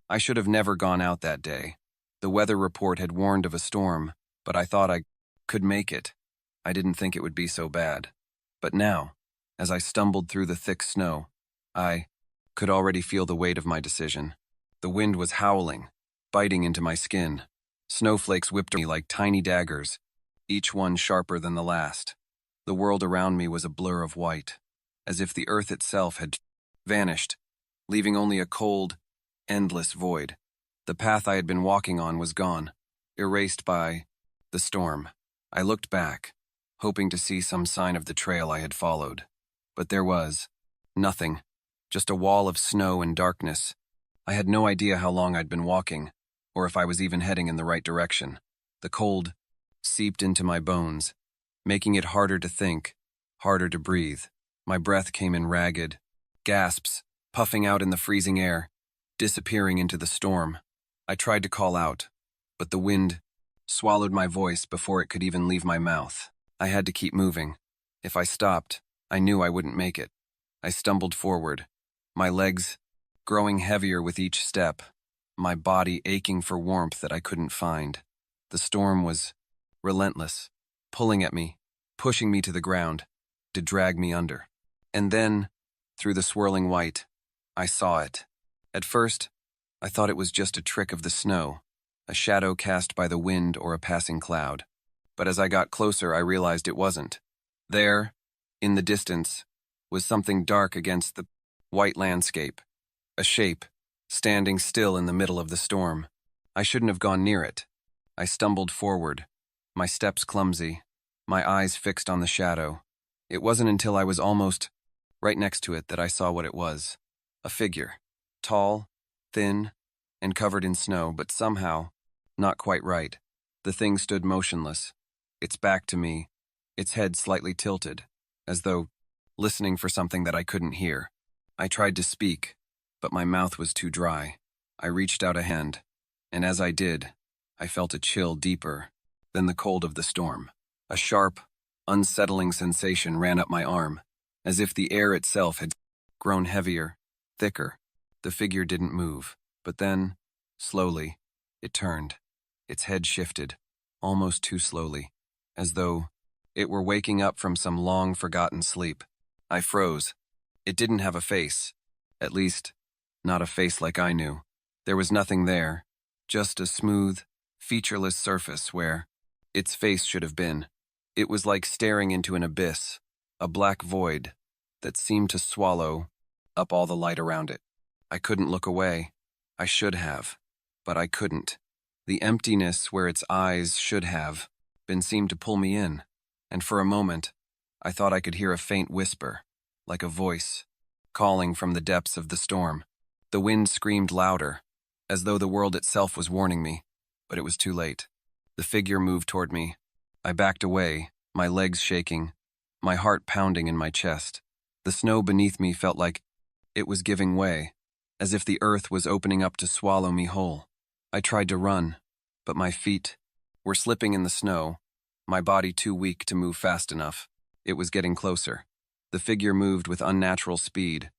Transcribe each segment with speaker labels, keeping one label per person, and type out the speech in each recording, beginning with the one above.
Speaker 1: I should have never gone out that day. The weather report had warned of a storm, but I thought I could make it. I didn't think it would be so bad. But now, as I stumbled through the thick snow, I could already feel the weight of my decision. The wind was howling, biting into my skin. Snowflakes whipped me like tiny daggers, each one sharper than the last. The world around me was a blur of white, as if the earth itself had vanished, leaving only a cold, endless void. The path I had been walking on was gone, erased by the storm. I looked back, hoping to see some sign of the trail I had followed. But there was nothing, just a wall of snow and darkness. I had no idea how long I'd been walking, or if I was even heading in the right direction. The cold seeped into my bones, making it harder to think, harder to breathe. My breath came in ragged gasps, puffing out in the freezing air, disappearing into the storm. I tried to call out, but the wind swallowed my voice before it could even leave my mouth. I had to keep moving. If I stopped, I knew I wouldn't make it. I stumbled forward, my legs growing heavier with each step, my body aching for warmth that I couldn't find. The storm was relentless, pulling at me, pushing me to the ground, to drag me under. And then, through the swirling white, I saw it. At first, I thought it was just a trick of the snow, a shadow cast by the wind or a passing cloud. But as I got closer, I realized it wasn't. There, in the distance, was something dark against the white landscape, a shape, standing still in the middle of the storm. I shouldn't have gone near it. I stumbled forward, my steps clumsy, my eyes fixed on the shadow. It wasn't until I was almost right next to it that I saw what it was. A figure, tall, thin, and covered in snow, but somehow not quite right. The thing stood motionless, its back to me, its head slightly tilted, as though listening for something that I couldn't hear. I tried to speak, but my mouth was too dry. I reached out a hand, and as I did, I felt a chill deeper than the cold of the storm. A sharp, unsettling sensation ran up my arm, as if the air itself had grown heavier, thicker. The figure didn't move, but then, slowly, it turned. Its head shifted, almost too slowly, as though it were waking up from some long-forgotten sleep. I froze. It didn't have a face. At least, not a face like I knew. There was nothing there, just a smooth, featureless surface where its face should have been. It was like staring into an abyss, a black void that seemed to swallow up all the light around it. I couldn't look away. I should have, but I couldn't. The emptiness where its eyes should have been seemed to pull me in, and for a moment, I thought I could hear a faint whisper, like a voice, calling from the depths of the storm. The wind screamed louder, as though the world itself was warning me, but it was too late. The figure moved toward me. I backed away, my legs shaking, my heart pounding in my chest. The snow beneath me felt like it was giving way, as if the earth was opening up to swallow me whole. I tried to run, but my feet were slipping in the snow, my body too weak to move fast enough. It was getting closer. The figure moved with unnatural speed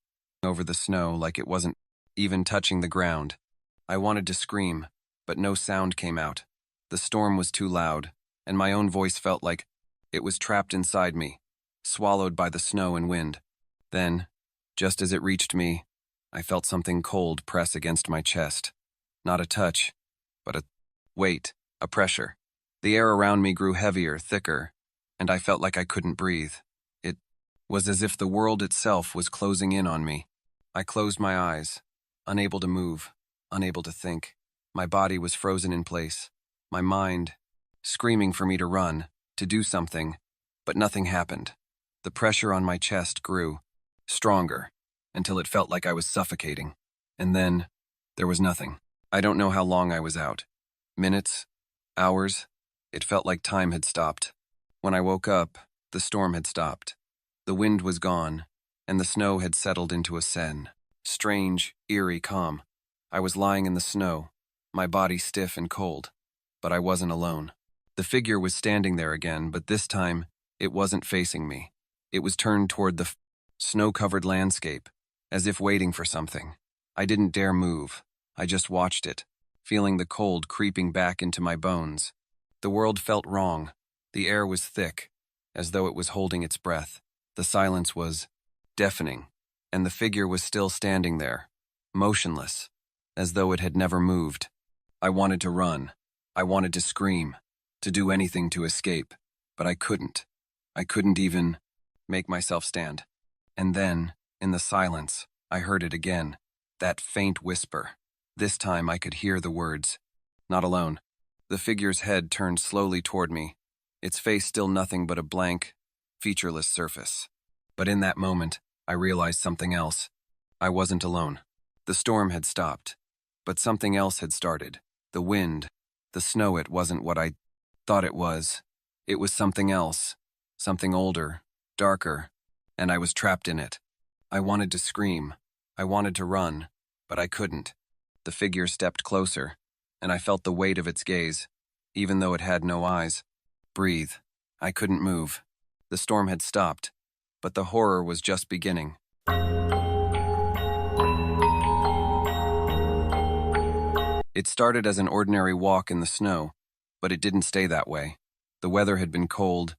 Speaker 1: over the snow like it wasn't even touching the ground. I wanted to scream, but no sound came out. The storm was too loud, and my own voice felt like it was trapped inside me, swallowed by the snow and wind. Then, just as it reached me, I felt something cold press against my chest. Not a touch, but a weight, a pressure. The air around me grew heavier, thicker, and I felt like I couldn't breathe. It was as if the world itself was closing in on me. I closed my eyes, unable to move, unable to think. My body was frozen in place, my mind screaming for me to run, to do something, but nothing happened. The pressure on my chest grew, stronger, until it felt like I was suffocating. And then, there was nothing. I don't know how long I was out. Minutes? Hours? It felt like time had stopped. When I woke up, the storm had stopped. The wind was gone, and the snow had settled into a strange, eerie calm. I was lying in the snow, my body stiff and cold, but I wasn't alone. The figure was standing there again, but this time, it wasn't facing me. It was turned toward the snow-covered landscape, as if waiting for something. I didn't dare move. I just watched it, feeling the cold creeping back into my bones. The world felt wrong. The air was thick, as though it was holding its breath. The silence was deafening, and the figure was still standing there, motionless, as though it had never moved. I wanted to run. I wanted to scream, to do anything to escape, but I couldn't. I couldn't even make myself stand. And then, in the silence, I heard it again, that faint whisper. This time I could hear the words. Not alone. The figure's head turned slowly toward me, its face still nothing but a blank, featureless surface. But in that moment, I realized something else. I wasn't alone. The storm had stopped, but something else had started. The wind, the snow, it wasn't what I thought it was. It was something else, something older, darker, and I was trapped in it. I wanted to scream. I wanted to run, but I couldn't. The figure stepped closer, and I felt the weight of its gaze, even though it had no eyes. Breathe. I couldn't move. The storm had stopped, but the horror was just beginning. It started as an ordinary walk in the snow, but it didn't stay that way. The weather had been cold,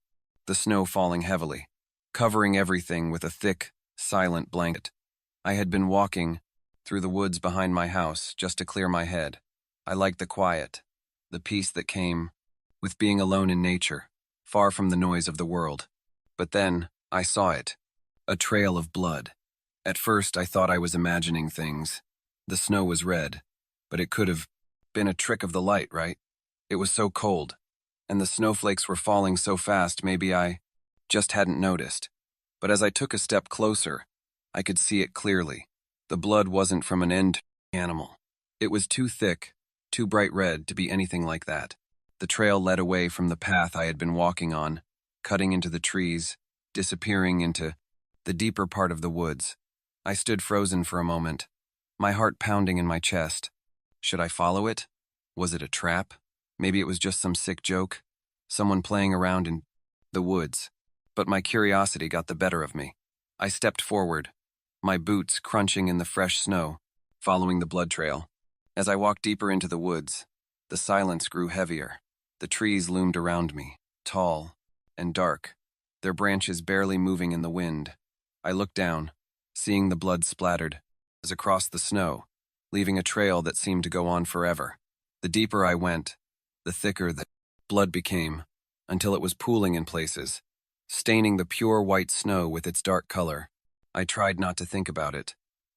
Speaker 1: the snow falling heavily, covering everything with a thick, silent blanket. I had been walking through the woods behind my house just to clear my head. I liked the quiet, the peace that came with being alone in nature, far from the noise of the world. But then, I saw it. A trail of blood. At first, I thought I was imagining things. The snow was red, but it could have been a trick of the light, right? It was so cold, and the snowflakes were falling so fast maybe I just hadn't noticed. But as I took a step closer, I could see it clearly. The blood wasn't from an end animal. It was too thick, too bright red to be anything like that. The trail led away from the path I had been walking on, cutting into the trees, disappearing into the deeper part of the woods. I stood frozen for a moment, my heart pounding in my chest. Should I follow it? Was it a trap? Maybe it was just some sick joke, someone playing around in the woods. But my curiosity got the better of me. I stepped forward, my boots crunching in the fresh snow, following the blood trail. As I walked deeper into the woods, the silence grew heavier. The trees loomed around me, tall and dark, their branches barely moving in the wind. I looked down, seeing the blood splattered across the snow, leaving a trail that seemed to go on forever. The deeper I went, the thicker the blood became, until it was pooling in places, staining the pure white snow with its dark color. I tried not to think about it.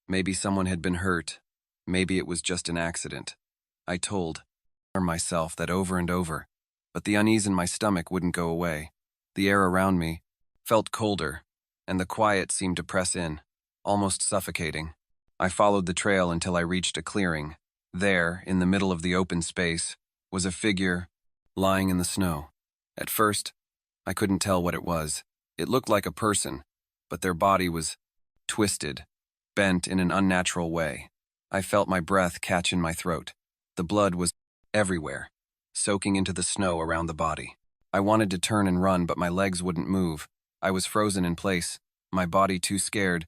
Speaker 1: Maybe someone had been hurt. Maybe it was just an accident. I told myself that over and over, but the unease in my stomach wouldn't go away. The air around me felt colder, and the quiet seemed to press in, almost suffocating. I followed the trail until I reached a clearing. There, in the middle of the open space, was a figure lying in the snow. At first, I couldn't tell what it was. It looked like a person, but their body was twisted, bent in an unnatural way. I felt my breath catch in my throat. The blood was everywhere, soaking into the snow around the body. I wanted to turn and run, but my legs wouldn't move. I was frozen in place, my body too scared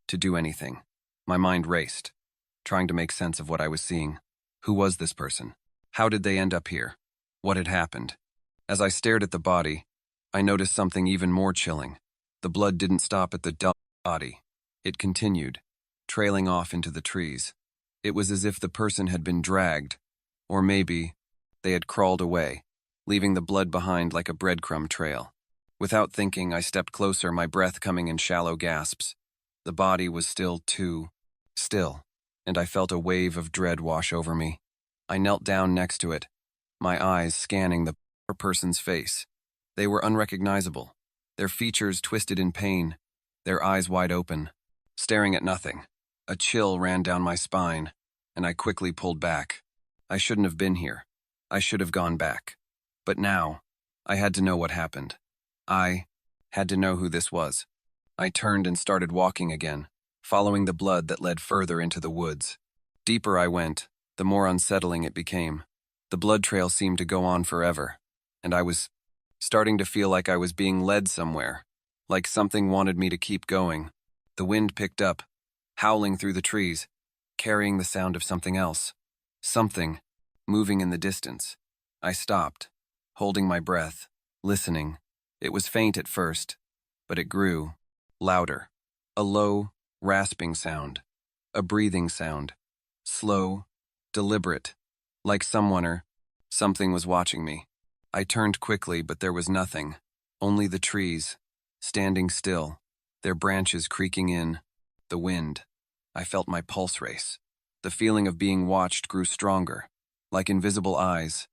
Speaker 1: to do anything. My mind raced, trying to make sense of what I was seeing. Who was this person? How did they end up here? What had happened? As I stared at the body, I noticed something even more chilling. The blood didn't stop at the body. It continued, trailing off into the trees. It was as if the person had been dragged, or maybe they had crawled away, leaving the blood behind like a breadcrumb trail. Without thinking, I stepped closer, my breath coming in shallow gasps. The body was still too still, and I felt a wave of dread wash over me. I knelt down next to it, my eyes scanning the person's face. They were unrecognizable, their features twisted in pain, their eyes wide open, staring at nothing. A chill ran down my spine, and I quickly pulled back. I shouldn't have been here. I should have gone back. But now, I had to know what happened. I had to know who this was. I turned and started walking again, following the blood that led further into the woods. Deeper I went, the more unsettling it became. The blood trail seemed to go on forever, and I was starting to feel like I was being led somewhere, like something wanted me to keep going. The wind picked up, howling through the trees, carrying the sound of something else. Something moving in the distance. I stopped, holding my breath, listening. It was faint at first, but it grew louder. A low, rasping sound. A breathing sound. Slow, deliberate, like someone or something was watching me. I turned quickly, but there was nothing. Only the trees, standing still, their branches creaking in the wind. I felt my pulse race. The feeling of being watched grew stronger, like invisible eyes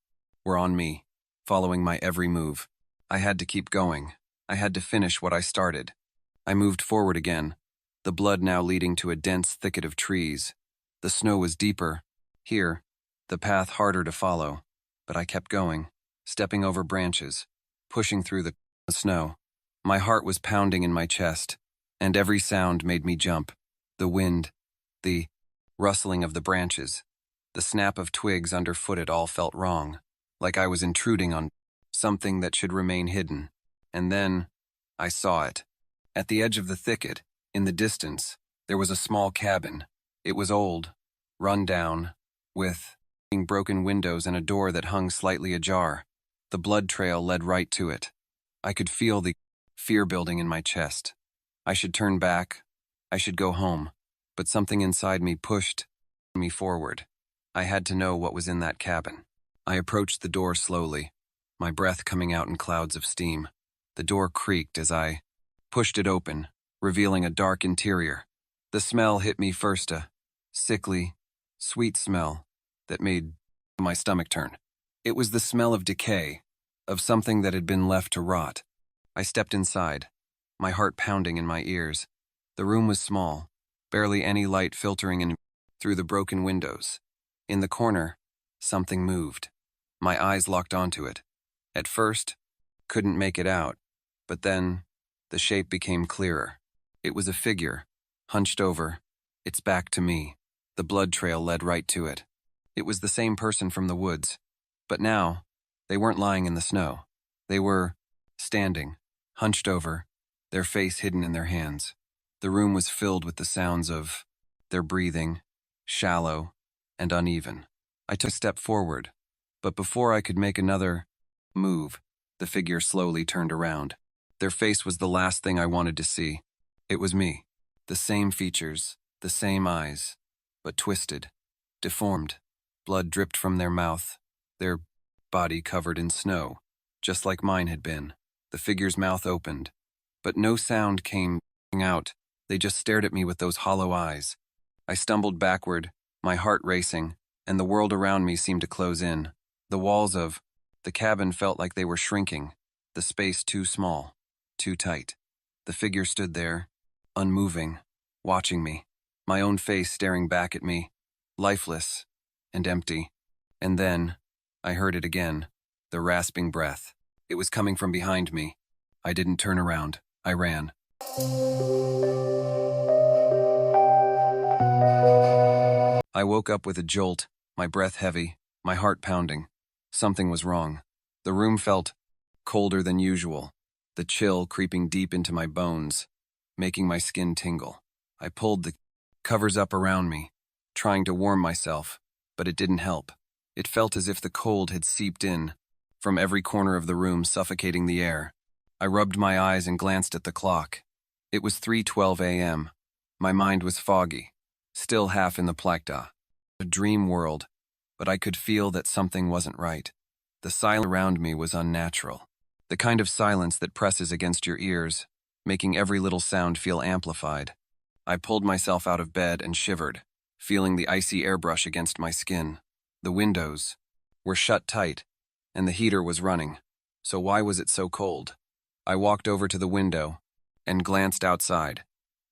Speaker 1: were on me, following my every move. I had to keep going. I had to finish what I started. I moved forward again, the blood now leading to a dense thicket of trees. The snow was deeper. Here, the path harder to follow, but I kept going, stepping over branches, pushing through the snow. My heart was pounding in my chest, and every sound made me jump. The wind, the rustling of the branches, the snap of twigs underfoot, it all felt wrong, like I was intruding on something that should remain hidden. And then I saw it. At the edge of the thicket, in the distance, there was a small cabin. It was old, run down, with broken windows and a door that hung slightly ajar. The blood trail led right to it. I could feel the fear building in my chest. I should turn back. I should go home. But something inside me pushed me forward. I had to know what was in that cabin. I approached the door slowly, my breath coming out in clouds of steam. The door creaked as I pushed it open, revealing a dark interior. The smell hit me first, a sickly, sweet smell that made my stomach turn. It was the smell of decay, of something that had been left to rot. I stepped inside, my heart pounding in my ears. The room was small, barely any light filtering in through the broken windows. In the corner, something moved. My eyes locked onto it. At first, couldn't make it out, but then the shape became clearer. It was a figure, hunched over, its back to me. The blood trail led right to it. It was the same person from the woods, but now they weren't lying in the snow. They were standing, hunched over, their face hidden in their hands. The room was filled with the sounds of their breathing, shallow and uneven. I took a step forward, but before I could make another move, the figure slowly turned around. Their face was the last thing I wanted to see. It was me. The same features, the same eyes, but twisted, deformed. Blood dripped from their mouth, their body covered in snow, just like mine had been. The figure's mouth opened, but no sound came out. They just stared at me with those hollow eyes. I stumbled backward, my heart racing, and the world around me seemed to close in. The walls of the cabin felt like they were shrinking, the space too small, too tight. The figure stood there, unmoving, watching me, my own face staring back at me, lifeless and empty. And then I heard it again, the rasping breath. It was coming from behind me. I didn't turn around. I ran. I woke up with a jolt, my breath heavy, my heart pounding. Something was wrong. The room felt colder than usual, the chill creeping deep into my bones, making my skin tingle. I pulled the covers up around me, trying to warm myself, but it didn't help. It felt as if the cold had seeped in from every corner of the room, suffocating the air. I rubbed my eyes and glanced at the clock. It was 3:12 a.m. My mind was foggy, still half in the plakta, a dream world, but I could feel that something wasn't right. The silence around me was unnatural, the kind of silence that presses against your ears, making every little sound feel amplified. I pulled myself out of bed and shivered, feeling the icy airbrush against my skin. The windows were shut tight, and the heater was running, so why was it so cold? I walked over to the window and glanced outside.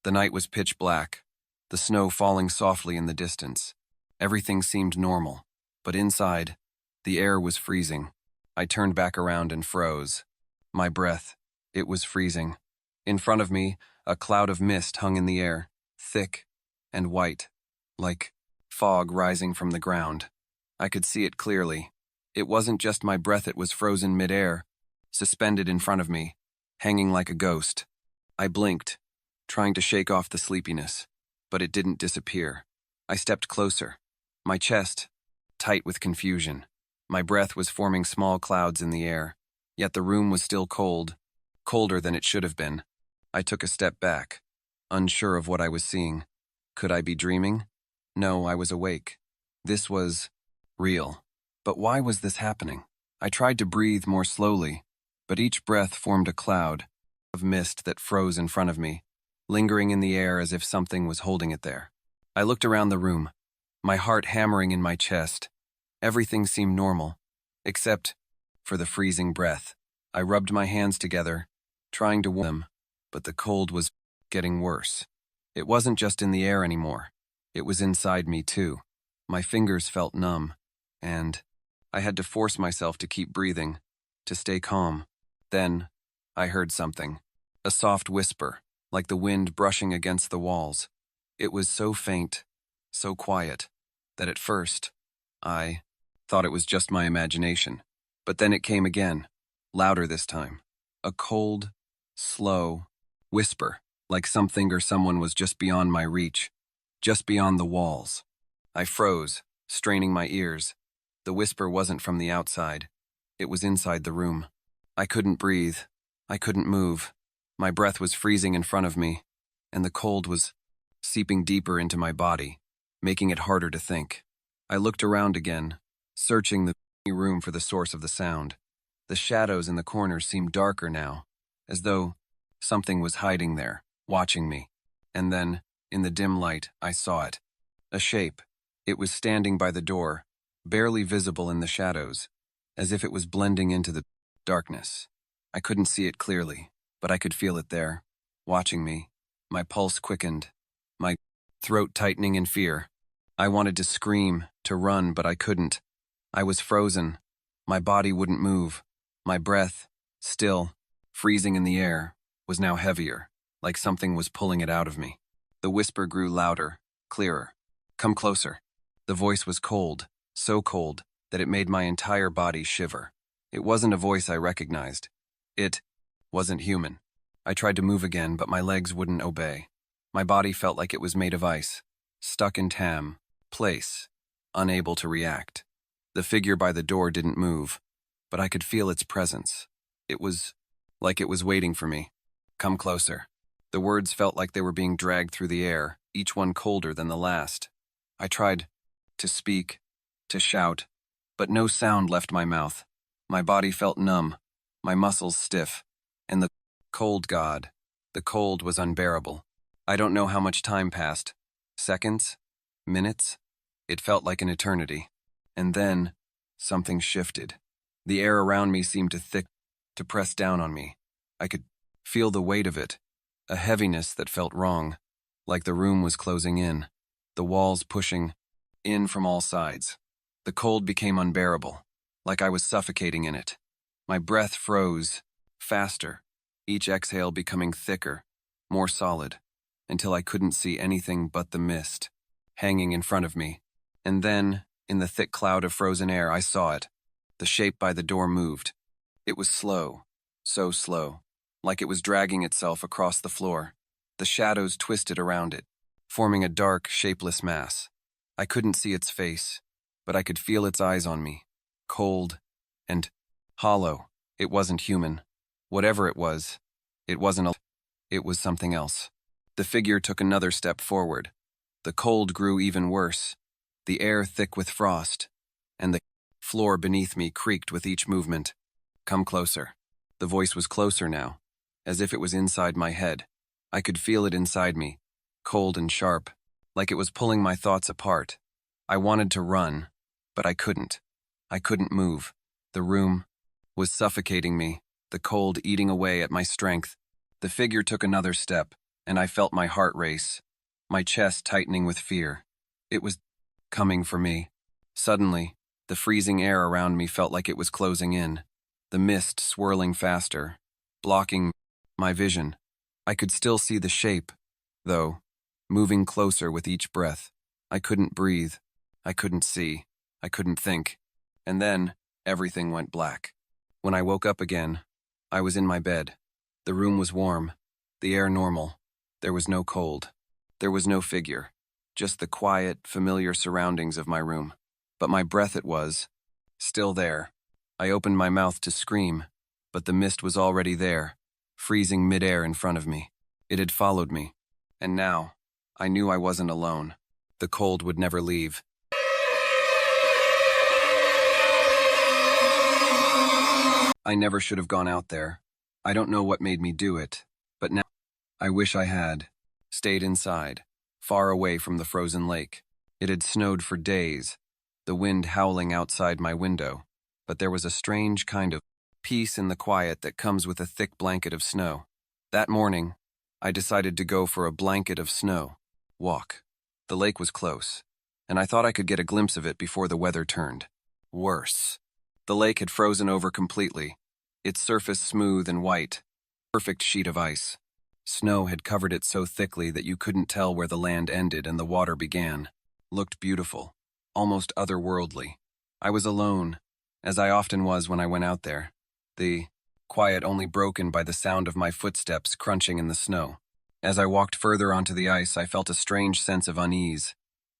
Speaker 1: The night was pitch black, the snow falling softly in the distance. Everything seemed normal, but inside, the air was freezing. I turned back around and froze. My breath, it was freezing. In front of me, a cloud of mist hung in the air, thick and white, like fog rising from the ground. I could see it clearly. It wasn't just my breath, it was frozen midair, suspended in front of me, hanging like a ghost. I blinked, trying to shake off the sleepiness, but it didn't disappear. I stepped closer. My chest tight with confusion. My breath was forming small clouds in the air, yet the room was still cold, colder than it should have been. I took a step back, unsure of what I was seeing. Could I be dreaming? No, I was awake. This was real. But why was this happening? I tried to breathe more slowly, but each breath formed a cloud of mist that froze in front of me, lingering in the air as if something was holding it there. I looked around the room, my heart hammering in my chest. Everything seemed normal, except for the freezing breath. I rubbed my hands together, trying to warm them, but the cold was getting worse. It wasn't just in the air anymore. It was inside me too. My fingers felt numb, and I had to force myself to keep breathing, to stay calm. Then I heard something, a soft whisper, like the wind brushing against the walls. It was so faint, so quiet, that at first I thought it was just my imagination. But then it came again, louder this time. A cold, slow whisper, like something or someone was just beyond my reach, just beyond the walls. I froze, straining my ears. The whisper wasn't from the outside. It was inside the room. I couldn't breathe. I couldn't move. My breath was freezing in front of me, and the cold was seeping deeper into my body, making it harder to think. I looked around again, searching the room for the source of the sound. The shadows in the corners seemed darker now, as though something was hiding there, watching me. And then, in the dim light, I saw it. A shape. It was standing by the door, barely visible in the shadows, as if it was blending into the darkness. I couldn't see it clearly, but I could feel it there, watching me. My pulse quickened, my throat tightening in fear. I wanted to scream, to run, but I couldn't. I was frozen. My body wouldn't move. My breath, still, freezing in the air, was now heavier, like something was pulling it out of me. The whisper grew louder, clearer. Come closer. The voice was cold, so cold that it made my entire body shiver. It wasn't a voice I recognized. It wasn't human. I tried to move again, but my legs wouldn't obey. My body felt like it was made of ice, stuck in place, unable to react. The figure by the door didn't move, but I could feel its presence. It was like it was waiting for me. Come closer. The words felt like they were being dragged through the air, each one colder than the last. I tried to speak, to shout, but no sound left my mouth. My body felt numb, my muscles stiff, and the cold was unbearable. I don't know how much time passed. Seconds? Minutes? It felt like an eternity. And then, something shifted. The air around me seemed to press down on me. I could feel the weight of it, a heaviness that felt wrong, like the room was closing in, the walls pushing in from all sides. The cold became unbearable, like I was suffocating in it. My breath froze, faster, each exhale becoming thicker, more solid, until I couldn't see anything but the mist, hanging in front of me. And then, in the thick cloud of frozen air, I saw it. The shape by the door moved. It was slow, so slow, like it was dragging itself across the floor. The shadows twisted around it, forming a dark, shapeless mass. I couldn't see its face, but I could feel its eyes on me, cold and hollow. It wasn't human. Whatever it was it was something else. The figure took another step forward. The cold grew even worse, the air thick with frost, and the floor beneath me creaked with each movement. Come closer. The voice was closer now, as if it was inside my head. I could feel it inside me, cold and sharp, like it was pulling my thoughts apart. I wanted to run, but I couldn't. I couldn't move. The room was suffocating me, the cold eating away at my strength. The figure took another step, and I felt my heart race, my chest tightening with fear. It was coming for me. Suddenly, the freezing air around me felt like it was closing in, the mist swirling faster, blocking my vision. I could still see the shape, though, moving closer with each breath. I couldn't breathe. I couldn't see. I couldn't think. And then, everything went black. When I woke up again, I was in my bed. The room was warm, the air normal. There was no cold. There was no figure, just the quiet, familiar surroundings of my room. but my breath it was still there. I opened my mouth to scream, but the mist was already there, freezing midair in front of me. It had followed me, and now I knew I wasn't alone. The cold would never leave. I never should have gone out there. I don't know what made me do it, but now I wish I had stayed inside, far away from the frozen lake. It had snowed for days, the wind howling outside my window, but there was a strange kind of peace in the quiet that comes with a thick blanket of snow. That morning, I decided to go for a blanket of snow walk. The lake was close, and I thought I could get a glimpse of it before the weather turned worse. The lake had frozen over completely, its surface smooth and white, perfect sheet of ice. Snow had covered it so thickly that you couldn't tell where the land ended and the water began. Looked beautiful, almost otherworldly. I was alone, as I often was when I went out there, the quiet only broken by the sound of my footsteps crunching in the snow. As I walked further onto the ice, I felt a strange sense of unease.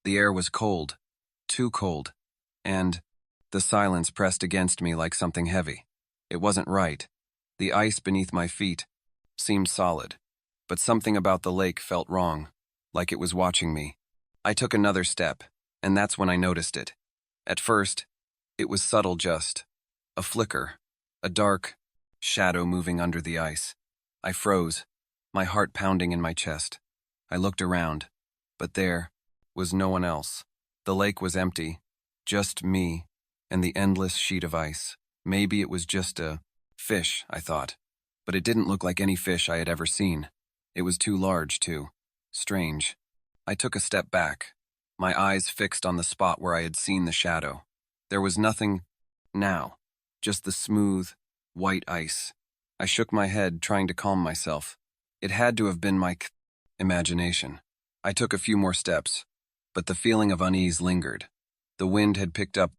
Speaker 1: The air was cold, too cold, and the silence pressed against me like something heavy. It wasn't right. The ice beneath my feet seemed solid, but something about the lake felt wrong, like it was watching me. I took another step, and that's when I noticed it. At first, it was subtle, just a flicker, a dark shadow moving under the ice. I froze, my heart pounding in my chest. I looked around, but there was no one else. The lake was empty, just me and the endless sheet of ice. Maybe it was just a fish, I thought, but it didn't look like any fish I had ever seen. It was too large, too strange. I took a step back, my eyes fixed on the spot where I had seen the shadow. There was nothing now, just the smooth, white ice. I shook my head, trying to calm myself. It had to have been my imagination. I took a few more steps, but the feeling of unease lingered. The wind had picked up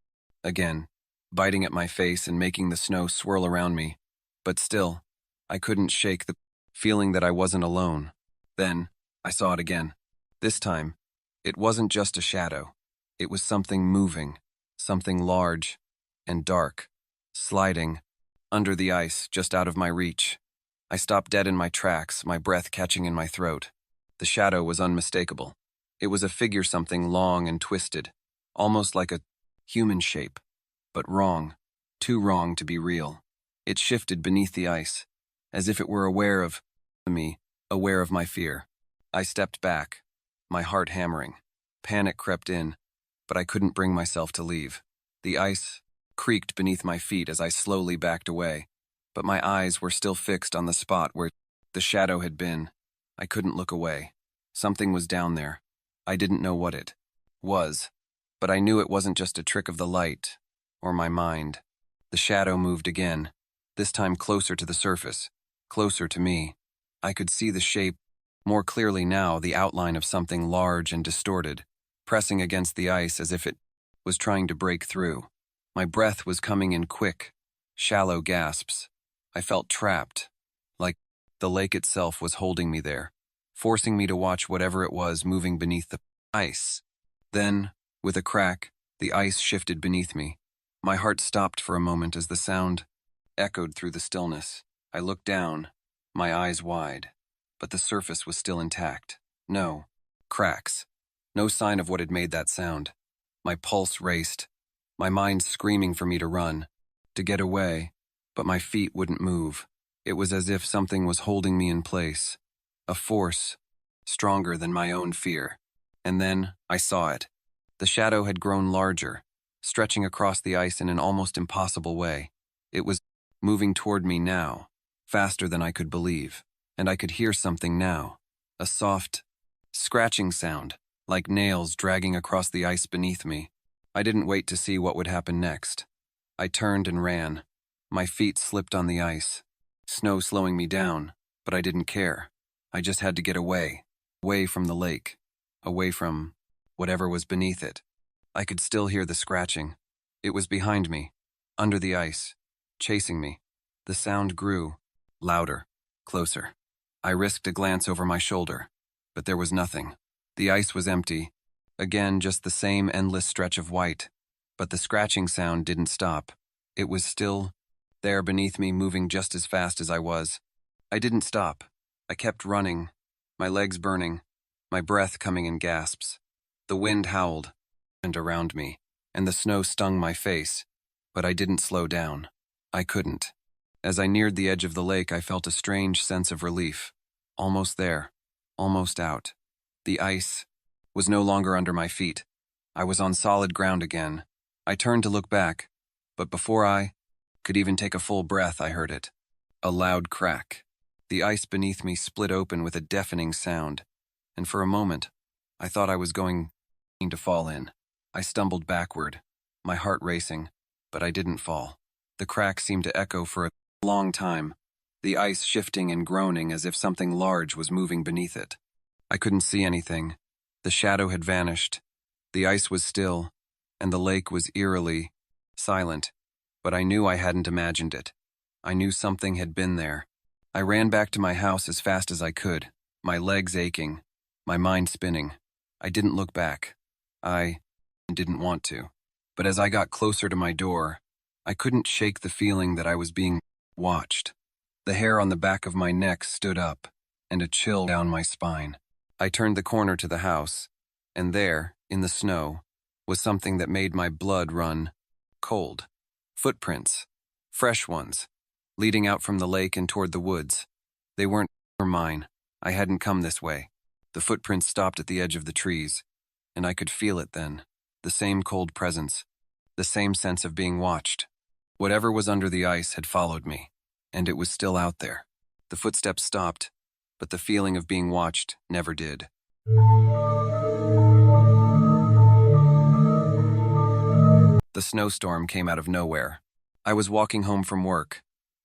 Speaker 1: again, biting at my face and making the snow swirl around me. But still, I couldn't shake the feeling that I wasn't alone. Then, I saw it again. This time, it wasn't just a shadow. It was something moving, something large and dark, sliding under the ice just out of my reach. I stopped dead in my tracks, my breath catching in my throat. The shadow was unmistakable. It was a figure, something long and twisted, almost like a human shape, but wrong, too wrong to be real. It shifted beneath the ice, as if it were aware of me, aware of my fear. I stepped back, my heart hammering. Panic crept in, but I couldn't bring myself to leave. The ice creaked beneath my feet as I slowly backed away, but my eyes were still fixed on the spot where the shadow had been. I couldn't look away. Something was down there. I didn't know what it was, but I knew it wasn't just a trick of the light or my mind. The shadow moved again, this time closer to the surface, closer to me. I could see the shape more clearly now, the outline of something large and distorted, pressing against the ice as if it was trying to break through. My breath was coming in quick, shallow gasps. I felt trapped, like the lake itself was holding me there, forcing me to watch whatever it was moving beneath the ice. Then, with a crack, the ice shifted beneath me. My heart stopped for a moment as the sound echoed through the stillness. I looked down, my eyes wide, but the surface was still intact. No cracks, no sign of what had made that sound. My pulse raced, my mind screaming for me to run, to get away, but my feet wouldn't move. It was as if something was holding me in place, a force stronger than my own fear. And then I saw it. The shadow had grown larger, stretching across the ice in an almost impossible way. It was moving toward me now, faster than I could believe, and I could hear something now, a soft, scratching sound, like nails dragging across the ice beneath me. I didn't wait to see what would happen next. I turned and ran. My feet slipped on the ice, snow slowing me down, but I didn't care. I just had to get away, away from the lake, away from whatever was beneath it. I could still hear the scratching. It was behind me, under the ice, chasing me. The sound grew, louder, closer. I risked a glance over my shoulder, but there was nothing. The ice was empty, again just the same endless stretch of white, But the scratching sound didn't stop. It was still there beneath me, moving just as fast as I was. I didn't stop. I kept running, my legs burning, my breath coming in gasps. The wind howled and around me, and the snow stung my face, but I didn't slow down. I couldn't. As I neared the edge of the lake, I felt a strange sense of relief. Almost there, almost out. The ice was no longer under my feet. I was on solid ground again. I turned to look back, but before I could even take a full breath, I heard it. A loud crack. The ice beneath me split open with a deafening sound, and for a moment, I thought I was going to fall in. I stumbled backward, my heart racing, but I didn't fall. The crack seemed to echo for a long time, the ice shifting and groaning as if something large was moving beneath it. I couldn't see anything. The shadow had vanished. The ice was still, and the lake was eerily silent, but I knew I hadn't imagined it. I knew something had been there. I ran back to my house as fast as I could, my legs aching, my mind spinning. I didn't look back. I didn't want to. But as I got closer to my door, I couldn't shake the feeling that I was being watched. The hair on the back of my neck stood up, and a chill down my spine. I turned the corner to the house, and there, in the snow, was something that made my blood run cold. Footprints, fresh ones, leading out from the lake and toward the woods. They weren't mine. I hadn't come this way. The footprints stopped at the edge of the trees, and I could feel it then. The same cold presence, the same sense of being watched. Whatever was under the ice had followed me, and it was still out there. The footsteps stopped, but the feeling of being watched never did. The snowstorm came out of nowhere. I was walking home from work,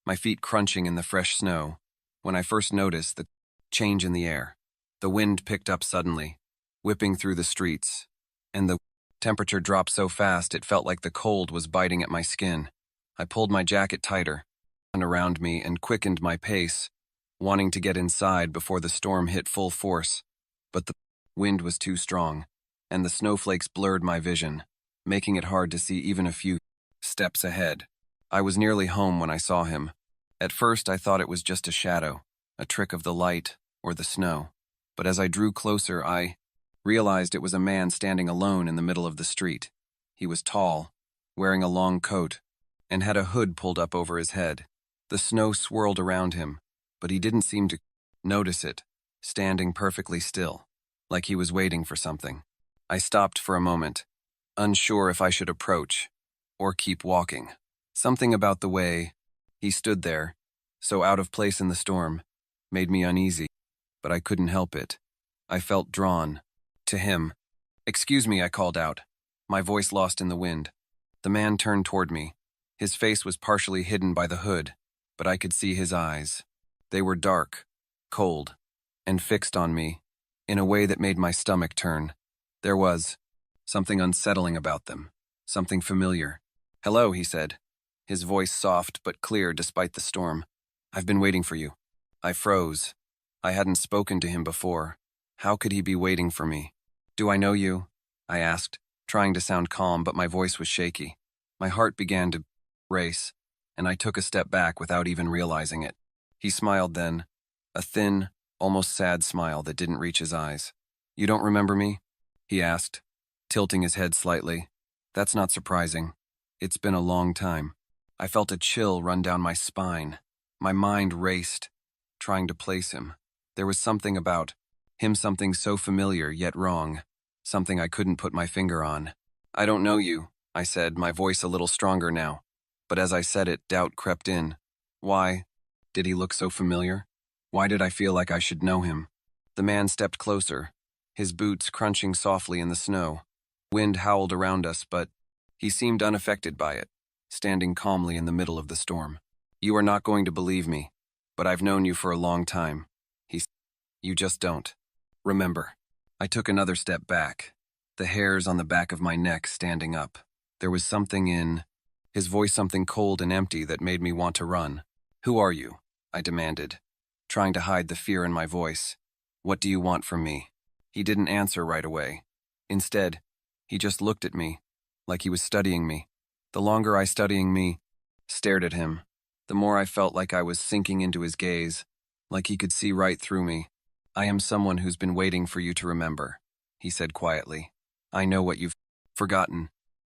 Speaker 1: my feet crunching in the fresh snow, when I first noticed the change in the air. The wind picked up suddenly, whipping through the streets, and the temperature dropped so fast it felt like the cold was biting at my skin. I pulled my jacket tighter around me and quickened my pace, wanting to get inside before the storm hit full force. But the wind was too strong, and the snowflakes blurred my vision, making it hard to see even a few steps ahead. I was nearly home when I saw him. At first, I thought it was just a shadow, a trick of the light or the snow. But as I drew closer, I realized it was a man standing alone in the middle of the street. He was tall, wearing a long coat, and had a hood pulled up over his head. The snow swirled around him, but he didn't seem to notice it, standing perfectly still, like he was waiting for something. I stopped for a moment, unsure if I should approach or keep walking. Something about the way he stood there, so out of place in the storm, made me uneasy, but I couldn't help it. I felt drawn to him. "Excuse me," I called out, my voice lost in the wind. The man turned toward me. His face was partially hidden by the hood, but I could see his eyes. They were dark, cold, and fixed on me in a way that made my stomach turn. There was something unsettling about them, something familiar. "Hello," he said, his voice soft but clear despite the storm. "I've been waiting for you." I froze. I hadn't spoken to him before. How could he be waiting for me? "Do I know you?" I asked, trying to sound calm, but my voice was shaky. My heart began to race, and I took a step back without even realizing it. He smiled then, a thin, almost sad smile that didn't reach his eyes. "You don't remember me?" he asked, tilting his head slightly. "That's not surprising. It's been a long time." I felt a chill run down my spine. My mind raced, trying to place him. There was something about him, something so familiar yet wrong, something I couldn't put my finger on. "I don't know you," I said, my voice a little stronger now. But as I said it, doubt crept in. Why did he look so familiar? Why did I feel like I should know him? The man stepped closer, his boots crunching softly in the snow. Wind howled around us, but he seemed unaffected by it, standing calmly in the middle of the storm. "You are not going to believe me, but I've known you for a long time," he said. "You just don't remember." I took another step back, the hairs on the back of my neck standing up. There was something in his voice, something cold and empty that made me want to run. "Who are you?" I demanded, trying to hide the fear in my voice. "What do you want from me?" He didn't answer right away. Instead, he just looked at me, like he was studying me. The longer I studying me, stared at him, the more I felt like I was sinking into his gaze, like he could see right through me. I am someone who's been waiting for you to remember, he said quietly. I know what you've forgotten.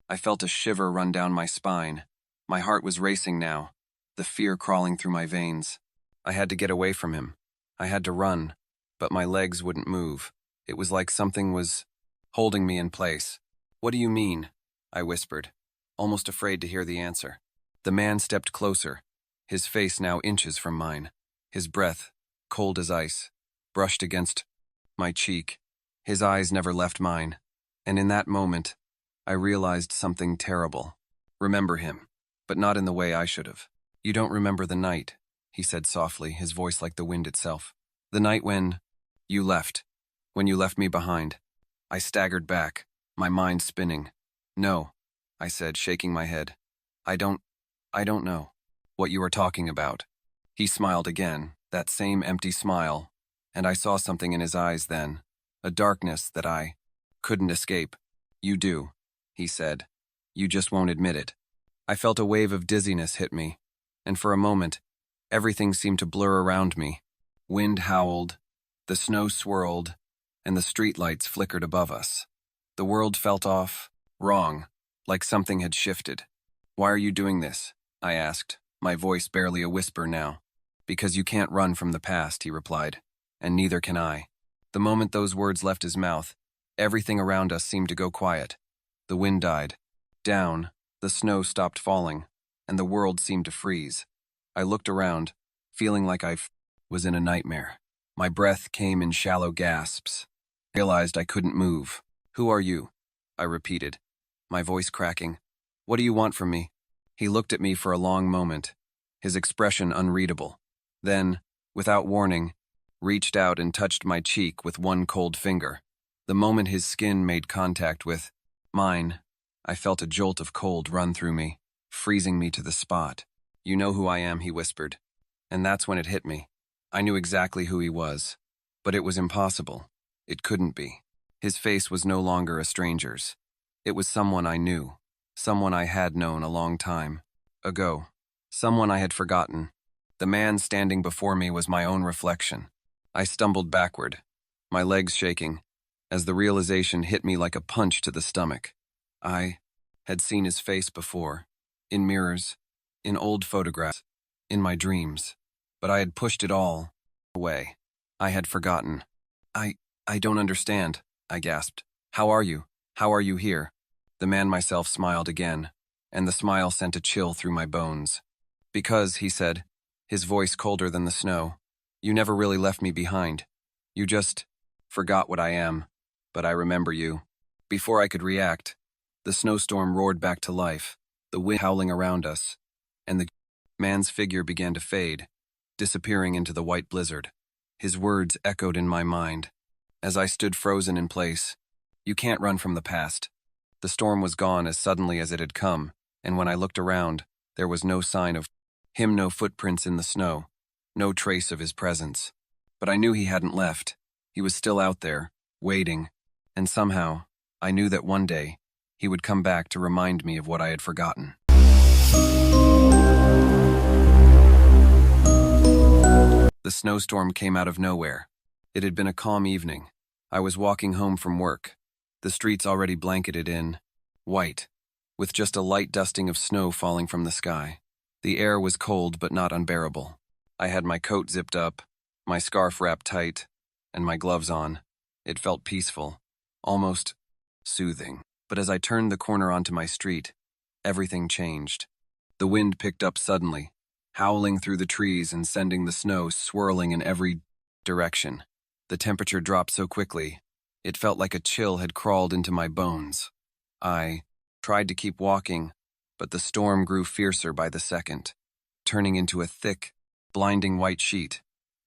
Speaker 1: I felt a shiver run down my spine. My heart was racing now, the fear crawling through my veins. I had to get away from him. I had to run, but my legs wouldn't move. It was like something was holding me in place. What do you mean? I whispered, almost afraid to hear the answer. The man stepped closer, his face now inches from mine. His breath, cold as ice, brushed against my cheek. His eyes never left mine, and in that moment, I realized something terrible. Remember him, but not in the way I should have. You don't remember the night, he said softly, his voice like the wind itself. The night when you left me behind. I staggered back, my mind spinning. No, I said, shaking my head. I don't know what you are talking about. He smiled again, that same empty smile, and I saw something in his eyes then, a darkness that I couldn't escape. You do, he said. You just won't admit it. I felt a wave of dizziness hit me, and for a moment, everything seemed to blur around me. Wind howled, the snow swirled, and the streetlights flickered above us. The world felt off, wrong, like something had shifted. Why are you doing this? I asked, my voice barely a whisper now. Because you can't run from the past, he replied, and neither can I. The moment those words left his mouth, everything around us seemed to go quiet. The wind died. Down, the snow stopped falling, and the world seemed to freeze. I looked around, feeling like I was in a nightmare. My breath came in shallow gasps. I realized I couldn't move. Who are you? I repeated, my voice cracking. What do you want from me? He looked at me for a long moment, his expression unreadable. Then, without warning, reached out and touched my cheek with one cold finger. The moment his skin made contact with mine, I felt a jolt of cold run through me, freezing me to the spot. You know who I am, he whispered. And that's when it hit me. I knew exactly who he was, but it was impossible. It couldn't be. His face was no longer a stranger's. It was someone I knew, someone I had known a long time ago, someone I had forgotten. The man standing before me was my own reflection. I stumbled backward, my legs shaking, as the realization hit me like a punch to the stomach. I had seen his face before, in mirrors, in old photographs, in my dreams, but I had pushed it all away. I had forgotten. I don't understand, I gasped. How are you? How are you here? The man myself smiled again, and the smile sent a chill through my bones. Because, he said, his voice colder than the snow, you never really left me behind. You just forgot what I am, but I remember you. Before I could react, the snowstorm roared back to life, the wind howling around us, and the man's figure began to fade, disappearing into the white blizzard. His words echoed in my mind. As I stood frozen in place, you can't run from the past. The storm was gone as suddenly as it had come, and when I looked around, there was no sign of him, no footprints in the snow, no trace of his presence. But I knew he hadn't left. He was still out there, waiting, and somehow, I knew that one day, he would come back to remind me of what I had forgotten. The snowstorm came out of nowhere. It had been a calm evening. I was walking home from work, the streets already blanketed in white, with just a light dusting of snow falling from the sky. The air was cold but not unbearable. I had my coat zipped up, my scarf wrapped tight, and my gloves on. It felt peaceful, almost soothing. But as I turned the corner onto my street, everything changed. The wind picked up suddenly, howling through the trees and sending the snow swirling in every direction. The temperature dropped so quickly, it felt like a chill had crawled into my bones. I tried to keep walking, but the storm grew fiercer by the second, turning into a thick, blinding white sheet.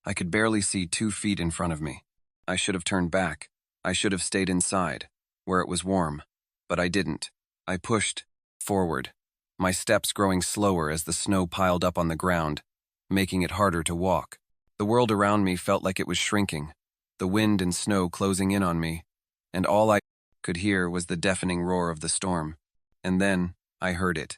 Speaker 1: I could barely see 2 feet in front of me. I should have turned back. I should have stayed inside, where it was warm. But I didn't. I pushed forward, my steps growing slower as the snow piled up on the ground, making it harder to walk. The world around me felt like it was shrinking, the wind and snow closing in on me, and all I could hear was the deafening roar of the storm. And then I heard it.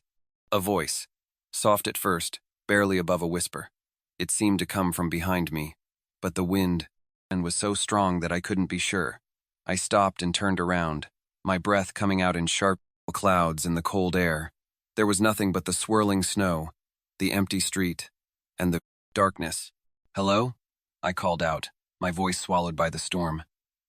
Speaker 1: A voice. Soft at first, barely above a whisper. It seemed to come from behind me, but the wind was so strong that I couldn't be sure. I stopped and turned around, my breath coming out in sharp clouds in the cold air. There was nothing but the swirling snow, the empty street, and the darkness. "Hello?" I called out, my voice swallowed by the storm.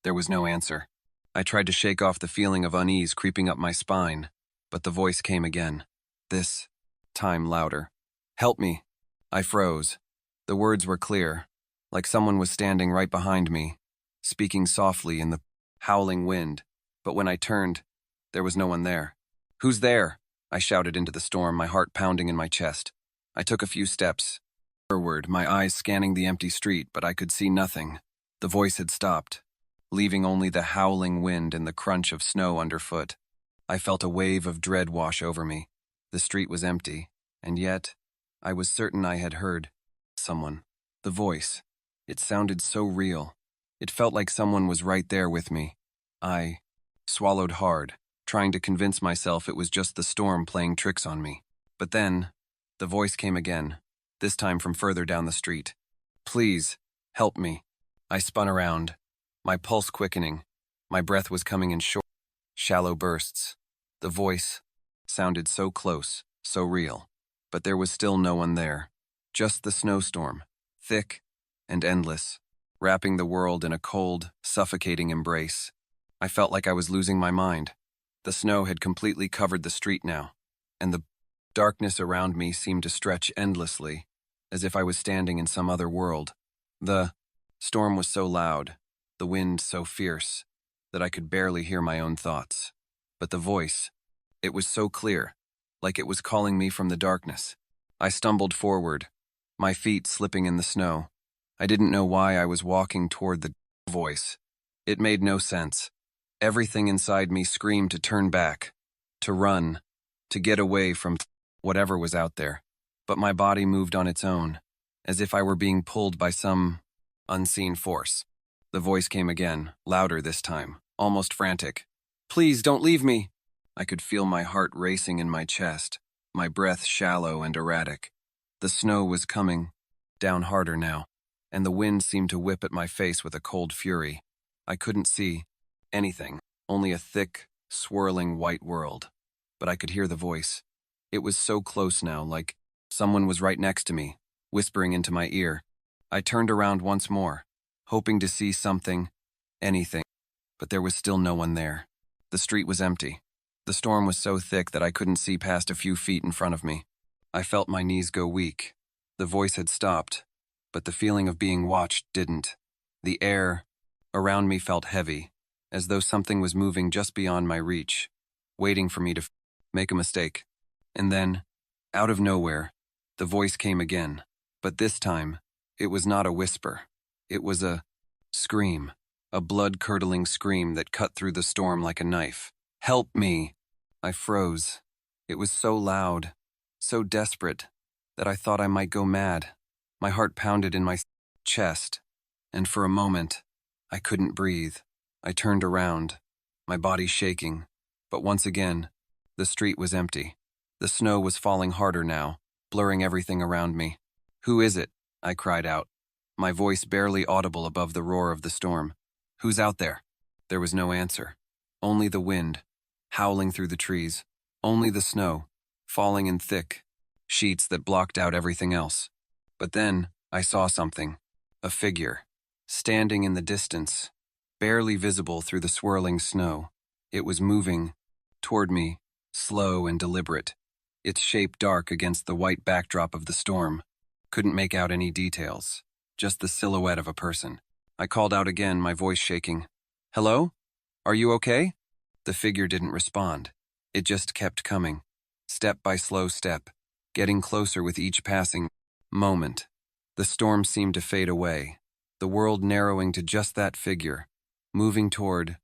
Speaker 1: There was no answer. I tried to shake off the feeling of unease creeping up my spine, but the voice came again. This time louder. "Help me." I froze. The words were clear, like someone was standing right behind me, speaking softly in the howling wind. But when I turned, there was no one there. "Who's there?" I shouted into the storm, my heart pounding in my chest. I took a few steps forward, my eyes scanning the empty street, but I could see nothing. The voice had stopped, leaving only the howling wind and the crunch of snow underfoot. I felt a wave of dread wash over me. The street was empty, and yet I was certain I had heard someone. The voice. It sounded so real. It felt like someone was right there with me. I swallowed hard, trying to convince myself it was just the storm playing tricks on me. But then, the voice came again, this time from further down the street. "Please, help me." I spun around, my pulse quickening. My breath was coming in short, shallow bursts. The voice sounded so close, so real. But there was still no one there. Just the snowstorm, thick and endless, wrapping the world in a cold, suffocating embrace. I felt like I was losing my mind. The snow had completely covered the street now, and the darkness around me seemed to stretch endlessly, as if I was standing in some other world. The storm was so loud, the wind so fierce, that I could barely hear my own thoughts. But the voice, it was so clear, like it was calling me from the darkness. I stumbled forward, my feet slipping in the snow. I didn't know why I was walking toward the voice. It made no sense. Everything inside me screamed to turn back, to run, to get away from whatever was out there. But my body moved on its own, as if I were being pulled by some unseen force. The voice came again, louder this time, almost frantic. "Please don't leave me." I could feel my heart racing in my chest, my breath shallow and erratic. The snow was coming down harder now, and the wind seemed to whip at my face with a cold fury. I couldn't see anything, only a thick, swirling white world. But I could hear the voice. It was so close now, like someone was right next to me, whispering into my ear. I turned around once more, hoping to see something, anything, but there was still no one there. The street was empty. The storm was so thick that I couldn't see past a few feet in front of me. I felt my knees go weak. The voice had stopped, but the feeling of being watched didn't. The air around me felt heavy, as though something was moving just beyond my reach, waiting for me to make a mistake. And then, out of nowhere, the voice came again. But this time, it was not a whisper. It was a scream, a blood-curdling scream that cut through the storm like a knife. "Help me!" I froze. It was so loud, so desperate, that I thought I might go mad. My heart pounded in my chest, and for a moment, I couldn't breathe. I turned around, my body shaking, but once again, the street was empty. The snow was falling harder now, blurring everything around me. "Who is it?" I cried out, my voice barely audible above the roar of the storm. "Who's out there?" There was no answer. Only the wind, howling through the trees. Only the snow, falling in thick sheets that blocked out everything else. But then, I saw something. A figure, standing in the distance, barely visible through the swirling snow. It was moving toward me, slow and deliberate, its shape dark against the white backdrop of the storm. Couldn't make out any details, just the silhouette of a person. I called out again, my voice shaking. "Hello? Are you okay?" The figure didn't respond. It just kept coming, step by slow step, getting closer with each passing moment. The storm seemed to fade away, the world narrowing to just that figure, moving toward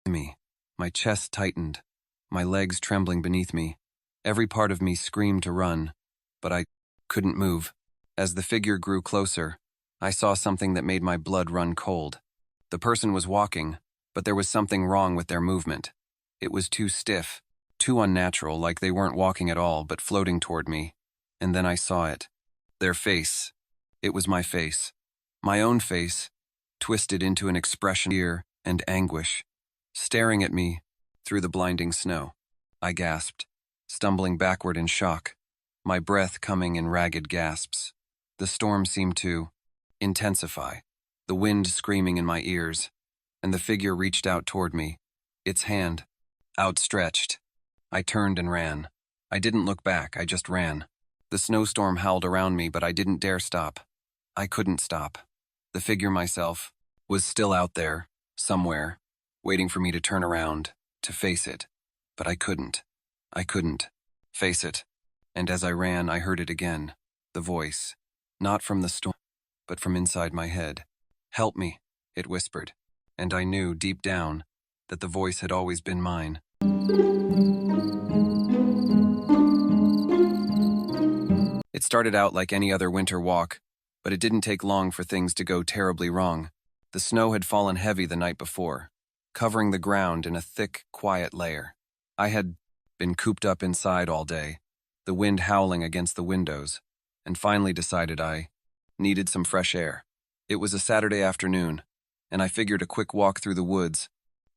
Speaker 1: me. My chest tightened, my legs trembling beneath me. Every part of me screamed to run, but I couldn't move. As the figure grew closer, I saw something that made my blood run cold. The person was walking, but there was something wrong with their movement. It was too stiff, too unnatural, like they weren't walking at all, but floating toward me. And then I saw it. Their face. It was my face. My own face, twisted into an expression of fear and anguish, staring at me through the blinding snow. I gasped, stumbling backward in shock, my breath coming in ragged gasps. The storm seemed to intensify, the wind screaming in my ears, and the figure reached out toward me, its hand outstretched. I turned and ran. I didn't look back, I just ran. The snowstorm howled around me, but I didn't dare stop. I couldn't stop. The figure myself was still out there, somewhere, waiting for me to turn around, to face it. But I couldn't. I couldn't face it. And as I ran, I heard it again, the voice, not from the storm, but from inside my head. "Help me," it whispered, and I knew deep down that the voice had always been mine. It started out like any other winter walk, but it didn't take long for things to go terribly wrong. The snow had fallen heavy the night before, covering the ground in a thick, quiet layer. I had been cooped up inside all day, the wind howling against the windows, and finally decided I needed some fresh air. It was a Saturday afternoon, and I figured a quick walk through the woods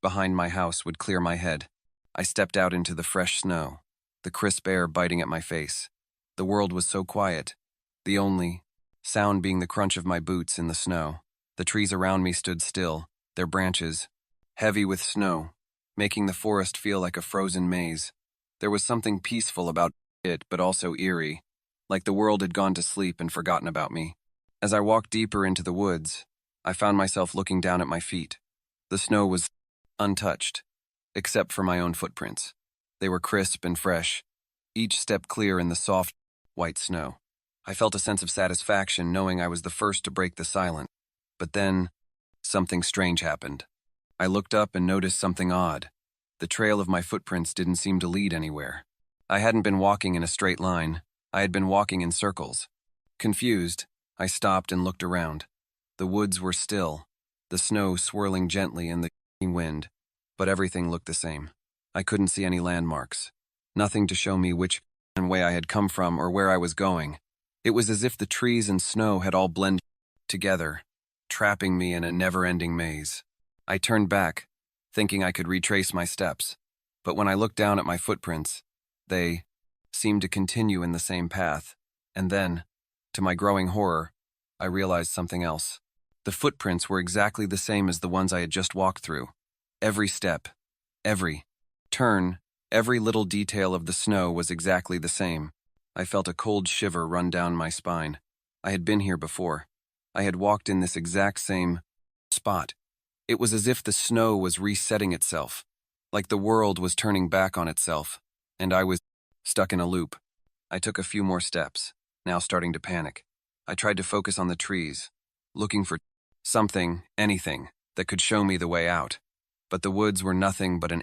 Speaker 1: behind my house would clear my head. I stepped out into the fresh snow, the crisp air biting at my face. The world was so quiet, the only sound being the crunch of my boots in the snow. The trees around me stood still, their branches heavy with snow, making the forest feel like a frozen maze. There was something peaceful about it, but also eerie, like the world had gone to sleep and forgotten about me. As I walked deeper into the woods, I found myself looking down at my feet. The snow was untouched, except for my own footprints. They were crisp and fresh, each step clear in the soft, white snow. I felt a sense of satisfaction knowing I was the first to break the silence. But then, something strange happened. I looked up and noticed something odd. The trail of my footprints didn't seem to lead anywhere. I hadn't been walking in a straight line. I had been walking in circles. Confused, I stopped and looked around. The woods were still, the snow swirling gently in the wind, but everything looked the same. I couldn't see any landmarks, nothing to show me which way I had come from or where I was going. It was as if the trees and snow had all blended together, trapping me in a never-ending maze. I turned back, thinking I could retrace my steps, but when I looked down at my footprints, they seemed to continue in the same path. And then, to my growing horror, I realized something else. The footprints were exactly the same as the ones I had just walked through. Every step, every turn, every little detail of the snow was exactly the same. I felt a cold shiver run down my spine. I had been here before. I had walked in this exact same spot. It was as if the snow was resetting itself, like the world was turning back on itself, and I was stuck in a loop. I took a few more steps, now starting to panic. I tried to focus on the trees, looking for something, anything, that could show me the way out. But the woods were nothing but an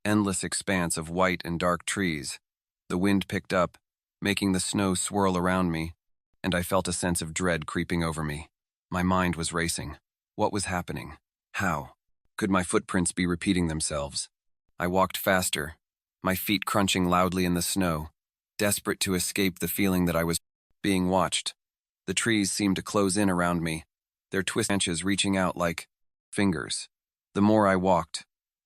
Speaker 1: endless expanse of white and dark trees. The wind picked up, making the snow swirl around me, and I felt a sense of dread creeping over me. My mind was racing. What was happening? How? Could my footprints be repeating themselves? I walked faster, my feet crunching loudly in the snow, desperate to escape the feeling that I was being watched. The trees seemed to close in around me, their twisted branches reaching out like fingers. The more I walked,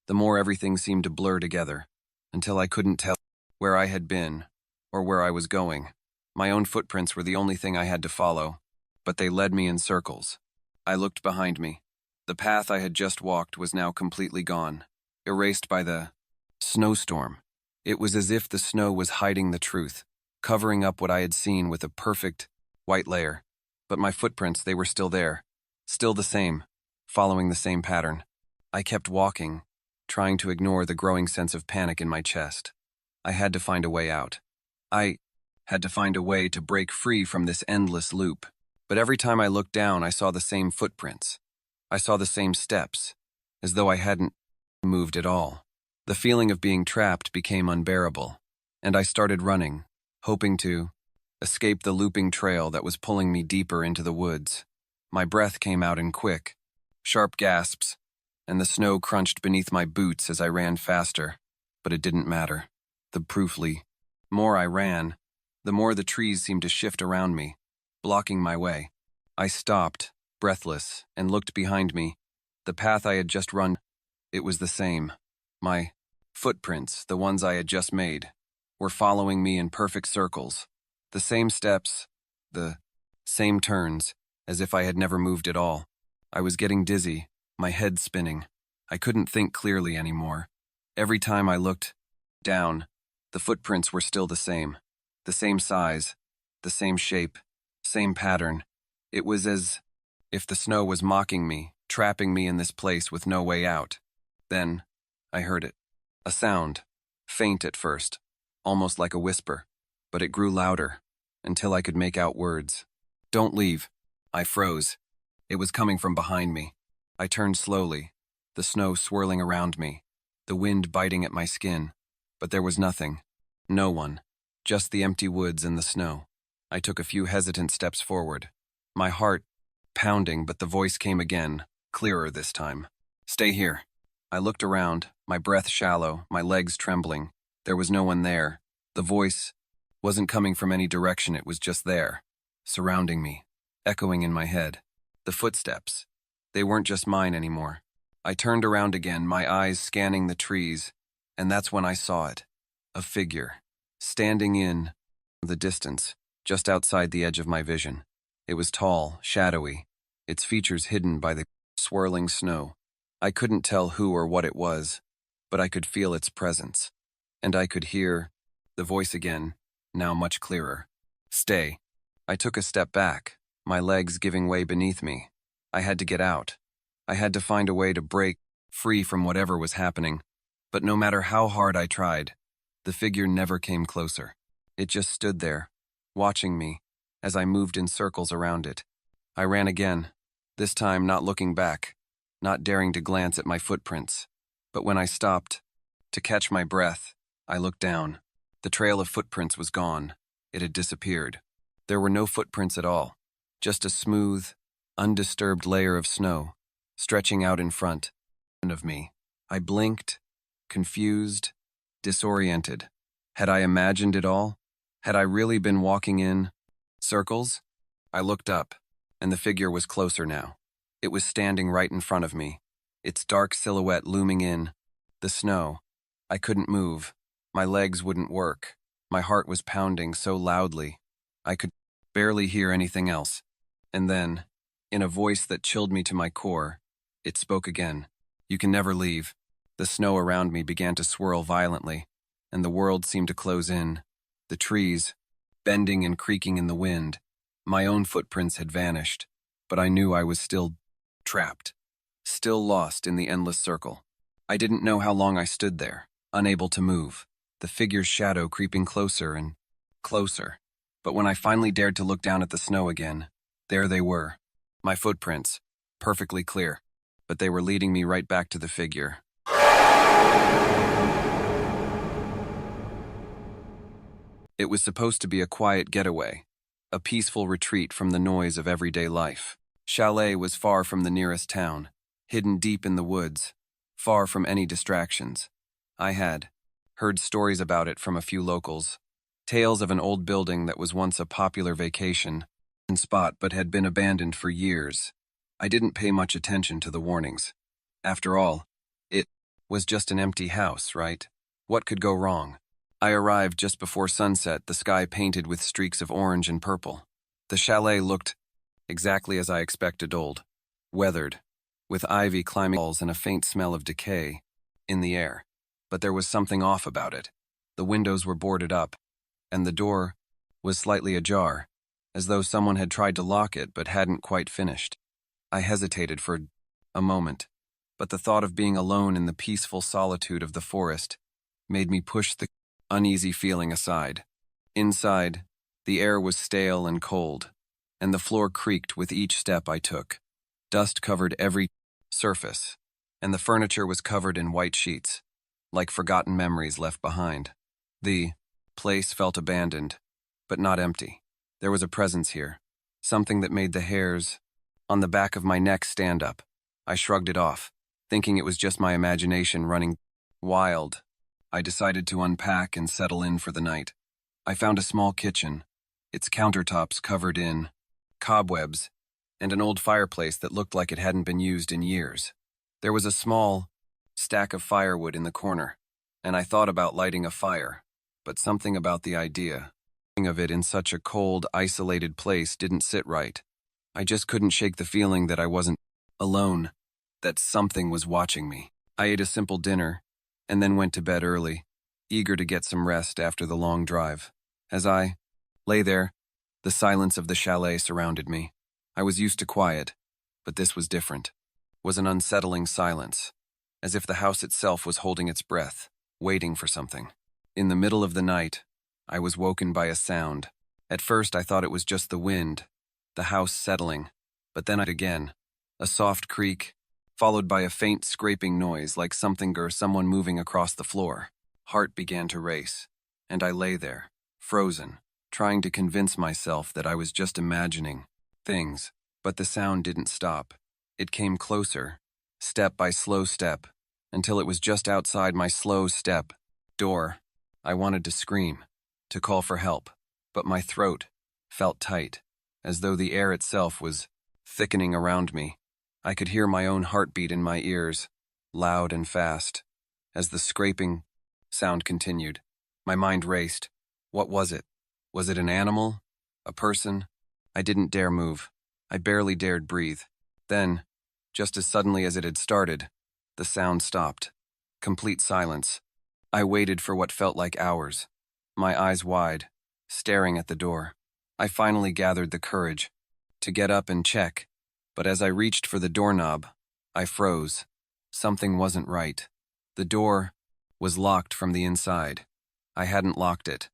Speaker 1: the more everything seemed to blur together, until I couldn't tell where I had been or where I was going. My own footprints were the only thing I had to follow, but they led me in circles. I looked behind me. The path I had just walked was now completely gone, erased by the snowstorm. It was as if the snow was hiding the truth, covering up what I had seen with a perfect white layer. But my footprints, they were still there, still the same, following the same pattern. I kept walking, trying to ignore the growing sense of panic in my chest. I had to find a way out. I had to find a way to break free from this endless loop. But every time I looked down, I saw the same footprints. I saw the same steps, as though I hadn't moved at all. The feeling of being trapped became unbearable, and I started running, hoping to escape the looping trail that was pulling me deeper into the woods. My breath came out in quick, sharp gasps, and the snow crunched beneath my boots as I ran faster, but it didn't matter. The proofly. More I ran, the more the trees seemed to shift around me, blocking my way. I stopped, breathless, and looked behind me. The path I had just run, it was the same. My footprints, the ones I had just made, were following me in perfect circles. The same steps, the same turns, as if I had never moved at all. I was getting dizzy, my head spinning. I couldn't think clearly anymore. Every time I looked down, the footprints were still the same size, the same shape, same pattern. It was as if the snow was mocking me, trapping me in this place with no way out. Then, I heard it. A sound, faint at first, almost like a whisper, but it grew louder, until I could make out words. "Don't leave." I froze. It was coming from behind me. I turned slowly, the snow swirling around me, the wind biting at my skin. But there was nothing. No one. Just the empty woods and the snow. I took a few hesitant steps forward. My heart pounding, but the voice came again, clearer this time. "Stay here." I looked around, my breath shallow, my legs trembling. There was no one there. The voice wasn't coming from any direction, it was just there, surrounding me, echoing in my head. The footsteps. They weren't just mine anymore. I turned around again, my eyes scanning the trees, and that's when I saw it. A figure, standing in the distance, just outside the edge of my vision. It was tall, shadowy, its features hidden by the swirling snow. I couldn't tell who or what it was, but I could feel its presence. And I could hear the voice again, now much clearer. "Stay." I took a step back, my legs giving way beneath me. I had to get out. I had to find a way to break free from whatever was happening. But no matter how hard I tried, the figure never came closer. It just stood there, watching me, as I moved in circles around it. I ran again, this time not looking back, not daring to glance at my footprints. But when I stopped, to catch my breath, I looked down. The trail of footprints was gone. It had disappeared. There were no footprints at all, just a smooth, undisturbed layer of snow, stretching out in front of me. I blinked, confused, disoriented. Had I imagined it all? Had I really been walking in circles? I looked up, and the figure was closer now. It was standing right in front of me, its dark silhouette looming in the snow. I couldn't move. My legs wouldn't work. My heart was pounding so loudly, I could barely hear anything else. And then, in a voice that chilled me to my core, it spoke again. "You can never leave." The snow around me began to swirl violently, and the world seemed to close in. The trees, bending and creaking in the wind. My own footprints had vanished, but I knew I was still trapped, still lost in the endless circle. I didn't know how long I stood there, unable to move, the figure's shadow creeping closer and closer. But when I finally dared to look down at the snow again, there they were, my footprints, perfectly clear, but they were leading me right back to the figure. It was supposed to be a quiet getaway, a peaceful retreat from the noise of everyday life. Chalet was far from the nearest town, hidden deep in the woods, far from any distractions. I had heard stories about it from a few locals, tales of an old building that was once a popular vacation spot but had been abandoned for years. I didn't pay much attention to the warnings. After all, it was just an empty house, right? What could go wrong? I arrived just before sunset, the sky painted with streaks of orange and purple. The chalet looked exactly as I expected, old, weathered, with ivy climbing walls and a faint smell of decay in the air. But there was something off about it. The windows were boarded up, and the door was slightly ajar, as though someone had tried to lock it but hadn't quite finished. I hesitated for a moment, but the thought of being alone in the peaceful solitude of the forest made me push the uneasy feeling aside. Inside, the air was stale and cold, and the floor creaked with each step I took. Dust covered every surface, and the furniture was covered in white sheets, like forgotten memories left behind. The place felt abandoned, but not empty. There was a presence here, something that made the hairs on the back of my neck stand up. I shrugged it off, thinking it was just my imagination running wild. I decided to unpack and settle in for the night. I found a small kitchen, its countertops covered in cobwebs, and an old fireplace that looked like it hadn't been used in years. There was a small stack of firewood in the corner, and I thought about lighting a fire, but something about the idea of it in such a cold, isolated place didn't sit right. I just couldn't shake the feeling that I wasn't alone, that something was watching me. I ate a simple dinner, and then went to bed early, eager to get some rest after the long drive. As I lay there, the silence of the chalet surrounded me. I was used to quiet, but this was different. It was an unsettling silence, as if the house itself was holding its breath, waiting for something. In the middle of the night, I was woken by a sound. At first I thought it was just the wind, the house settling, but then again, a soft creak, followed by a faint scraping noise like something or someone moving across the floor. Heart began to race, and I lay there, frozen, trying to convince myself that I was just imagining things, but the sound didn't stop. It came closer, step by slow step, until it was just outside my slow step door. I wanted to scream, to call for help, but my throat felt tight, as though the air itself was thickening around me. I could hear my own heartbeat in my ears, loud and fast. As the scraping sound continued, my mind raced. What was it? Was it an animal? A person? I didn't dare move. I barely dared breathe. Then, just as suddenly as it had started, the sound stopped. Complete silence. I waited for what felt like hours, my eyes wide, staring at the door. I finally gathered the courage to get up and check, but as I reached for the doorknob, I froze. Something wasn't right. The door was locked from the inside. I hadn't locked it.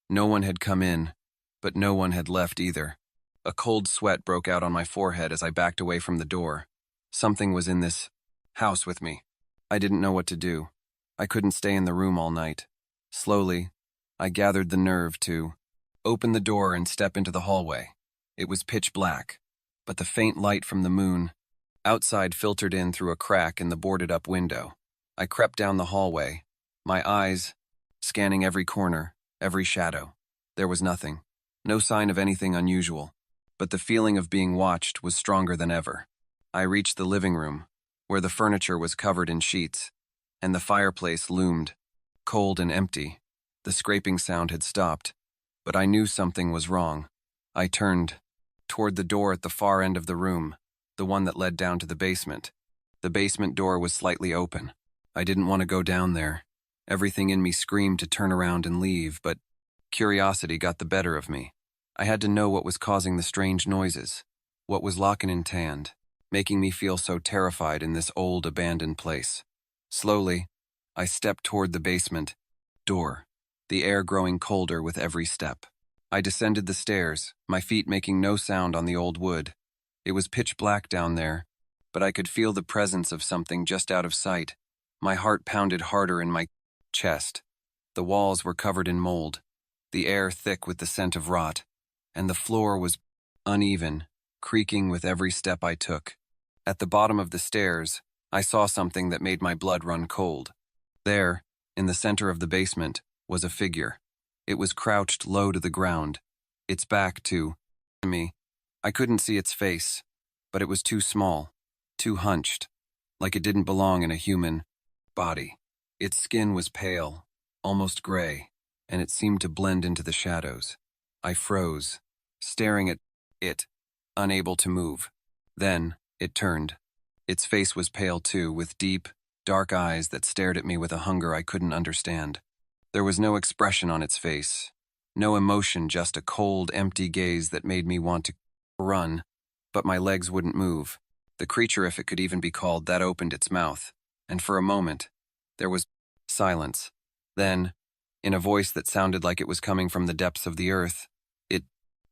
Speaker 1: No one had come in, but no one had left either. A cold sweat broke out on my forehead as I backed away from the door. Something was in this house with me. I didn't know what to do. I couldn't stay in the room all night. Slowly, I gathered the nerve to open the door and step into the hallway. It was pitch black, but the faint light from the moon outside filtered in through a crack in the boarded-up window. I crept down the hallway, my eyes scanning every corner, every shadow. There was nothing, no sign of anything unusual, but the feeling of being watched was stronger than ever. I reached the living room, where the furniture was covered in sheets, and the fireplace loomed, cold and empty. The scraping sound had stopped, but I knew something was wrong. I turned toward the door at the far end of the room, the one that led down to the basement. The basement door was slightly open. I didn't want to go down there. Everything in me screamed to turn around and leave, but curiosity got the better of me. I had to know what was causing the strange noises, what was locking in Tand, making me feel so terrified in this old, abandoned place. Slowly, I stepped toward the basement door, the air growing colder with every step. I descended the stairs, my feet making no sound on the old wood. It was pitch black down there, but I could feel the presence of something just out of sight. My heart pounded harder in my chest. The walls were covered in mold, the air thick with the scent of rot, and the floor was uneven, creaking with every step I took. At the bottom of the stairs, I saw something that made my blood run cold. There, in the center of the basement, was a figure. It was crouched low to the ground, its back to me. I couldn't see its face, but it was too small, too hunched, like it didn't belong in a human body. Its skin was pale, almost gray, and it seemed to blend into the shadows. I froze, staring at it, unable to move. Then, it turned. Its face was pale too, with deep, dark eyes that stared at me with a hunger I couldn't understand. There was no expression on its face, no emotion, just a cold, empty gaze that made me want to run, but my legs wouldn't move. The creature, if it could even be called that, opened its mouth, and for a moment, there was silence. Then, in a voice that sounded like it was coming from the depths of the earth, it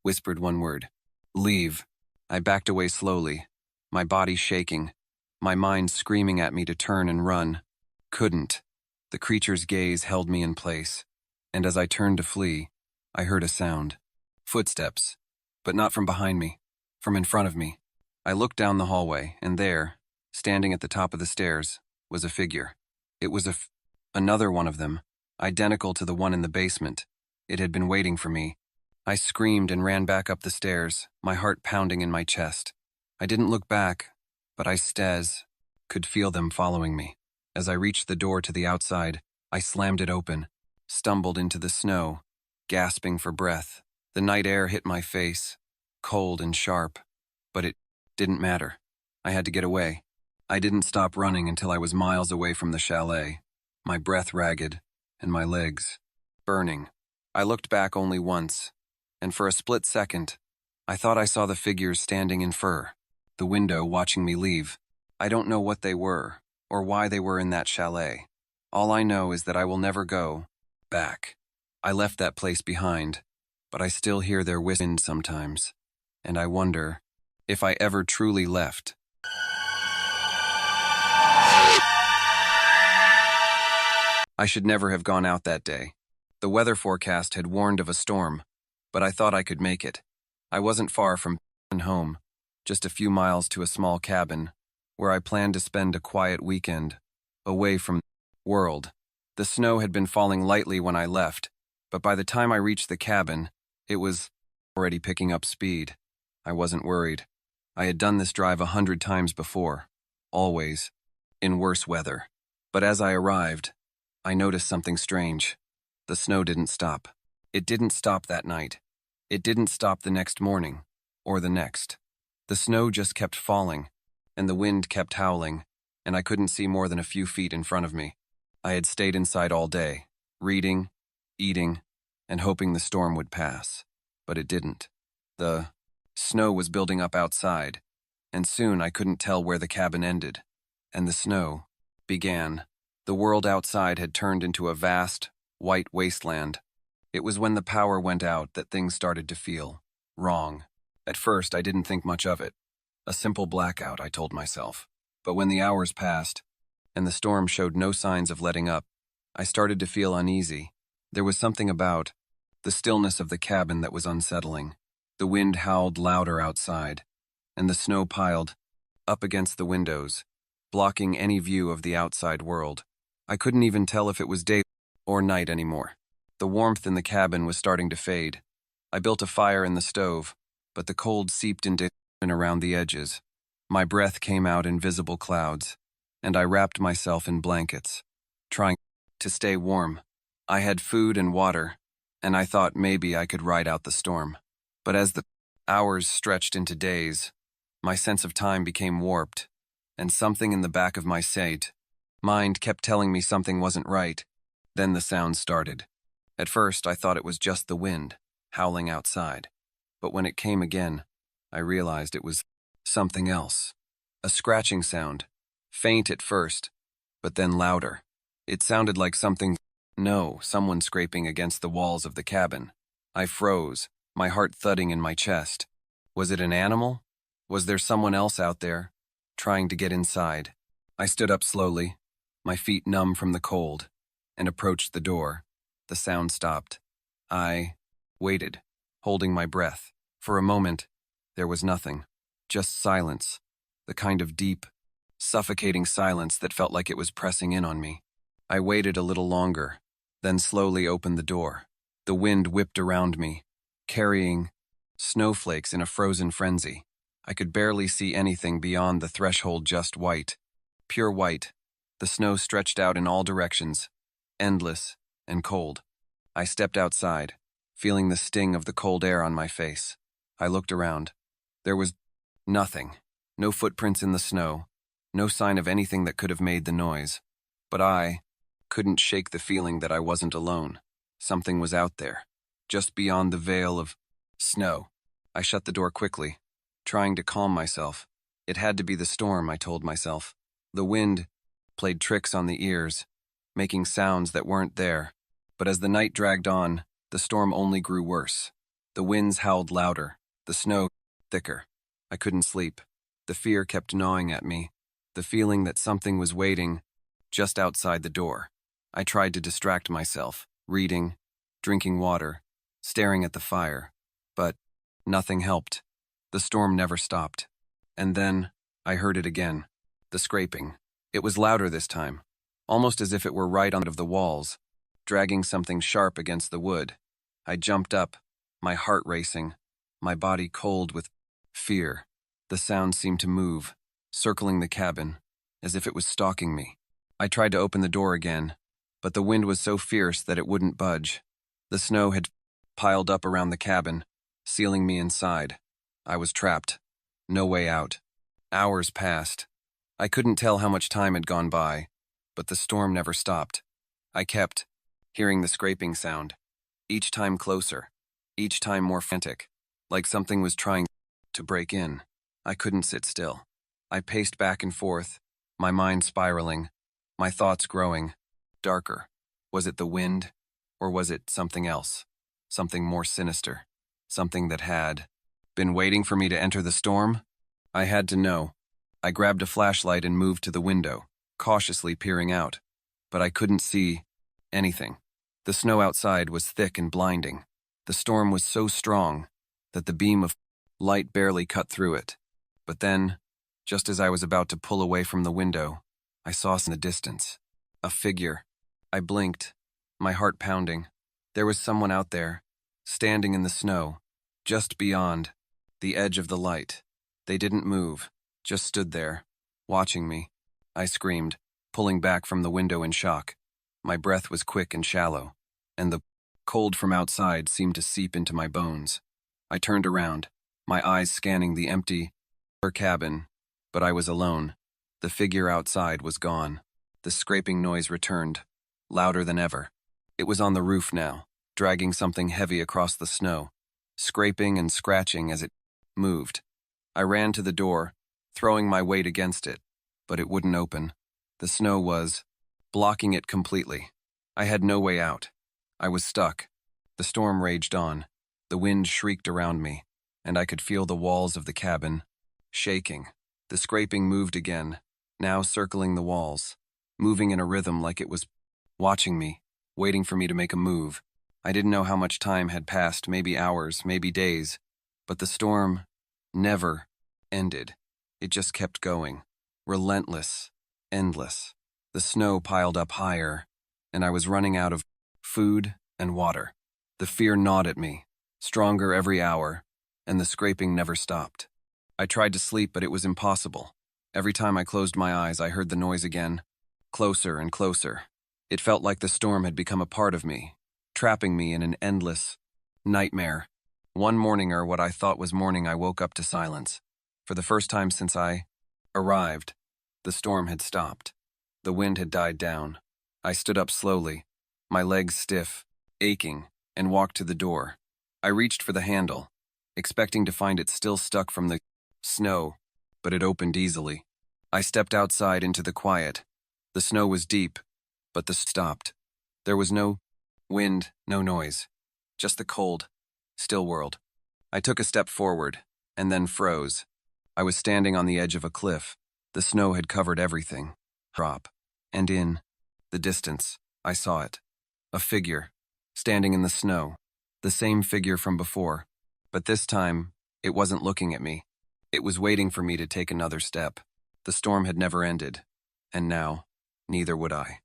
Speaker 1: whispered one word: "Leave." I backed away slowly, my body shaking, my mind screaming at me to turn and run. Couldn't. The creature's gaze held me in place, and as I turned to flee, I heard a sound. Footsteps, but not from behind me, from in front of me. I looked down the hallway, and there, standing at the top of the stairs, was a figure. It was another one of them, identical to the one in the basement. It had been waiting for me. I screamed and ran back up the stairs, my heart pounding in my chest. I didn't look back, but I could feel them following me. As I reached the door to the outside, I slammed it open, stumbled into the snow, gasping for breath. The night air hit my face, cold and sharp, but it didn't matter. I had to get away. I didn't stop running until I was miles away from the chalet, my breath ragged and my legs burning. I looked back only once, and for a split second, I thought I saw the figures standing in the window watching me leave. I don't know what they were, or why they were in that chalet. All I know is that I will never go back. I left that place behind, but I still hear their whistle sometimes, and I wonder if I ever truly left. I should never have gone out that day. The weather forecast had warned of a storm, but I thought I could make it. I wasn't far from home, just a few miles to a small cabin, where I planned to spend a quiet weekend, away from the world. The snow had been falling lightly when I left, but by the time I reached the cabin, it was already picking up speed. I wasn't worried. I had done this drive 100 times before, always, in worse weather. But as I arrived, I noticed something strange. The snow didn't stop. It didn't stop that night. It didn't stop the next morning, or the next. The snow just kept falling, and the wind kept howling, and I couldn't see more than a few feet in front of me. I had stayed inside all day, reading, eating, and hoping the storm would pass. But it didn't. The snow was building up outside, and soon I couldn't tell where the cabin ended, and the snow began. The world outside had turned into a vast, white wasteland. It was when the power went out that things started to feel wrong. At first, I didn't think much of it. A simple blackout, I told myself. But when the hours passed, and the storm showed no signs of letting up, I started to feel uneasy. There was something about the stillness of the cabin that was unsettling. The wind howled louder outside, and the snow piled up against the windows, blocking any view of the outside world. I couldn't even tell if it was day or night anymore. The warmth in the cabin was starting to fade. I built a fire in the stove, but the cold seeped into and around the edges. My breath came out in visible clouds, and I wrapped myself in blankets, trying to stay warm. I had food and water, and I thought maybe I could ride out the storm. But as the hours stretched into days, my sense of time became warped, and something in the back of my mind kept telling me something wasn't right. Then the sound started. At first, I thought it was just the wind, howling outside. But when it came again, I realized it was something else. A scratching sound, faint at first, but then louder. It sounded like someone scraping against the walls of the cabin. I froze, my heart thudding in my chest. Was it an animal? Was there someone else out there, trying to get inside? I stood up slowly, my feet numb from the cold, and approached the door. The sound stopped. I waited, holding my breath. For a moment, there was nothing, just silence, the kind of deep, suffocating silence that felt like it was pressing in on me. I waited a little longer, then slowly opened the door. The wind whipped around me, carrying snowflakes in a frozen frenzy. I could barely see anything beyond the threshold, just white, pure white. The snow stretched out in all directions, endless and cold. I stepped outside, feeling the sting of the cold air on my face. I looked around. There was nothing, no footprints in the snow, no sign of anything that could have made the noise. But I couldn't shake the feeling that I wasn't alone. Something was out there, just beyond the veil of snow. I shut the door quickly, trying to calm myself. It had to be the storm, I told myself. The wind played tricks on the ears, making sounds that weren't there. But as the night dragged on, the storm only grew worse. The winds howled louder, the snow thicker. I couldn't sleep. The fear kept gnawing at me, the feeling that something was waiting just outside the door. I tried to distract myself, reading, drinking water, staring at the fire, but nothing helped. The storm never stopped. And then I heard it again, the scraping. It was louder this time, almost as if it were right on the walls, dragging something sharp against the wood. I jumped up, my heart racing, my body cold with fear. The sound seemed to move, circling the cabin, as if it was stalking me. I tried to open the door again, but the wind was so fierce that it wouldn't budge. The snow had piled up around the cabin, sealing me inside. I was trapped. No way out. Hours passed. I couldn't tell how much time had gone by, but the storm never stopped. I kept hearing the scraping sound, each time closer, each time more frantic, like something was trying to break in. I couldn't sit still. I paced back and forth, my mind spiraling, my thoughts growing darker. Was it the wind, or was it something else? Something more sinister, something that had been waiting for me to enter the storm? I had to know. I grabbed a flashlight and moved to the window, cautiously peering out, but I couldn't see anything. The snow outside was thick and blinding. The storm was so strong that the beam of light barely cut through it. But then, just as I was about to pull away from the window, I saw in the distance a figure. I blinked, my heart pounding. There was someone out there, standing in the snow, just beyond the edge of the light. They didn't move, just stood there, watching me. I screamed, pulling back from the window in shock. My breath was quick and shallow, and the cold from outside seemed to seep into my bones. I turned around, my eyes scanning the empty cabin, but I was alone. The figure outside was gone. The scraping noise returned, louder than ever. It was on the roof now, dragging something heavy across the snow, scraping and scratching as it moved. I ran to the door, throwing my weight against it, but it wouldn't open. The snow was blocking it completely. I had no way out. I was stuck. The storm raged on. The wind shrieked around me, and I could feel the walls of the cabin shaking. The scraping moved again, now circling the walls, moving in a rhythm like it was watching me, waiting for me to make a move. I didn't know how much time had passed, maybe hours, maybe days, but the storm never ended. It just kept going, relentless, endless. The snow piled up higher, and I was running out of food and water. The fear gnawed at me, stronger every hour, and the scraping never stopped. I tried to sleep, but it was impossible. Every time I closed my eyes, I heard the noise again, closer and closer. It felt like the storm had become a part of me, trapping me in an endless nightmare. One morning, or what I thought was morning, I woke up to silence. For the first time since I arrived, the storm had stopped. The wind had died down. I stood up slowly, my legs stiff, aching, and walked to the door. I reached for the handle, expecting to find it still stuck from the snow, but it opened easily. I stepped outside into the quiet. The snow was deep, but the stopped. There was no wind, no noise, just the cold, still world. I took a step forward, and then froze. I was standing on the edge of a cliff. The snow had covered everything. And in the distance, I saw it. A figure, standing in the snow. The same figure from before, but this time, it wasn't looking at me. It was waiting for me to take another step. The storm had never ended, and now, neither would I.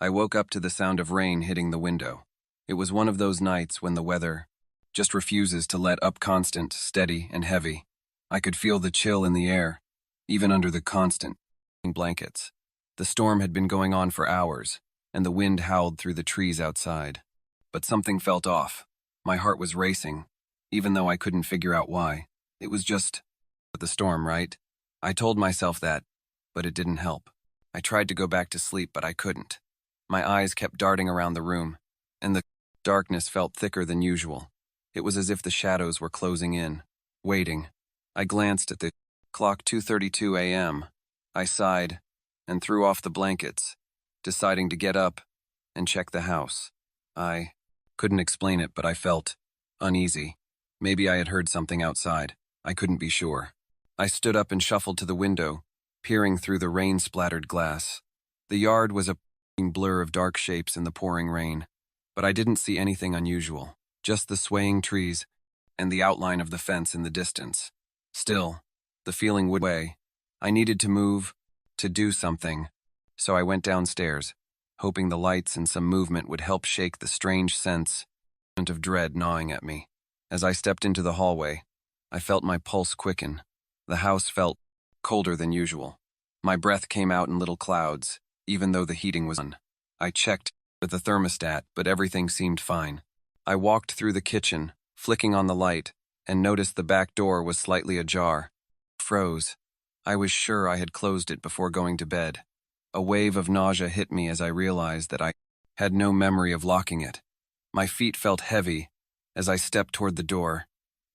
Speaker 1: I woke up to the sound of rain hitting the window. It was one of those nights when the weather just refuses to let up, constant, steady, and heavy. I could feel the chill in the air, even under the constant blankets. The storm had been going on for hours, and the wind howled through the trees outside. But something felt off. My heart was racing, even though I couldn't figure out why. It was just the storm, right? I told myself that, but it didn't help. I tried to go back to sleep, but I couldn't. My eyes kept darting around the room, and the darkness felt thicker than usual. It was as if the shadows were closing in, waiting. I glanced at the clock, 2:32 a.m. I sighed and threw off the blankets, deciding to get up and check the house. I couldn't explain it, but I felt uneasy. Maybe I had heard something outside. I couldn't be sure. I stood up and shuffled to the window, peering through the rain-splattered glass. The yard was a blur of dark shapes in the pouring rain, but I didn't see anything unusual, just the swaying trees and the outline of the fence in the distance. Still, the feeling would weigh. I needed to move, to do something, so I went downstairs, hoping the lights and some movement would help shake the strange sense of dread gnawing at me. As I stepped into the hallway, I felt my pulse quicken. The house felt colder than usual. My breath came out in little clouds, even though the heating was on. I checked with the thermostat, but everything seemed fine. I walked through the kitchen, flicking on the light, and noticed the back door was slightly ajar. Froze. I was sure I had closed it before going to bed. A wave of nausea hit me as I realized that I had no memory of locking it. My feet felt heavy as I stepped toward the door,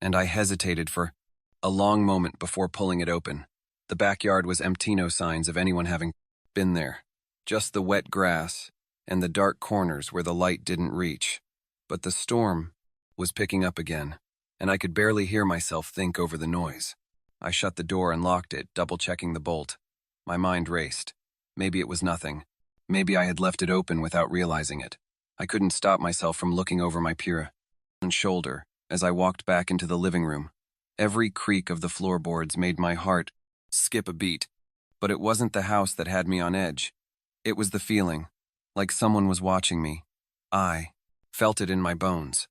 Speaker 1: and I hesitated for a long moment before pulling it open. The backyard was empty, no signs of anyone having been there. Just the wet grass and the dark corners where the light didn't reach. But the storm was picking up again, and I could barely hear myself think over the noise. I shut the door and locked it, double-checking the bolt. My mind raced. Maybe it was nothing. Maybe I had left it open without realizing it. I couldn't stop myself from looking over my shoulder as I walked back into the living room. Every creak of the floorboards made my heart skip a beat. But it wasn't the house that had me on edge. It was the feeling, like someone was watching me. I felt it in my bones.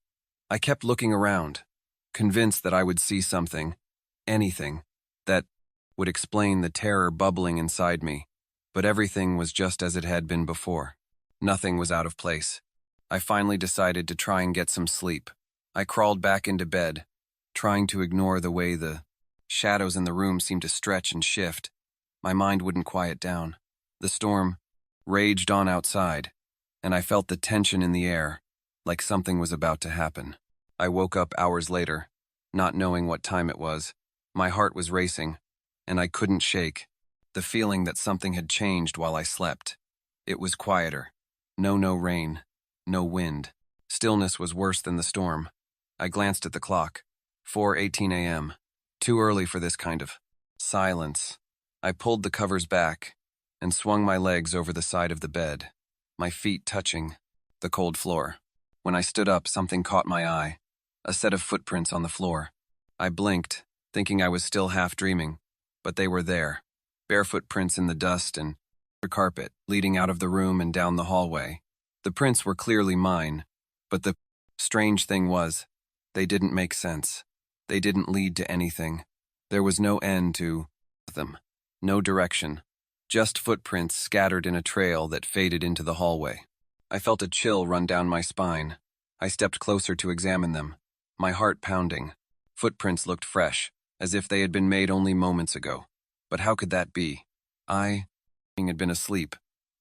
Speaker 1: I kept looking around, convinced that I would see something, anything, that would explain the terror bubbling inside me. But everything was just as it had been before. Nothing was out of place. I finally decided to try and get some sleep. I crawled back into bed, trying to ignore the way the shadows in the room seemed to stretch and shift. My mind wouldn't quiet down. The storm raged on outside, and I felt the tension in the air, like something was about to happen. I woke up hours later, not knowing what time it was. My heart was racing, and I couldn't shake the feeling that something had changed while I slept. It was quieter. No rain, no wind. Stillness was worse than the storm. I glanced at the clock. 4:18 a.m. Too early for this kind of silence. I pulled the covers back and swung my legs over the side of the bed, my feet touching the cold floor. When I stood up, something caught my eye, a set of footprints on the floor. I blinked, thinking I was still half dreaming, but they were there, bare footprints in the dust and the carpet, leading out of the room and down the hallway. The prints were clearly mine, but the strange thing was, they didn't make sense. They didn't lead to anything. There was no end to them, no direction, just footprints scattered in a trail that faded into the hallway. I felt a chill run down my spine. I stepped closer to examine them, my heart pounding. Footprints looked fresh, as if they had been made only moments ago. But how could that be? I had been asleep.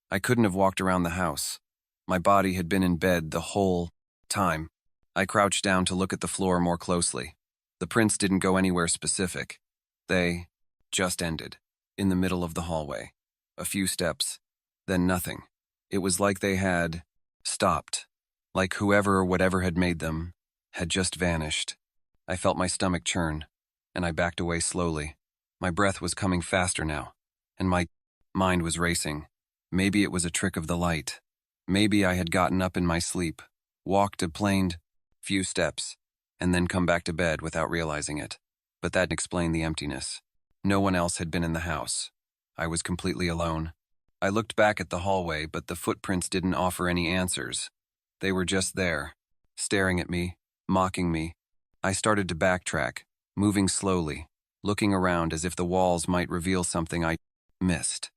Speaker 1: I couldn't have walked around the house. My body had been in bed the whole time. I crouched down to look at the floor more closely. The prints didn't go anywhere specific. They just ended, in the middle of the hallway. A few steps, then nothing. It was like they had stopped, like whoever or whatever had made them had just vanished. I felt my stomach churn, and I backed away slowly. My breath was coming faster now, and my mind was racing. Maybe it was a trick of the light. Maybe I had gotten up in my sleep, walked a plain few steps, and then come back to bed without realizing it. But that explained the emptiness. No one else had been in the house. I was completely alone. I looked back at the hallway, but the footprints didn't offer any answers. They were just there, staring at me, mocking me. I started to backtrack, moving slowly, looking around as if the walls might reveal something I missed.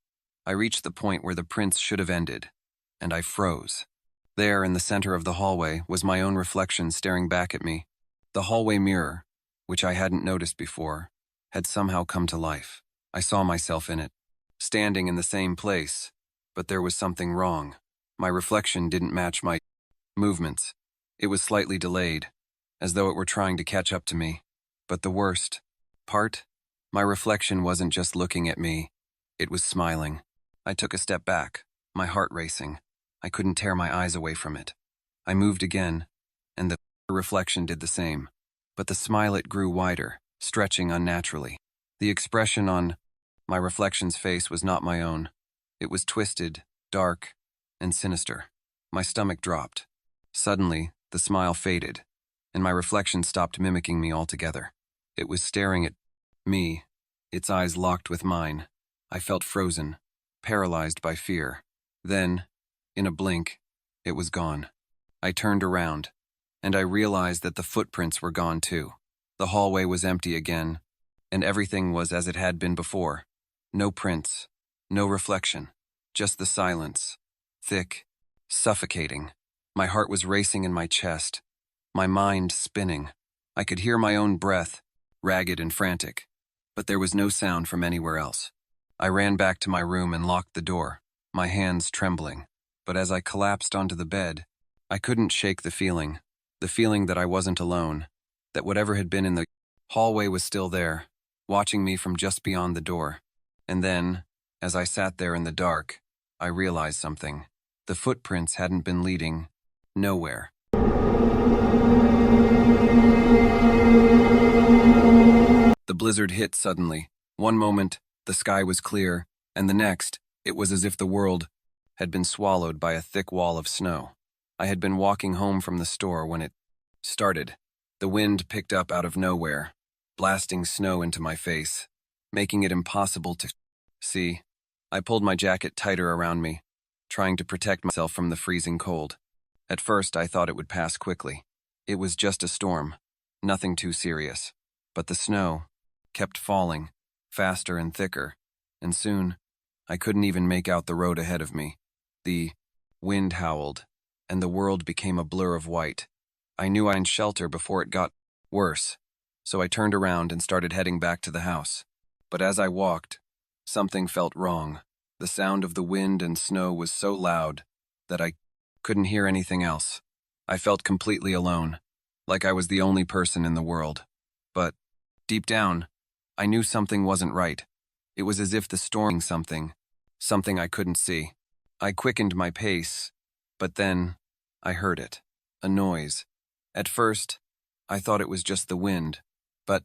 Speaker 1: I reached the point where the prints should have ended, and I froze. There, in the center of the hallway, was my own reflection staring back at me. The hallway mirror, which I hadn't noticed before, had somehow come to life. I saw myself in it, standing in the same place, but there was something wrong. My reflection didn't match my movements. It was slightly delayed, as though it were trying to catch up to me. But the worst part? My reflection wasn't just looking at me, it was smiling. I took a step back, my heart racing. I couldn't tear my eyes away from it. I moved again, and the reflection did the same. But the smile, it grew wider, stretching unnaturally. The expression on my reflection's face was not my own. It was twisted, dark, and sinister. My stomach dropped. Suddenly, the smile faded, and my reflection stopped mimicking me altogether. It was staring at me, its eyes locked with mine. I felt frozen, paralyzed by fear. Then, in a blink, it was gone. I turned around, and I realized that the footprints were gone too. The hallway was empty again, and everything was as it had been before. No prints, no reflection, just the silence. Thick, suffocating. My heart was racing in my chest, my mind spinning. I could hear my own breath, ragged and frantic, but there was no sound from anywhere else. I ran back to my room and locked the door, my hands trembling. But as I collapsed onto the bed, I couldn't shake the feeling that I wasn't alone, that whatever had been in the hallway was still there, watching me from just beyond the door. And then, as I sat there in the dark, I realized something. The footprints hadn't been leading nowhere. The blizzard hit suddenly. One moment, the sky was clear, and the next, it was as if the world had been swallowed by a thick wall of snow. I had been walking home from the store when it started. The wind picked up out of nowhere, blasting snow into my face, making it impossible to see. I pulled my jacket tighter around me, trying to protect myself from the freezing cold. At first, I thought it would pass quickly. It was just a storm, nothing too serious. But the snow kept falling, faster and thicker, and soon, I couldn't even make out the road ahead of me. The wind howled, and the world became a blur of white. I knew I'd shelter before it got worse, so I turned around and started heading back to the house. But as I walked, something felt wrong. The sound of the wind and snow was so loud that I couldn't hear anything else. I felt completely alone, like I was the only person in the world. But deep down, I knew something wasn't right. It was as if the storm something I couldn't see. I quickened my pace, but then I heard it, a noise. At first, I thought it was just the wind, but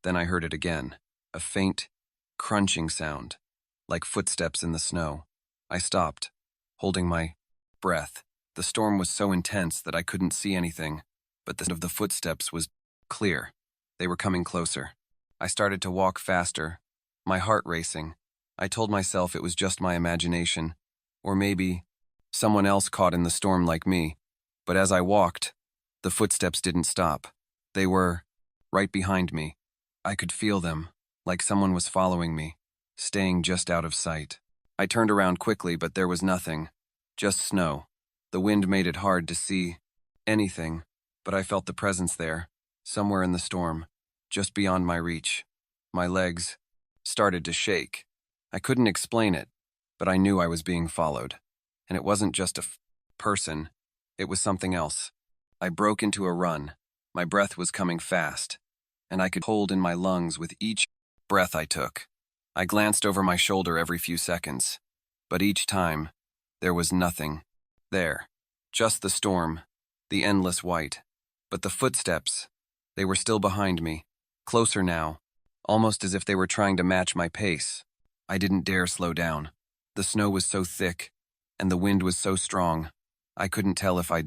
Speaker 1: then I heard it again, a faint, crunching sound, like footsteps in the snow. I stopped, holding my breath. The storm was so intense that I couldn't see anything, but the sound of the footsteps was clear. They were coming closer. I started to walk faster, my heart racing. I told myself it was just my imagination, or maybe someone else caught in the storm like me. But as I walked, the footsteps didn't stop. They were right behind me. I could feel them, like someone was following me, staying just out of sight. I turned around quickly, but there was nothing, just snow. The wind made it hard to see anything, but I felt the presence there, somewhere in the storm, just beyond my reach. My legs started to shake. I couldn't explain it, but I knew I was being followed. And it wasn't just a person, it was something else. I broke into a run. My breath was coming fast, and I could hold in my lungs with each breath I took. I glanced over my shoulder every few seconds, but each time, there was nothing there. Just the storm, the endless white. But the footsteps, they were still behind me, closer now, almost as if they were trying to match my pace. I didn't dare slow down. The snow was so thick, and the wind was so strong, I couldn't tell if I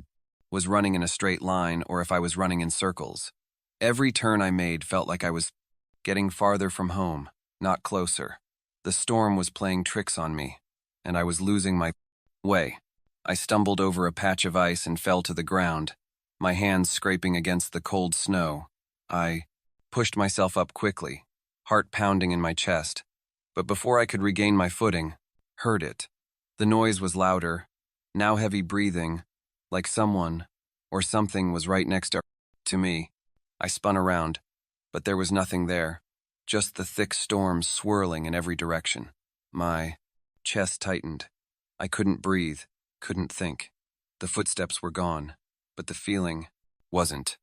Speaker 1: was running in a straight line or if I was running in circles. Every turn I made felt like I was getting farther from home, not closer. The storm was playing tricks on me, and I was losing my way. I stumbled over a patch of ice and fell to the ground, my hands scraping against the cold snow. I pushed myself up quickly, heart pounding in my chest, but before I could regain my footing, heard it. The noise was louder, now heavy breathing, like someone or something was right next to me. I spun around, but there was nothing there, just the thick storm swirling in every direction. My chest tightened. I couldn't breathe, couldn't think. The footsteps were gone, but the feeling wasn't.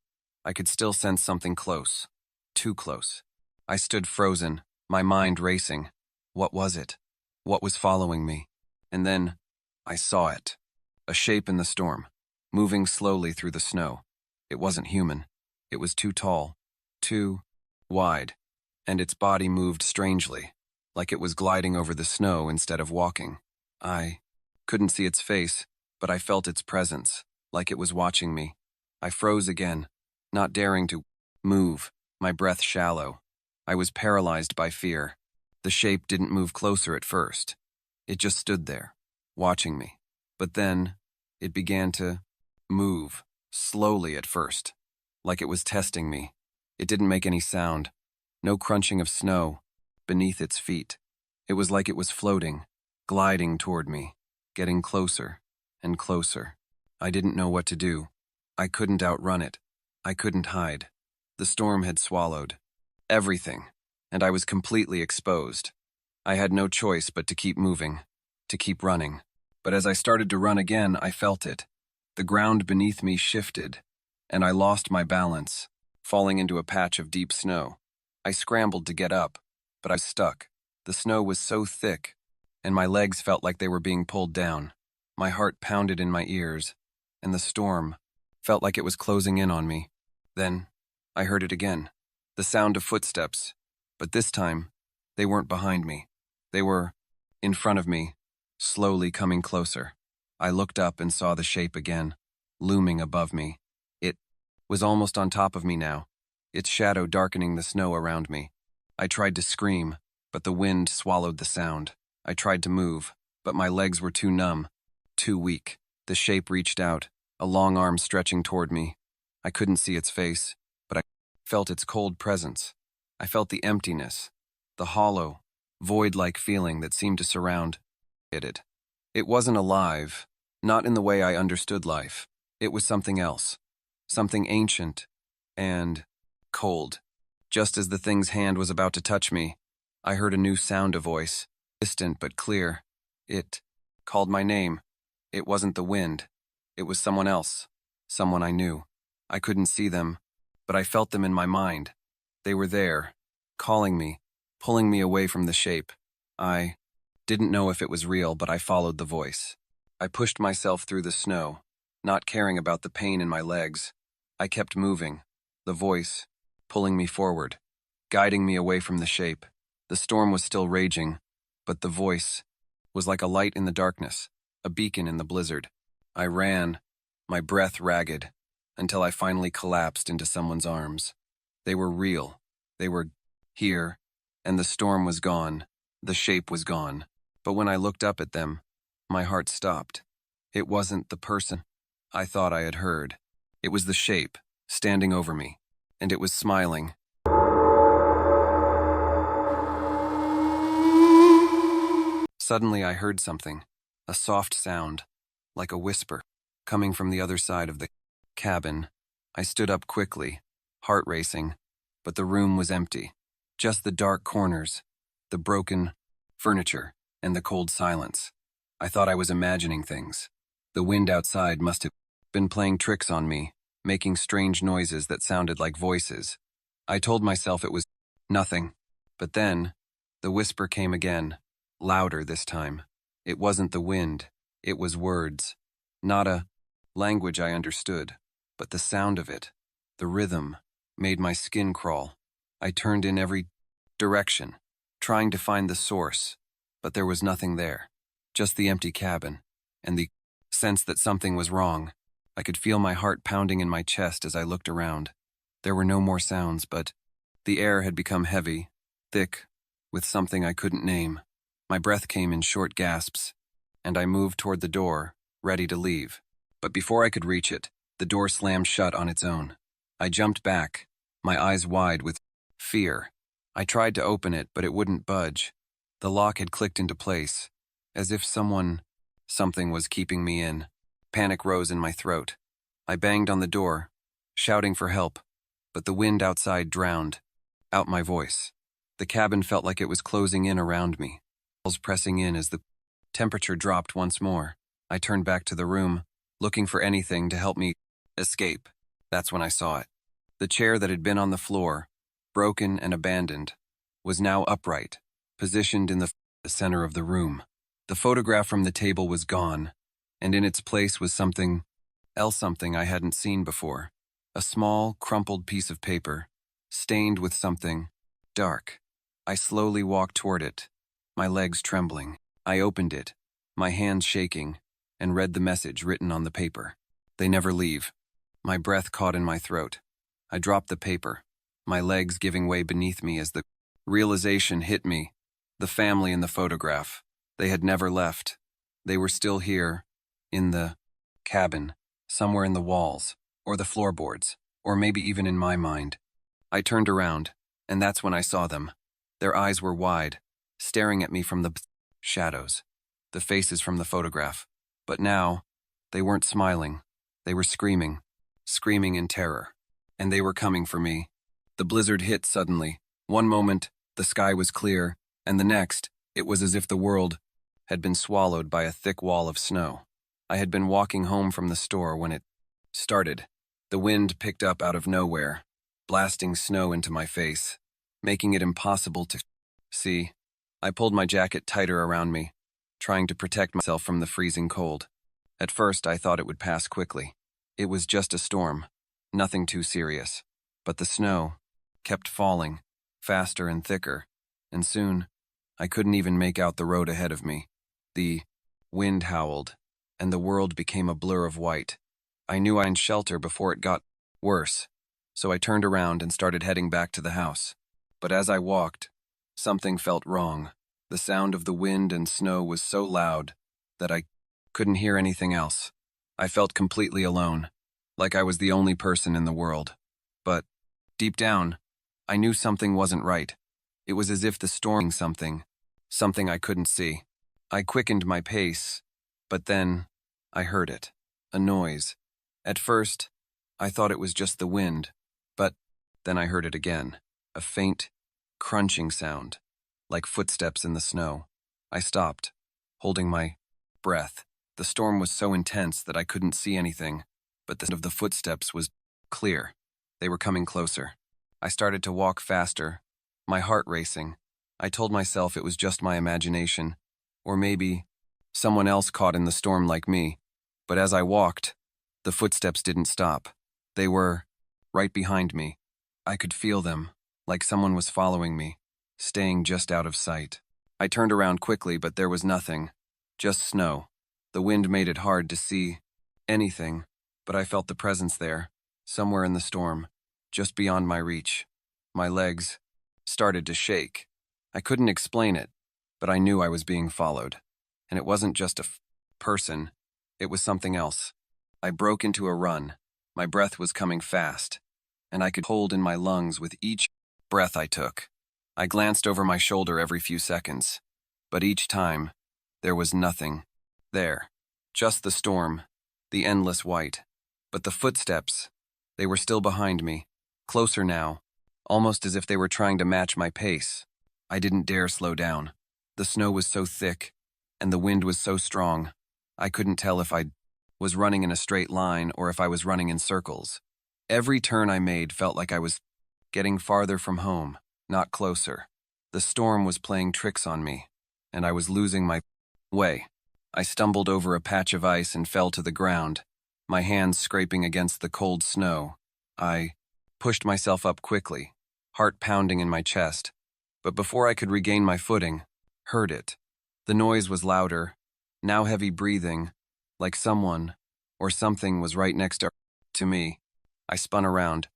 Speaker 1: I could still sense something close, too close. I stood frozen, my mind racing. What was it? What was following me? And then I saw it. A shape in the storm, moving slowly through the snow. It wasn't human. It was too tall, too wide, and its body moved strangely, like it was gliding over the snow instead of walking. I couldn't see its face, but I felt its presence, like it was watching me. I froze again, not daring to move, my breath shallow. I was paralyzed by fear. The shape didn't move closer at first. It just stood there, watching me. But then, it began to move, slowly at first, like it was testing me. It didn't make any sound, no crunching of snow beneath its feet. It was like it was floating, gliding toward me, getting closer and closer. I didn't know what to do. I couldn't outrun it. I couldn't hide. The storm had swallowed everything, and I was completely exposed. I had no choice but to keep moving, to keep running. But as I started to run again, I felt it. The ground beneath me shifted, and I lost my balance, falling into a patch of deep snow. I scrambled to get up, but I was stuck. The snow was so thick, and my legs felt like they were being pulled down. My heart pounded in my ears, and the storm felt like it was closing in on me. Then, I heard it again, the sound of footsteps, but this time, they weren't behind me. They were in front of me, slowly coming closer. I looked up and saw the shape again, looming above me. It was almost on top of me now, its shadow darkening the snow around me. I tried to scream, but the wind swallowed the sound. I tried to move, but my legs were too numb, too weak. The shape reached out, a long arm stretching toward me. I couldn't see its face, but I felt its cold presence. I felt the emptiness, the hollow, void-like feeling that seemed to surround it. It wasn't alive, not in the way I understood life. It was something else, something ancient and cold. Just as the thing's hand was about to touch me, I heard a new sound, a voice, distant but clear. It called my name. It wasn't the wind. It was someone else, someone I knew. I couldn't see them, but I felt them in my mind. They were there, calling me, pulling me away from the shape. I didn't know if it was real, but I followed the voice. I pushed myself through the snow, not caring about the pain in my legs. I kept moving, the voice pulling me forward, guiding me away from the shape. The storm was still raging, but the voice was like a light in the darkness, a beacon in the blizzard. I ran, my breath ragged, until I finally collapsed into someone's arms. They were real. They were here, and the storm was gone. The shape was gone. But when I looked up at them, my heart stopped. It wasn't the person I thought I had heard. It was the shape, standing over me, and it was smiling. Suddenly I heard something, a soft sound, like a whisper, coming from the other side of the cabin. I stood up quickly, heart racing, but the room was empty. Just the dark corners, the broken furniture, and the cold silence. I thought I was imagining things. The wind outside must have been playing tricks on me, making strange noises that sounded like voices. I told myself it was nothing, but then the whisper came again, louder this time. It wasn't the wind, it was words. Not a language I understood, but the sound of it, the rhythm, made my skin crawl. I turned in every direction, trying to find the source, but there was nothing there. Just the empty cabin, and the sense that something was wrong. I could feel my heart pounding in my chest as I looked around. There were no more sounds, but the air had become heavy, thick, with something I couldn't name. My breath came in short gasps, and I moved toward the door, ready to leave. But before I could reach it, the door slammed shut on its own. I jumped back, my eyes wide with fear. I tried to open it, but it wouldn't budge. The lock had clicked into place, as if something was keeping me in. Panic rose in my throat. I banged on the door, shouting for help, but the wind outside drowned out my voice. The cabin felt like it was closing in around me, walls pressing in as the temperature dropped once more. I turned back to the room, looking for anything to help me escape. That's when I saw it. The chair that had been on the floor, broken and abandoned, was now upright, positioned in the center of the room. The photograph from the table was gone, and in its place was something I hadn't seen before. A small, crumpled piece of paper, stained with something dark. I slowly walked toward it, my legs trembling. I opened it, my hands shaking, and read the message written on the paper. They never leave. My breath caught in my throat. I dropped the paper, my legs giving way beneath me as the realization hit me. The family in the photograph, They had never left. They were still here, in the cabin, somewhere in the walls, or the floorboards, or maybe even in my mind. I turned around, and that's when I saw them. Their eyes were wide, staring at me from the shadows, the faces from the photograph. But now, they weren't smiling. They were screaming in terror. And they were coming for me. The blizzard hit suddenly. One moment, the sky was clear, and the next, it was as if the world had been swallowed by a thick wall of snow. I had been walking home from the store when it started. The wind picked up out of nowhere, blasting snow into my face, making it impossible to see. I pulled my jacket tighter around me, trying to protect myself from the freezing cold. At first, I thought it would pass quickly. It was just a storm, nothing too serious. But the snow kept falling, faster and thicker, and soon, I couldn't even make out the road ahead of me. The wind howled, and the world became a blur of white. I knew I'd shelter before it got worse, so I turned around and started heading back to the house. But as I walked, something felt wrong. The sound of the wind and snow was so loud that I couldn't hear anything else. I felt completely alone, like I was the only person in the world. But deep down, I knew something wasn't right. It was as if the storm something I couldn't see. I quickened my pace, but then I heard it, a noise. At first, I thought it was just the wind, but then I heard it again, a faint, crunching sound, like footsteps in the snow. I stopped, holding my breath. The storm was so intense that I couldn't see anything, but the sound of the footsteps was clear. They were coming closer. I started to walk faster, my heart racing. I told myself it was just my imagination, or maybe someone else caught in the storm like me. But as I walked, the footsteps didn't stop. They were right behind me. I could feel them, like someone was following me, staying just out of sight. I turned around quickly, but there was nothing, just snow. The wind made it hard to see anything, but I felt the presence there, somewhere in the storm, just beyond my reach. My legs started to shake. I couldn't explain it, but I knew I was being followed. And it wasn't just a person, it was something else. I broke into a run. My breath was coming fast, and I could hold in my lungs with each breath I took. I glanced over my shoulder every few seconds, but each time, there was nothing there. Just the storm, the endless white. But the footsteps, they were still behind me, closer now, almost as if they were trying to match my pace. I didn't dare slow down. The snow was so thick, and the wind was so strong, I couldn't tell if I was running in a straight line or if I was running in circles. Every turn I made felt like I was getting farther from home, not closer. The storm was playing tricks on me, and I was losing my way. I stumbled over a patch of ice and fell to the ground, my hands scraping against the cold snow. I pushed myself up quickly, heart pounding in my chest, but before I could regain my footing, heard it. The noise was louder, now heavy breathing, like someone or something was right next to me. I spun around,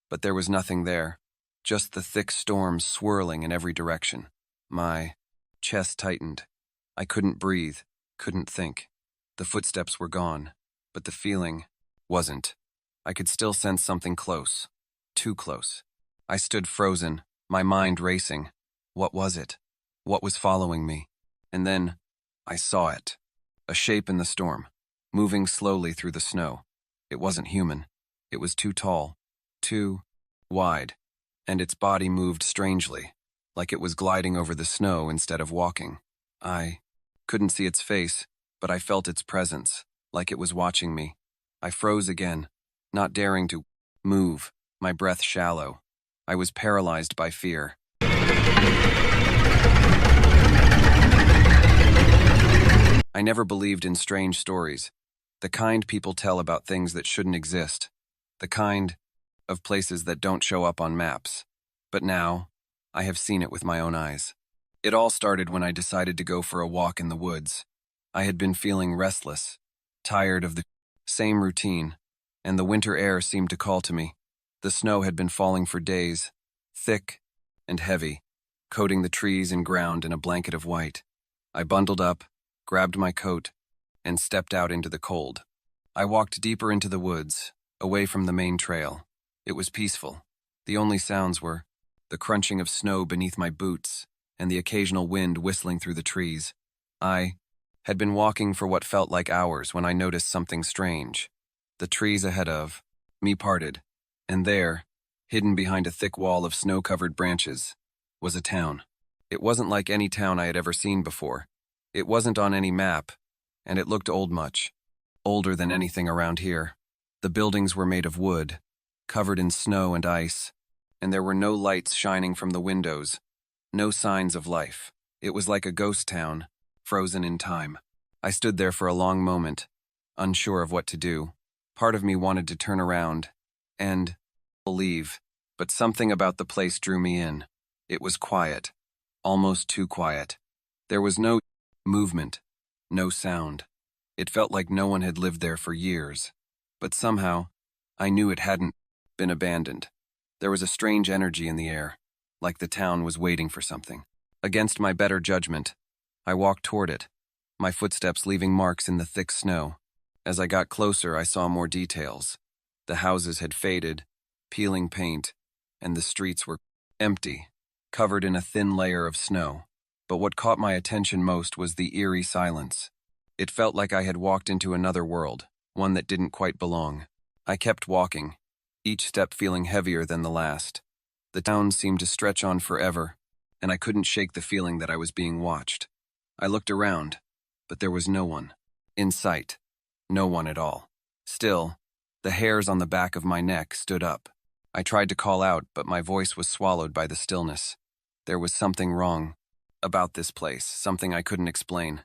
Speaker 1: but there was nothing there, just the thick storm swirling in every direction. My chest tightened. I couldn't breathe, couldn't think. The footsteps were gone, but the feeling wasn't. I could still sense something close, too close. I stood frozen, my mind racing. What was it? What was following me? And then I saw it. A shape in the storm, moving slowly through the snow. It wasn't human. It was too tall, too wide, and its body moved strangely, like it was gliding over the snow instead of walking. I couldn't see its face, but I felt its presence, like it was watching me. I froze again, not daring to move, my breath shallow. I was paralyzed by fear. I never believed in strange stories, the kind people tell about things that shouldn't exist, the kind of places that don't show up on maps. But now, I have seen it with my own eyes. It all started when I decided to go for a walk in the woods. I had been feeling restless, tired of the same routine, and the winter air seemed to call to me. The snow had been falling for days, thick and heavy, coating the trees and ground in a blanket of white. I bundled up, grabbed my coat, and stepped out into the cold. I walked deeper into the woods, away from the main trail. It was peaceful. The only sounds were the crunching of snow beneath my boots and the occasional wind whistling through the trees. I had been walking for what felt like hours when I noticed something strange. The trees ahead of me parted, and there, hidden behind a thick wall of snow-covered branches, was a town. It wasn't like any town I had ever seen before. It wasn't on any map, and it looked old much, older than anything around here. The buildings were made of wood, covered in snow and ice, and there were no lights shining from the windows, no signs of life. It was like a ghost town, frozen in time. I stood there for a long moment, unsure of what to do. Part of me wanted to turn around and leave, but something about the place drew me in. It was quiet, almost too quiet. There was no movement, no sound. It felt like no one had lived there for years, but somehow, I knew it hadn't been abandoned. There was a strange energy in the air, like the town was waiting for something. Against my better judgment, I walked toward it, my footsteps leaving marks in the thick snow. As I got closer, I saw more details. The houses had faded, peeling paint, and the streets were empty, covered in a thin layer of snow. But what caught my attention most was the eerie silence. It felt like I had walked into another world, one that didn't quite belong. I kept walking, each step feeling heavier than the last. The town seemed to stretch on forever, and I couldn't shake the feeling that I was being watched. I looked around, but there was no one in sight, no one at all. Still, the hairs on the back of my neck stood up. I tried to call out, but my voice was swallowed by the stillness. There was something wrong about this place, something I couldn't explain.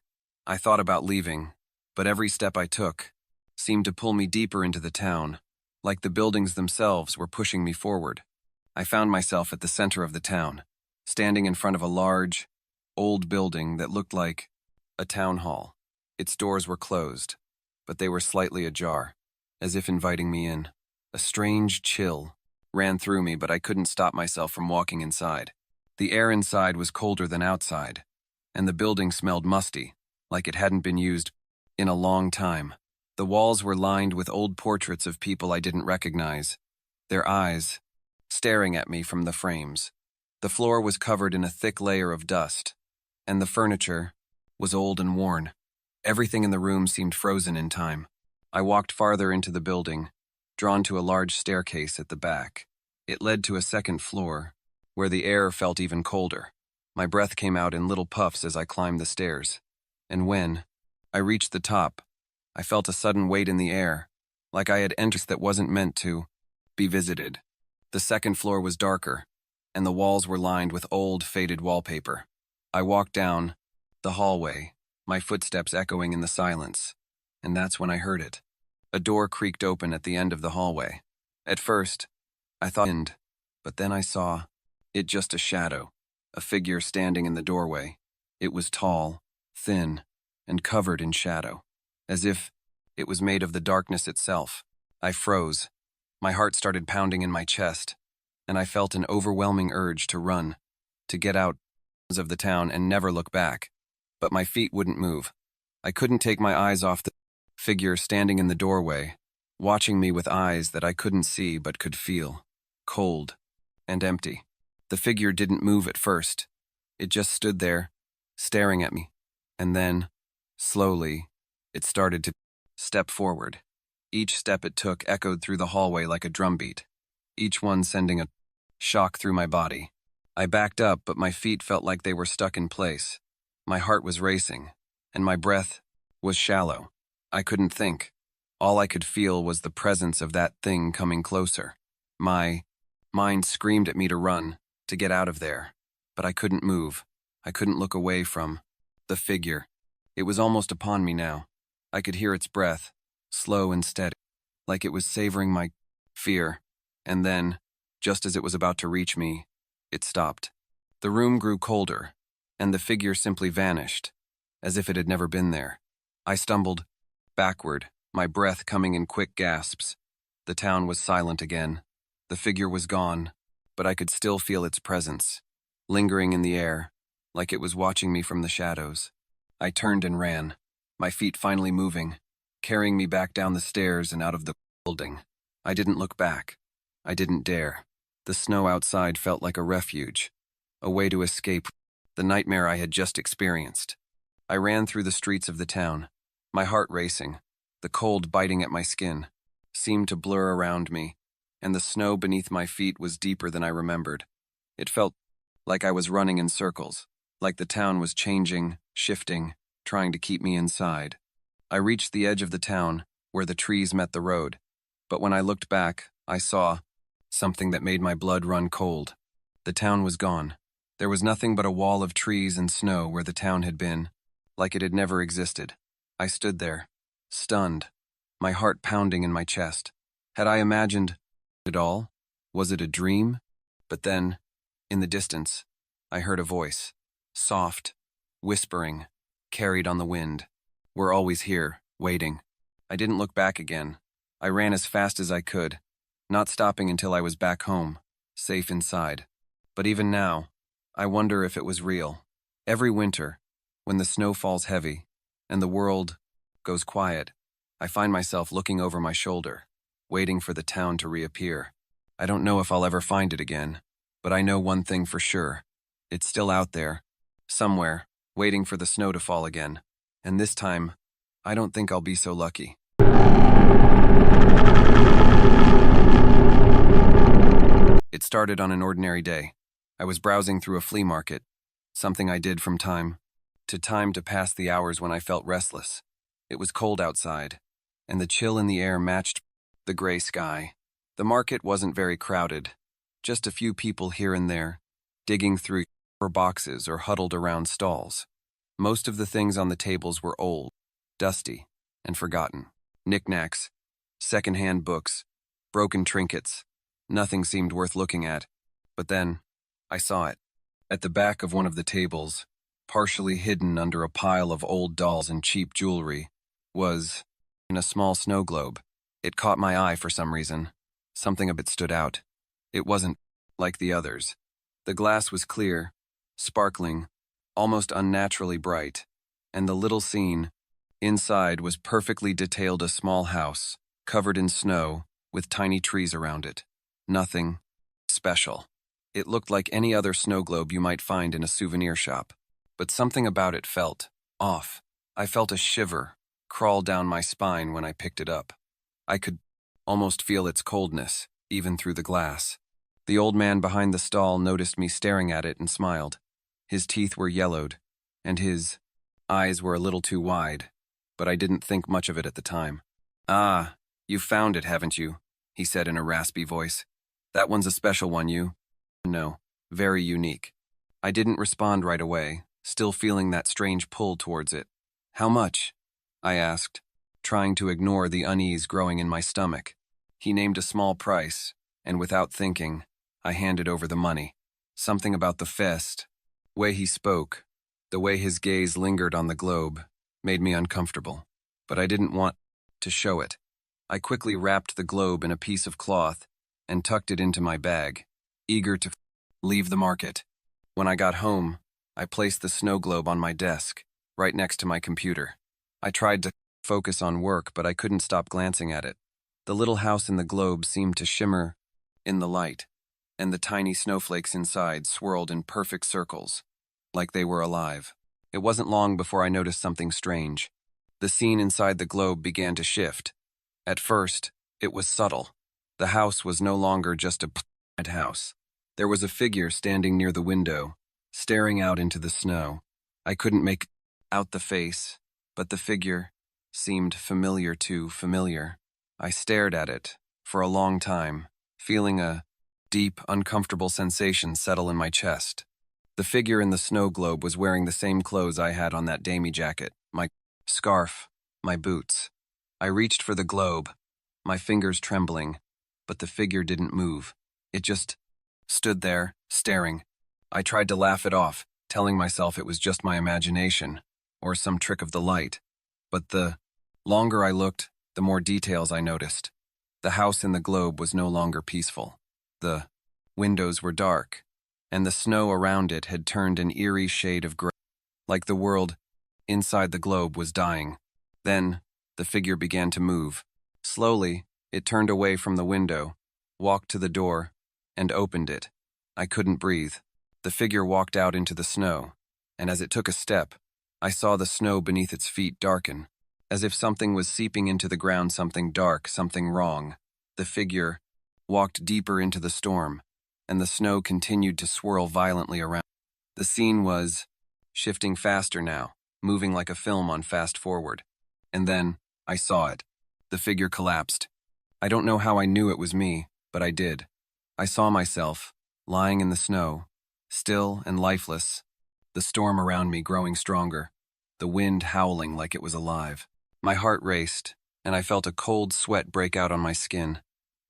Speaker 1: I thought about leaving, but every step I took seemed to pull me deeper into the town, like the buildings themselves were pushing me forward. I found myself at the center of the town, standing in front of a large, old building that looked like a town hall. Its doors were closed, but they were slightly ajar, as if inviting me in. A strange chill ran through me, but I couldn't stop myself from walking inside. The air inside was colder than outside, and the building smelled musty, like it hadn't been used in a long time. The walls were lined with old portraits of people I didn't recognize, their eyes staring at me from the frames. The floor was covered in a thick layer of dust, and the furniture was old and worn. Everything in the room seemed frozen in time. I walked farther into the building, drawn to a large staircase at the back. It led to a second floor, where the air felt even colder. My breath came out in little puffs as I climbed the stairs. And when I reached the top, I felt a sudden weight in the air, like I had entered that wasn't meant to be visited. The second floor was darker, and the walls were lined with old, faded wallpaper. I walked down the hallway, my footsteps echoing in the silence, and that's when I heard it. A door creaked open at the end of the hallway. At first, I thought wind, but then I saw it just a shadow, a figure standing in the doorway. It was tall, thin, and covered in shadow, as if it was made of the darkness itself. I froze. My heart started pounding in my chest, and I felt an overwhelming urge to run, to get out of the town and never look back. But my feet wouldn't move. I couldn't take my eyes off the figure standing in the doorway, watching me with eyes that I couldn't see but could feel, cold and empty. The figure didn't move at first. It just stood there, staring at me. And then, slowly, it started to step forward. Each step it took echoed through the hallway like a drumbeat, each one sending a shock through my body. I backed up, but my feet felt like they were stuck in place. My heart was racing, and my breath was shallow. I couldn't think. All I could feel was the presence of that thing coming closer. My mind screamed at me to run, to get out of there, but I couldn't move. I couldn't look away from the figure. It was almost upon me now. I could hear its breath, slow and steady, like it was savoring my fear. And then, just as it was about to reach me, it stopped. The room grew colder, and the figure simply vanished, as if it had never been there. I stumbled backward, my breath coming in quick gasps. The town was silent again. The figure was gone, but I could still feel its presence, lingering in the air, like it was watching me from the shadows. I turned and ran, my feet finally moving, carrying me back down the stairs and out of the building. I didn't look back. I didn't dare. The snow outside felt like a refuge, a way to escape the nightmare I had just experienced. I ran through the streets of the town, my heart racing, the cold biting at my skin, seemed to blur around me, and the snow beneath my feet was deeper than I remembered. It felt like I was running in circles, like the town was changing, shifting, trying to keep me inside. I reached the edge of the town, where the trees met the road, but when I looked back, I saw something that made my blood run cold. The town was gone. There was nothing but a wall of trees and snow where the town had been, like it had never existed. I stood there, stunned, my heart pounding in my chest. Had I imagined it all? Was it a dream? But then, in the distance, I heard a voice, soft, whispering, carried on the wind. We're always here, waiting. I didn't look back again. I ran as fast as I could, not stopping until I was back home, safe inside. But even now, I wonder if it was real. Every winter, when the snow falls heavy and the world goes quiet, I find myself looking over my shoulder, waiting for the town to reappear. I don't know if I'll ever find it again, but I know one thing for sure. It's still out there, somewhere, waiting for the snow to fall again. And this time, I don't think I'll be so lucky. It started on an ordinary day. I was browsing through a flea market, something I did from time to pass the hours when I felt restless. It was cold outside, and the chill in the air matched the gray sky. The market wasn't very crowded, just a few people here and there, digging through boxes or huddled around stalls. Most of the things on the tables were old, dusty, and forgotten. Knickknacks, second-hand books, broken trinkets. Nothing seemed worth looking at. But then, I saw it. At the back of one of the tables, partially hidden under a pile of old dolls and cheap jewelry, was in a small snow globe. It caught my eye for some reason. Something of it stood out. It wasn't like the others. The glass was clear, sparkling, almost unnaturally bright, and the little scene inside was perfectly detailed: a small house, covered in snow, with tiny trees around it. Nothing special. It looked like any other snow globe you might find in a souvenir shop, but something about it felt off. I felt a shiver crawl down my spine when I picked it up. I could almost feel its coldness, even through the glass. The old man behind the stall noticed me staring at it and smiled. His teeth were yellowed, and his eyes were a little too wide, but I didn't think much of it at the time. "Ah, you found it, haven't you?" he said in a raspy voice. "That one's a special one, you." "No, very unique." I didn't respond right away, still feeling that strange pull towards it. "How much?" I asked, trying to ignore the unease growing in my stomach. He named a small price, and without thinking, I handed over the money. Something about the way he spoke, the way his gaze lingered on the globe, made me uncomfortable, but I didn't want to show it. I quickly wrapped the globe in a piece of cloth and tucked it into my bag, eager to leave the market. When I got home, I placed the snow globe on my desk, right next to my computer. I tried to focus on work, but I couldn't stop glancing at it. The little house in the globe seemed to shimmer in the light, and the tiny snowflakes inside swirled in perfect circles, like they were alive. It wasn't long before I noticed something strange. The scene inside the globe began to shift. At first, it was subtle. The house was no longer just a plaid house. There was a figure standing near the window, staring out into the snow. I couldn't make out the face, but the figure seemed too familiar. I stared at it for a long time, feeling a deep, uncomfortable sensation settle in my chest. The figure in the snow globe was wearing the same clothes I had on that dami jacket, my scarf, my boots. I reached for the globe, my fingers trembling, but the figure didn't move. It just stood there, staring. I tried to laugh it off, telling myself it was just my imagination, or some trick of the light. But the longer I looked, the more details I noticed. The house in the globe was no longer peaceful. The windows were dark, and the snow around it had turned an eerie shade of gray, like the world inside the globe was dying. Then, the figure began to move. Slowly, it turned away from the window, walked to the door, and opened it. I couldn't breathe. The figure walked out into the snow, and as it took a step, I saw the snow beneath its feet darken, as if something was seeping into the ground, something dark, something wrong. The figure walked deeper into the storm, and the snow continued to swirl violently around. The scene was shifting faster now, moving like a film on fast forward. And then, I saw it. The figure collapsed. I don't know how I knew it was me, but I did. I saw myself, lying in the snow, still and lifeless, the storm around me growing stronger, the wind howling like it was alive. My heart raced, and I felt a cold sweat break out on my skin.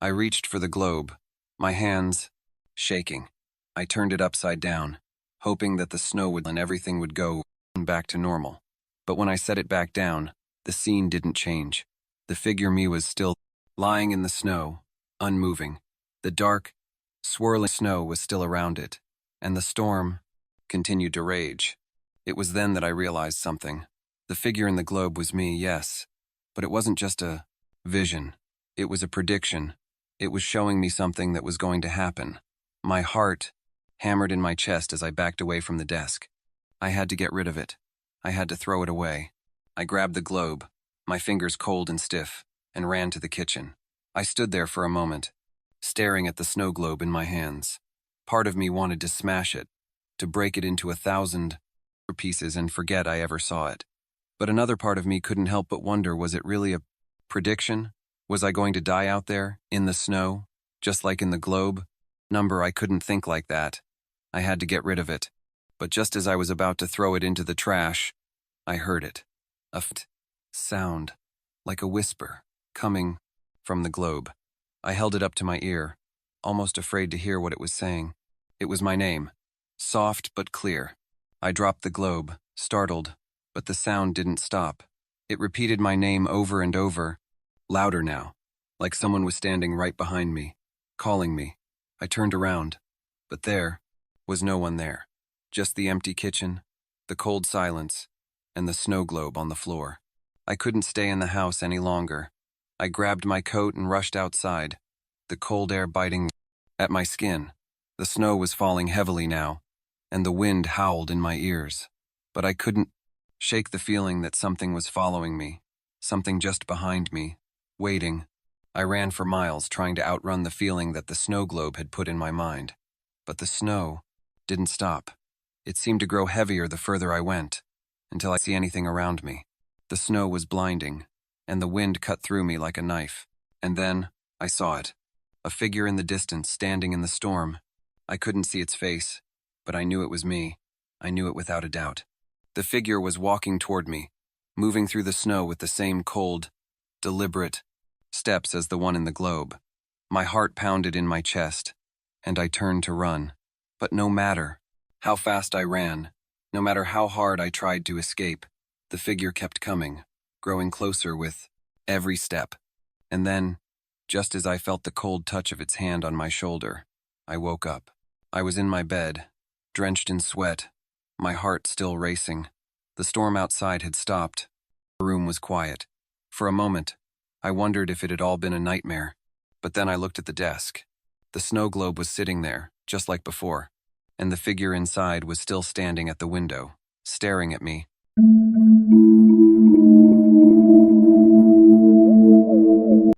Speaker 1: I reached for the globe, my hands shaking. I turned it upside down, hoping that the snow would and everything would go back to normal. But when I set it back down, the scene didn't change. The figure me was still lying in the snow, unmoving. The dark, swirling snow was still around it, and the storm continued to rage. It was then that I realized something. The figure in the globe was me, yes, but it wasn't just a vision. It was a prediction. It was showing me something that was going to happen. My heart hammered in my chest as I backed away from the desk. I had to get rid of it. I had to throw it away. I grabbed the globe, my fingers cold and stiff, and ran to the kitchen. I stood there for a moment, staring at the snow globe in my hands. Part of me wanted to smash it, to break it into 1,000 pieces and forget I ever saw it. But another part of me couldn't help but wonder, was it really a prediction? Was I going to die out there, in the snow, just like in the globe? I couldn't think like that. I had to get rid of it. But just as I was about to throw it into the trash, I heard it. A sound, like a whisper, coming from the globe. I held it up to my ear, almost afraid to hear what it was saying. It was my name, soft but clear. I dropped the globe, startled, but the sound didn't stop. It repeated my name over and over, louder now, like someone was standing right behind me, calling me. I turned around, but there was no one there. Just the empty kitchen, the cold silence, and the snow globe on the floor. I couldn't stay in the house any longer. I grabbed my coat and rushed outside, the cold air biting at my skin. The snow was falling heavily now, and the wind howled in my ears. But I couldn't shake the feeling that something was following me, something just behind me, waiting. I ran for miles, trying to outrun the feeling that the snow globe had put in my mind. But the snow didn't stop. It seemed to grow heavier the further I went, until I could see anything around me. The snow was blinding, and the wind cut through me like a knife. And then, I saw it. A figure in the distance, standing in the storm. I couldn't see its face, but I knew it was me. I knew it without a doubt. The figure was walking toward me, moving through the snow with the same cold, deliberate steps as the one in the globe. My heart pounded in my chest, and I turned to run. But no matter how fast I ran, no matter how hard I tried to escape, the figure kept coming, growing closer with every step. And then, just as I felt the cold touch of its hand on my shoulder, I woke up. I was in my bed, drenched in sweat, my heart still racing. The storm outside had stopped. The room was quiet. For a moment, I wondered if it had all been a nightmare. But then I looked at the desk. The snow globe was sitting there, just like before, and the figure inside was still standing at the window, staring at me.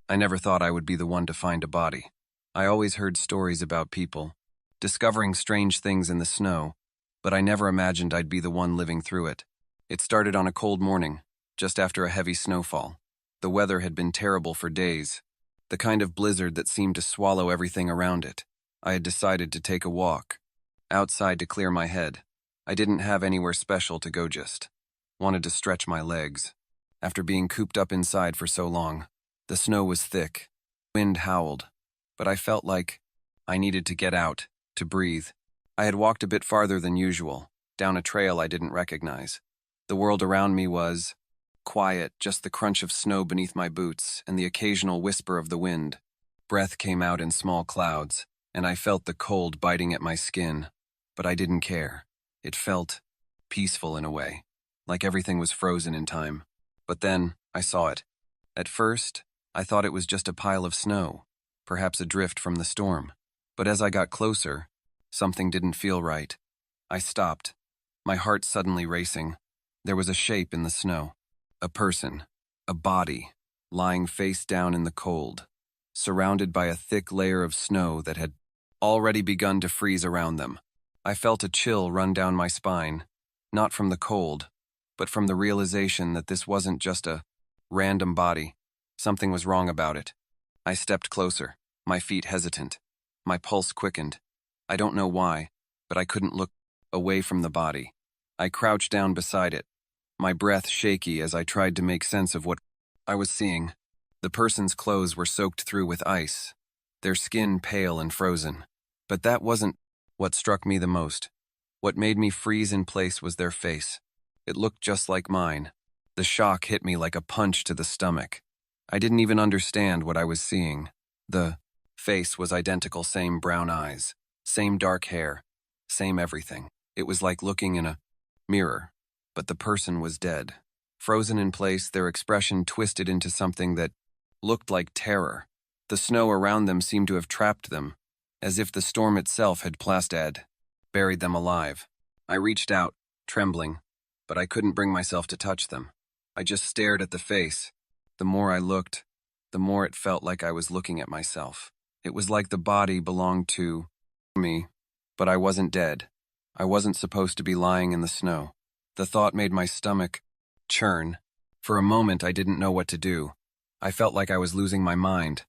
Speaker 1: I never thought I would be the one to find a body. I always heard stories about people discovering strange things in the snow, but I never imagined I'd be the one living through it. It started on a cold morning, just after a heavy snowfall. The weather had been terrible for days, the kind of blizzard that seemed to swallow everything around it. I had decided to take a walk outside to clear my head. I didn't have anywhere special to go, just wanted to stretch my legs. After being cooped up inside for so long, the snow was thick, wind howled, but I felt like I needed to get out, to breathe. I had walked a bit farther than usual, down a trail I didn't recognize. The world around me was quiet, just the crunch of snow beneath my boots and the occasional whisper of the wind. Breath came out in small clouds, and I felt the cold biting at my skin, but I didn't care. It felt peaceful in a way, like everything was frozen in time. But then, I saw it. At first, I thought it was just a pile of snow, perhaps a drift from the storm. But as I got closer, something didn't feel right. I stopped, my heart suddenly racing. There was a shape in the snow. A person, a body, lying face down in the cold, surrounded by a thick layer of snow that had already begun to freeze around them. I felt a chill run down my spine, not from the cold, but from the realization that this wasn't just a random body. Something was wrong about it. I stepped closer, my feet hesitant. My pulse quickened. I don't know why, but I couldn't look away from the body. I crouched down beside it, my breath shaky as I tried to make sense of what I was seeing. The person's clothes were soaked through with ice, their skin pale and frozen. But that wasn't what struck me the most. What made me freeze in place was their face. It looked just like mine. The shock hit me like a punch to the stomach. I didn't even understand what I was seeing. The face was identical, same brown eyes, same dark hair, same everything. It was like looking in a mirror, but the person was dead. Frozen in place, their expression twisted into something that looked like terror. The snow around them seemed to have trapped them, as if the storm itself had buried them alive. I reached out, trembling, but I couldn't bring myself to touch them. I just stared at the face. The more I looked, the more it felt like I was looking at myself. It was like the body belonged to me, but I wasn't dead. I wasn't supposed to be lying in the snow. The thought made my stomach churn. For a moment, I didn't know what to do. I felt like I was losing my mind,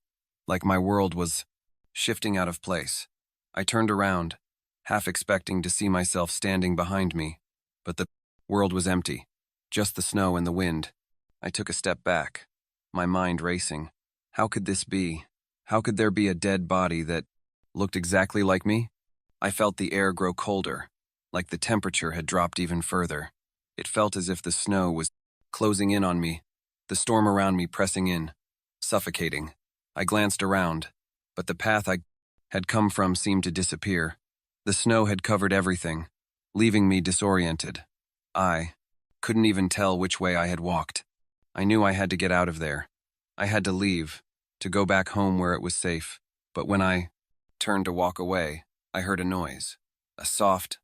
Speaker 1: like my world was shifting out of place. I turned around, half expecting to see myself standing behind me, but the world was empty, just the snow and the wind. I took a step back, my mind racing. How could this be? How could there be a dead body that looked exactly like me? I felt the air grow colder, like the temperature had dropped even further. It felt as if the snow was closing in on me, the storm around me pressing in, suffocating. I glanced around, but the path I had come from seemed to disappear. The snow had covered everything, leaving me disoriented. I couldn't even tell which way I had walked. I knew I had to get out of there. I had to leave, to go back home where it was safe. But when I turned to walk away, I heard a noise, a soft,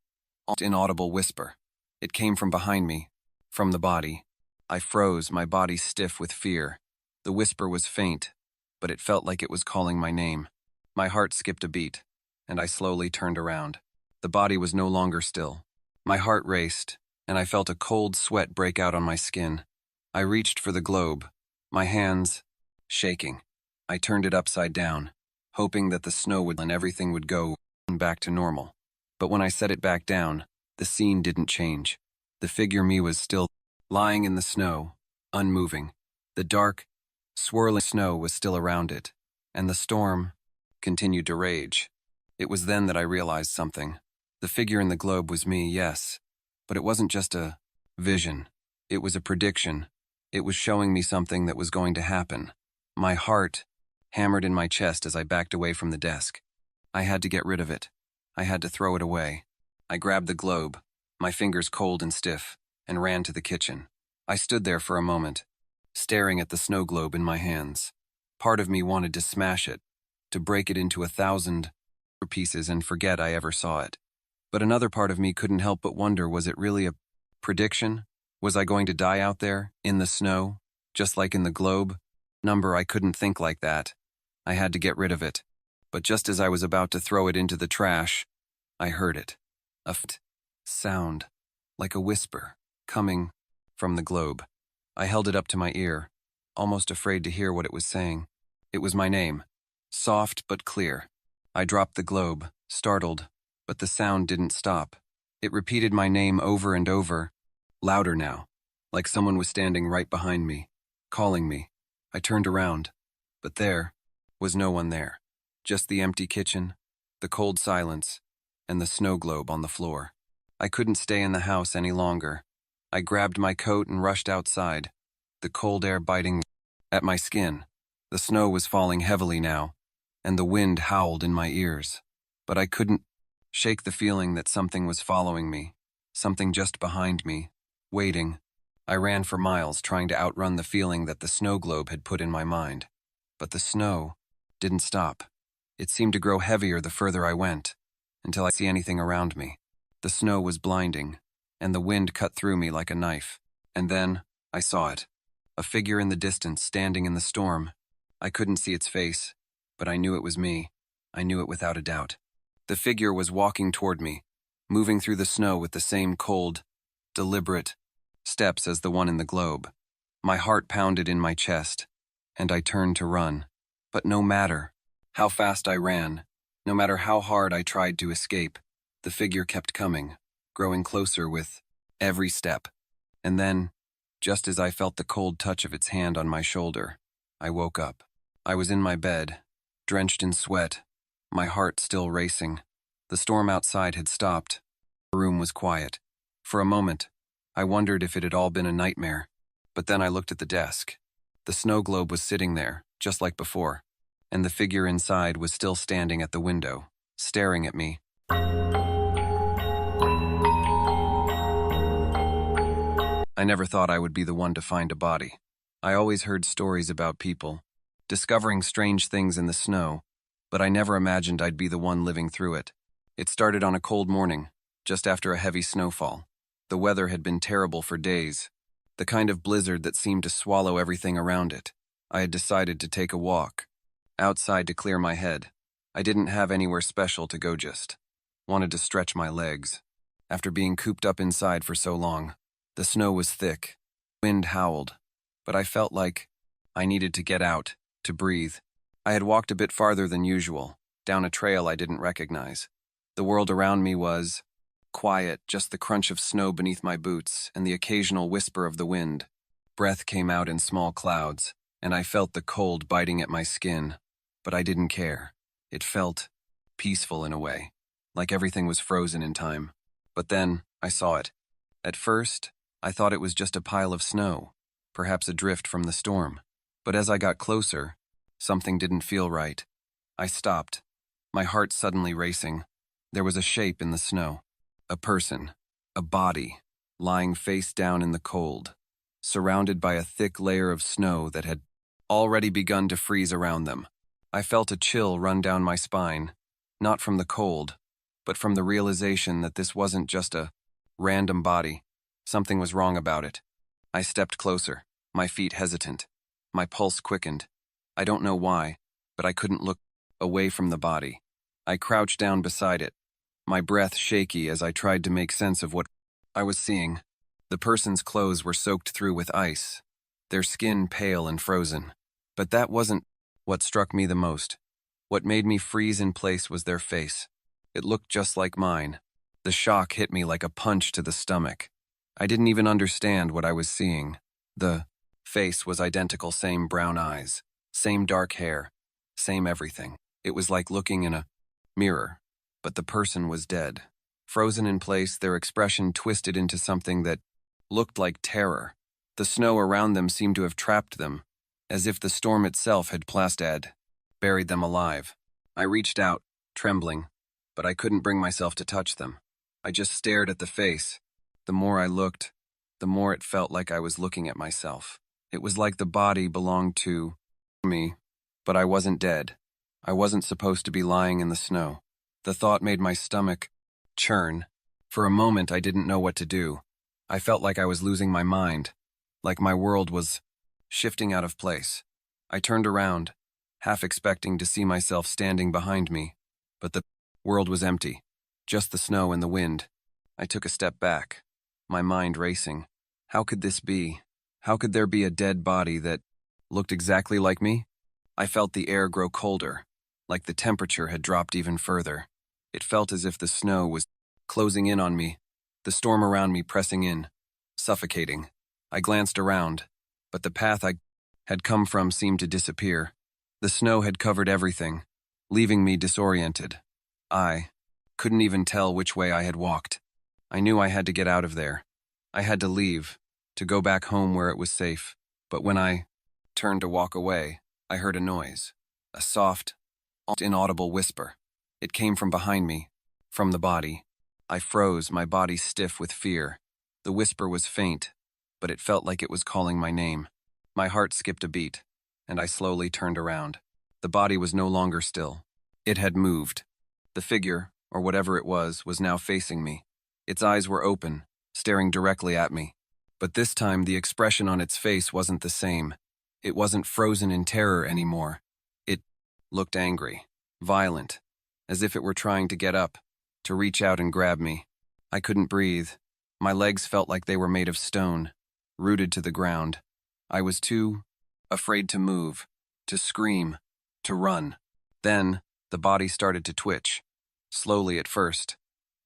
Speaker 1: almost inaudible whisper. It came from behind me, from the body. I froze, my body stiff with fear. The whisper was faint, but it felt like it was calling my name. My heart skipped a beat, and I slowly turned around. The body was no longer still. My heart raced, and I felt a cold sweat break out on my skin. I reached for the globe, my hands shaking. I turned it upside down, hoping that the snow would and everything would go back to normal. But when I set it back down, the scene didn't change. The figure me was still lying in the snow, unmoving. The dark, swirling snow was still around it, and the storm continued to rage. It was then that I realized something. The figure in the globe was me, yes, but it wasn't just a vision. It was a prediction. It was showing me something that was going to happen. My heart hammered in my chest as I backed away from the desk. I had to get rid of it. I had to throw it away. I grabbed the globe, my fingers cold and stiff, and ran to the kitchen. I stood there for a moment, staring at the snow globe in my hands. Part of me wanted to smash it, to break it into 1,000 pieces and forget I ever saw it. But another part of me couldn't help but wonder, was it really a prediction? Was I going to die out there, in the snow, just like in the globe? I couldn't think like that. I had to get rid of it. But just as I was about to throw it into the trash, I heard it. A sound, like a whisper, coming from the globe. I held it up to my ear, almost afraid to hear what it was saying. It was my name, soft but clear. I dropped the globe, startled, but the sound didn't stop. It repeated my name over and over, louder now, like someone was standing right behind me, calling me. I turned around, but there was no one there. Just the empty kitchen, the cold silence, and the snow globe on the floor. I couldn't stay in the house any longer. I grabbed my coat and rushed outside, the cold air biting at my skin. The snow was falling heavily now, and the wind howled in my ears. But I couldn't shake the feeling that something was following me, something just behind me, waiting. I ran for miles, trying to outrun the feeling that the snow globe had put in my mind. But the snow didn't stop. It seemed to grow heavier the further I went, until I see anything around me. The snow was blinding, and the wind cut through me like a knife. And then I saw it. A figure in the distance, standing in the storm. I couldn't see its face, but I knew it was me. I knew it without a doubt. The figure was walking toward me, moving through the snow with the same cold, deliberate steps as the one in the globe. My heart pounded in my chest, and I turned to run. But no matter how fast I ran, no matter how hard I tried to escape, the figure kept coming, growing closer with every step. And then, just as I felt the cold touch of its hand on my shoulder, I woke up. I was in my bed, drenched in sweat, my heart still racing. The storm outside had stopped. The room was quiet. For a moment, I wondered if it had all been a nightmare. But then I looked at the desk. The snow globe was sitting there, just like before, and the figure inside was still standing at the window, staring at me. I never thought I would be the one to find a body. I always heard stories about people discovering strange things in the snow, but I never imagined I'd be the one living through it. It started on a cold morning, just after a heavy snowfall. The weather had been terrible for days, the kind of blizzard that seemed to swallow everything around it. I had decided to take a walk outside to clear my head. I didn't have anywhere special to go, just wanted to stretch my legs. After being cooped up inside for so long, the snow was thick, wind howled, but I felt like I needed to get out, to breathe. I had walked a bit farther than usual, down a trail I didn't recognize. The world around me was quiet, just the crunch of snow beneath my boots and the occasional whisper of the wind. Breath came out in small clouds, and I felt the cold biting at my skin, but I didn't care. It felt peaceful in a way, like everything was frozen in time. But then I saw it. At first, I thought it was just a pile of snow, perhaps a drift from the storm. But as I got closer, something didn't feel right. I stopped, my heart suddenly racing. There was a shape in the snow. A person, a body, lying face down in the cold, surrounded by a thick layer of snow that had already begun to freeze around them. I felt a chill run down my spine, not from the cold, but from the realization that this wasn't just a random body. Something was wrong about it. I stepped closer, my feet hesitant, my pulse quickened. I don't know why, but I couldn't look away from the body. I crouched down beside it, my breath shaky as I tried to make sense of what I was seeing. The person's clothes were soaked through with ice, their skin pale and frozen. But that wasn't what struck me the most. What made me freeze in place was their face. It looked just like mine. The shock hit me like a punch to the stomach. I didn't even understand what I was seeing. The face was identical, same brown eyes, same dark hair, same everything. It was like looking in a mirror, but the person was dead. Frozen in place, their expression twisted into something that looked like terror. The snow around them seemed to have trapped them, as if the storm itself had buried them alive. I reached out, trembling, but I couldn't bring myself to touch them. I just stared at the face. The more I looked, the more it felt like I was looking at myself. It was like the body belonged to me, but I wasn't dead. I wasn't supposed to be lying in the snow. The thought made my stomach churn. For a moment, I didn't know what to do. I felt like I was losing my mind, like my world was shifting out of place. I turned around, half expecting to see myself standing behind me, but the world was empty, just the snow and the wind. I took a step back, my mind racing. How could this be? How could there be a dead body that looked exactly like me? I felt the air grow colder, like the temperature had dropped even further. It felt as if the snow was closing in on me, the storm around me pressing in, suffocating. I glanced around, but the path I had come from seemed to disappear. The snow had covered everything, leaving me disoriented. I couldn't even tell which way I had walked. I knew I had to get out of there. I had to leave, to go back home where it was safe. But when I turned to walk away, I heard a noise, a soft, almost inaudible whisper. It came from behind me, from the body. I froze, my body stiff with fear. The whisper was faint, but it felt like it was calling my name. My heart skipped a beat, and I slowly turned around. The body was no longer still. It had moved. The figure, or whatever it was now facing me. Its eyes were open, staring directly at me. But this time, the expression on its face wasn't the same. It wasn't frozen in terror anymore. It looked angry, violent, as if it were trying to get up, to reach out and grab me. I couldn't breathe. My legs felt like they were made of stone, rooted to the ground. I was too afraid to move, to scream, to run. Then, the body started to twitch, slowly at first,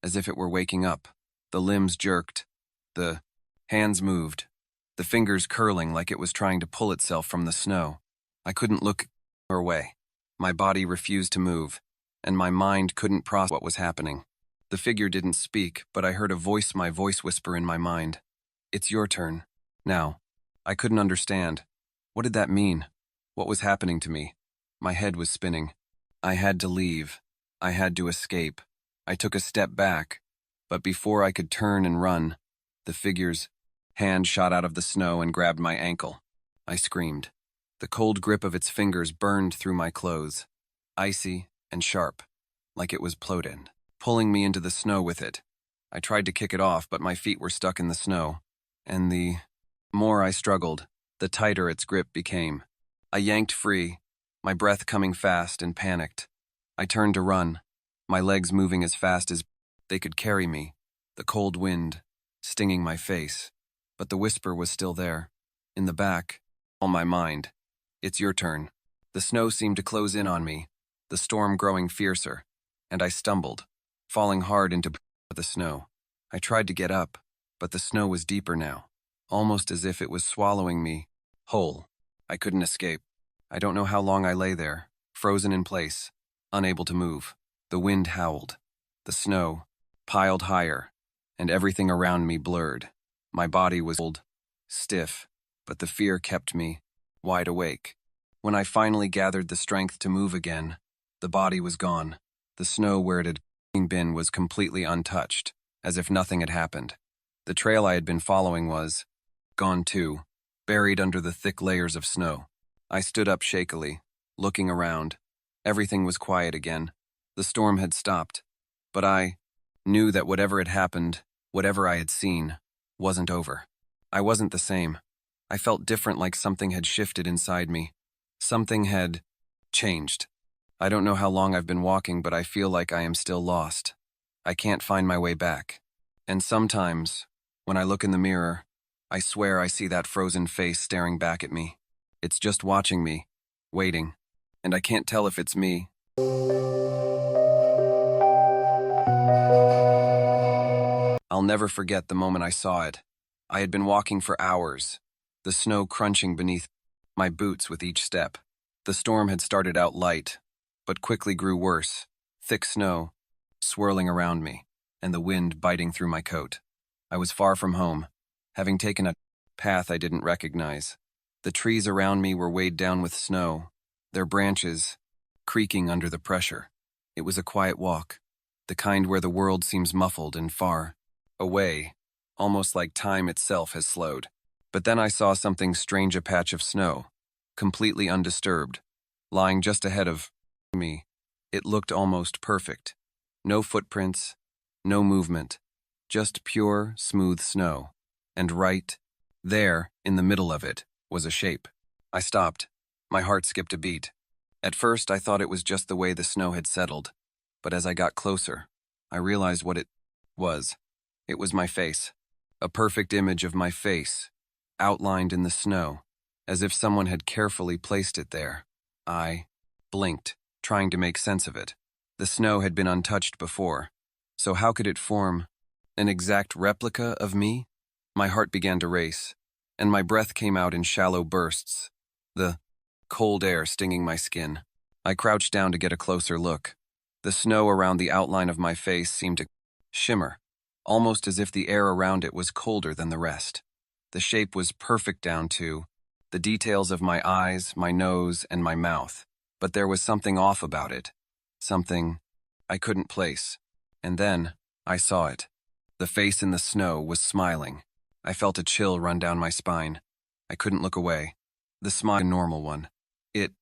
Speaker 1: as if it were waking up. The limbs jerked. The hands moved, the fingers curling like it was trying to pull itself from the snow. I couldn't look away. My body refused to move, and my mind couldn't process what was happening. The figure didn't speak, but I heard my voice whisper in my mind. "It's your turn. Now." I couldn't understand. What did that mean? What was happening to me? My head was spinning. I had to leave. I had to escape. I took a step back, but before I could turn and run, the figure's hand shot out of the snow and grabbed my ankle. I screamed. The cold grip of its fingers burned through my clothes, icy and sharp, like it was plotted, pulling me into the snow with it. I tried to kick it off, but my feet were stuck in the snow, and the more I struggled, the tighter its grip became. I yanked free, my breath coming fast and panicked. I turned to run, my legs moving as fast as they could carry me, the cold wind stinging my face. But the whisper was still there, in the back, on my mind. "It's your turn." The snow seemed to close in on me, the storm growing fiercer, and I stumbled, falling hard into the snow. I tried to get up, but the snow was deeper now, almost as if it was swallowing me whole. I couldn't escape. I don't know how long I lay there, frozen in place, unable to move. The wind howled. The snow piled higher, and everything around me blurred. My body was cold, stiff, but the fear kept me wide awake. When I finally gathered the strength to move again, the body was gone. The snow where it had been was completely untouched, as if nothing had happened. The trail I had been following was gone too, buried under the thick layers of snow. I stood up shakily, looking around. Everything was quiet again. The storm had stopped, but I knew that whatever had happened, whatever I had seen, wasn't over. I wasn't the same. I felt different, like something had shifted inside me. Something had changed. I don't know how long I've been walking, but I feel like I am still lost. I can't find my way back. And sometimes, when I look in the mirror, I swear I see that frozen face staring back at me. It's just watching me, waiting, and I can't tell if it's me. I'll never forget the moment I saw it. I had been walking for hours, the snow crunching beneath my boots with each step. The storm had started out light, but quickly grew worse, thick snow swirling around me, and the wind biting through my coat. I was far from home, having taken a path I didn't recognize. The trees around me were weighed down with snow, their branches creaking under the pressure. It was a quiet walk, the kind where the world seems muffled and far away, almost like time itself has slowed. But then I saw something strange, a patch of snow, completely undisturbed, lying just ahead of me. It looked almost perfect. No footprints, no movement, just pure, smooth snow. And right there, in the middle of it, was a shape. I stopped. My heart skipped a beat. At first, I thought it was just the way the snow had settled, but as I got closer, I realized what it was. It was my face. A perfect image of my face, outlined in the snow, as if someone had carefully placed it there. I blinked, trying to make sense of it. The snow had been untouched before, so how could it form an exact replica of me? My heart began to race, and my breath came out in shallow bursts, the cold air stinging my skin. I crouched down to get a closer look. The snow around the outline of my face seemed to shimmer, almost as if the air around it was colder than the rest. The shape was perfect down to the details of my eyes, my nose, and my mouth. But there was something off about it, something I couldn't place. And then I saw it. The face in the snow was smiling. I felt a chill run down my spine. I couldn't look away. The smile, a normal one. It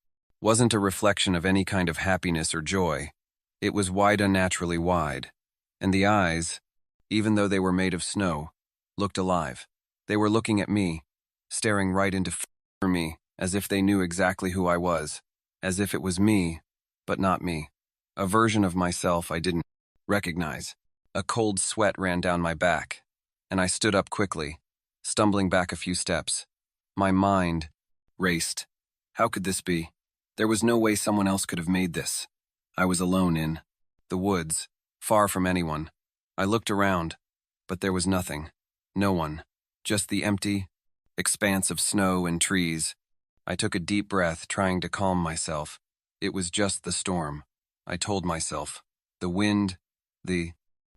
Speaker 1: wasn't a reflection of any kind of happiness or joy. It was wide, unnaturally wide. And the eyes, even though they were made of snow, looked alive. They were looking at me, staring right into me, as if they knew exactly who I was, as if it was me, but not me. A version of myself I didn't recognize. A cold sweat ran down my back, and I stood up quickly, stumbling back a few steps. My mind raced. How could this be? There was no way someone else could have made this. I was alone in the woods, far from anyone. I looked around, but there was nothing. No one. Just the empty expanse of snow and trees. I took a deep breath, trying to calm myself. It was just the storm, I told myself. The wind, the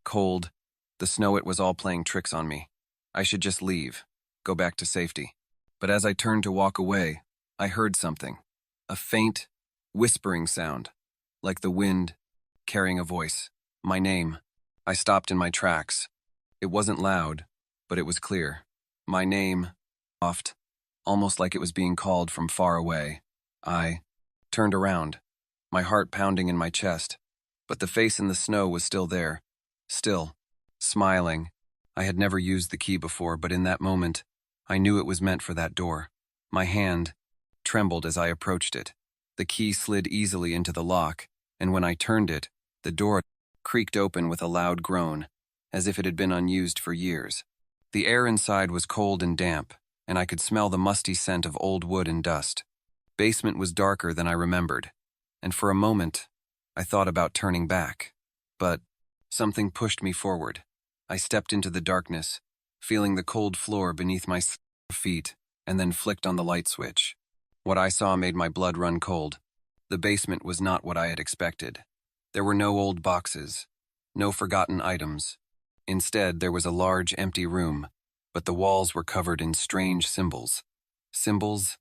Speaker 1: cold, the snow, it was all playing tricks on me. I should just leave, go back to safety. But as I turned to walk away, I heard something. A faint, whispering sound, like the wind carrying a voice. My name. I stopped in my tracks. It wasn't loud, but it was clear. My name, soft, almost like it was being called from far away. I turned around, my heart pounding in my chest, but the face in the snow was still there, still, smiling. I had never used the key before, but in that moment, I knew it was meant for that door. My hand trembled as I approached it. The key slid easily into the lock, and when I turned it, the door creaked open with a loud groan, as if it had been unused for years. The air inside was cold and damp, and I could smell the musty scent of old wood and dust. Basement was darker than I remembered, and for a moment, I thought about turning back. But something pushed me forward. I stepped into the darkness, feeling the cold floor beneath my feet, and then flicked on the light switch. What I saw made my blood run cold. The basement was not what I had expected. There were no old boxes, no forgotten items. Instead, there was a large, empty room, but the walls were covered in strange symbols. Symbols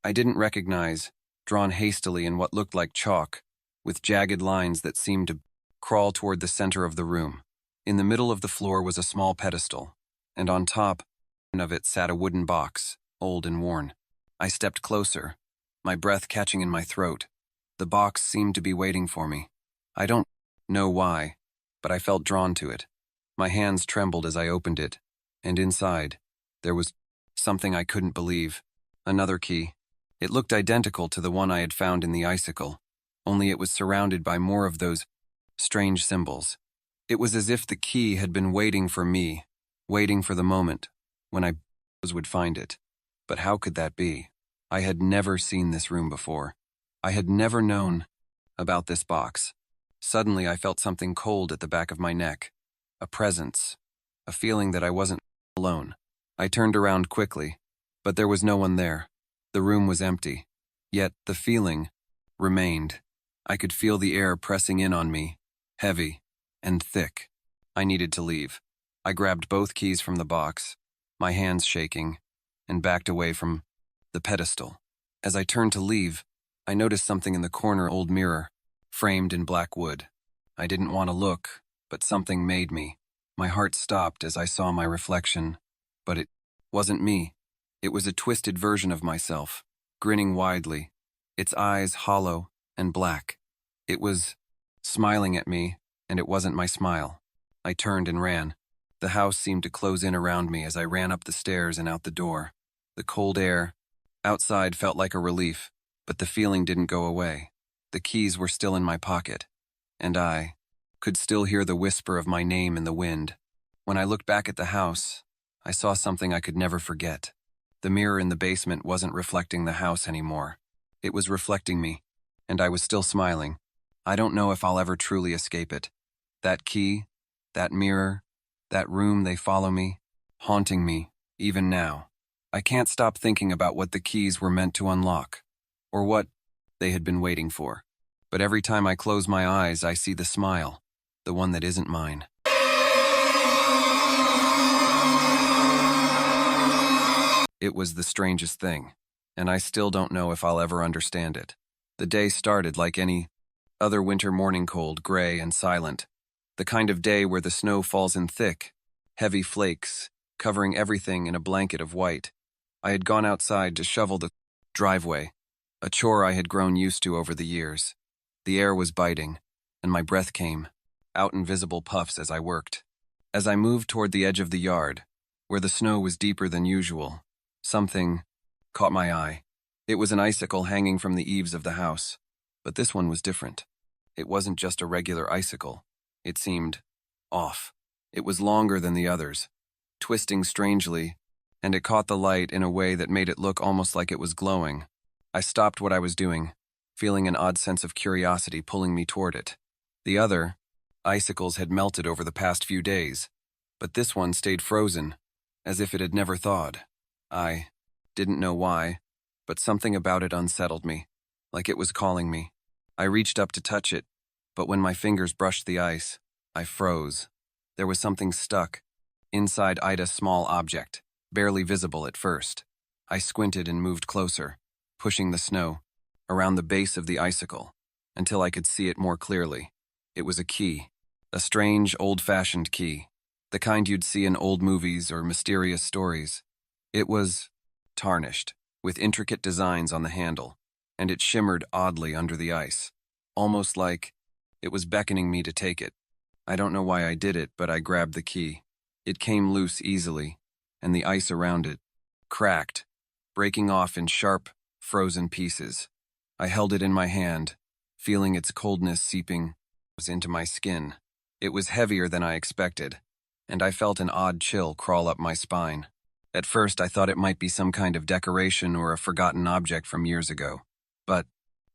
Speaker 1: I didn't recognize, drawn hastily in what looked like chalk, with jagged lines that seemed to crawl toward the center of the room. In the middle of the floor was a small pedestal, and on top of it sat a wooden box, old and worn. I stepped closer, my breath catching in my throat. The box seemed to be waiting for me. I don't know why, but I felt drawn to it. My hands trembled as I opened it, and inside, there was something I couldn't believe. Another key. It looked identical to the one I had found in the icicle, only it was surrounded by more of those strange symbols. It was as if the key had been waiting for me, waiting for the moment when I would find it. But how could that be? I had never seen this room before. I had never known about this box. Suddenly, I felt something cold at the back of my neck. A presence. A feeling that I wasn't alone. I turned around quickly, but there was no one there. The room was empty. Yet, the feeling remained. I could feel the air pressing in on me, heavy and thick. I needed to leave. I grabbed both keys from the box, my hands shaking, and backed away from the pedestal. As I turned to leave, I noticed something in the corner, old mirror, framed in black wood. I didn't want to look, but something made me. My heart stopped as I saw my reflection, but it wasn't me. It was a twisted version of myself, grinning widely, its eyes hollow and black. It was smiling at me, and it wasn't my smile. I turned and ran. The house seemed to close in around me as I ran up the stairs and out the door. The cold air outside felt like a relief, but the feeling didn't go away. The keys were still in my pocket, and I could still hear the whisper of my name in the wind. When I looked back at the house, I saw something I could never forget. The mirror in the basement wasn't reflecting the house anymore. It was reflecting me, and I was still smiling. I don't know if I'll ever truly escape it. That key, that mirror, that room, they follow me, haunting me, even now. I can't stop thinking about what the keys were meant to unlock, or what they had been waiting for. But every time I close my eyes, I see the smile, the one that isn't mine. It was the strangest thing, and I still don't know if I'll ever understand it. The day started like any other winter morning, cold, gray, and silent. The kind of day where the snow falls in thick, heavy flakes, covering everything in a blanket of white. I had gone outside to shovel the driveway, a chore I had grown used to over the years. The air was biting, and my breath came out in visible puffs as I worked. As I moved toward the edge of the yard, where the snow was deeper than usual, something caught my eye. It was an icicle hanging from the eaves of the house, but this one was different. It wasn't just a regular icicle. It seemed off. It was longer than the others, twisting strangely, and it caught the light in a way that made it look almost like it was glowing. I stopped what I was doing, feeling an odd sense of curiosity pulling me toward it. The other icicles had melted over the past few days, but this one stayed frozen, as if it had never thawed. I didn't know why, but something about it unsettled me, like it was calling me. I reached up to touch it, but when my fingers brushed the ice, I froze. There was something stuck inside Ida's small object, barely visible at first. I squinted and moved closer, pushing the snow around the base of the icicle until I could see it more clearly. It was a key, a strange, old-fashioned key, the kind you'd see in old movies or mysterious stories. It was tarnished, with intricate designs on the handle, and it shimmered oddly under the ice, almost like it was beckoning me to take it. I don't know why I did it, but I grabbed the key. It came loose easily, and the ice around it cracked, breaking off in sharp, frozen pieces. I held it in my hand, feeling its coldness seeping into my skin. It was heavier than I expected, and I felt an odd chill crawl up my spine. At first, I thought it might be some kind of decoration or a forgotten object from years ago. But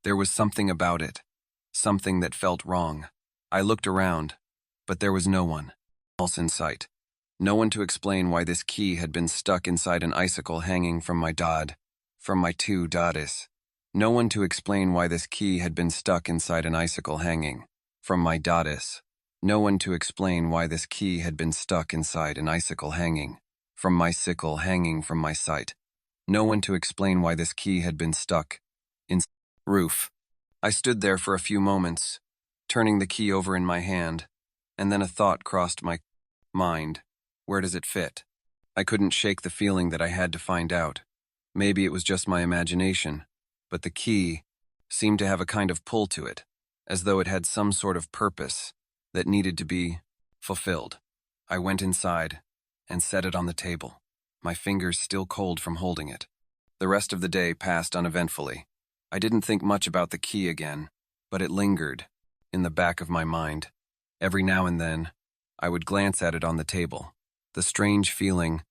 Speaker 1: there was something about it, something that felt wrong. I looked around, but there was no one else in sight. No one to explain why this key had been stuck inside an icicle hanging from my two doddis. No one to explain why this key had been stuck inside an icicle hanging from my doddis. No one to explain why this key had been stuck inside an icicle hanging from my sickle hanging from my sight. No one to explain why this key had been stuck in roof. I stood there for a few moments, turning the key over in my hand, and then a thought crossed my mind. Where does it fit? I couldn't shake the feeling that I had to find out. Maybe it was just my imagination, but the key seemed to have a kind of pull to it, as though it had some sort of purpose that needed to be fulfilled. I went inside and set it on the table, my fingers still cold from holding it. The rest of the day passed uneventfully. I didn't think much about the key again, but it lingered in the back of my mind. Every now and then, I would glance at it on the table, the strange feeling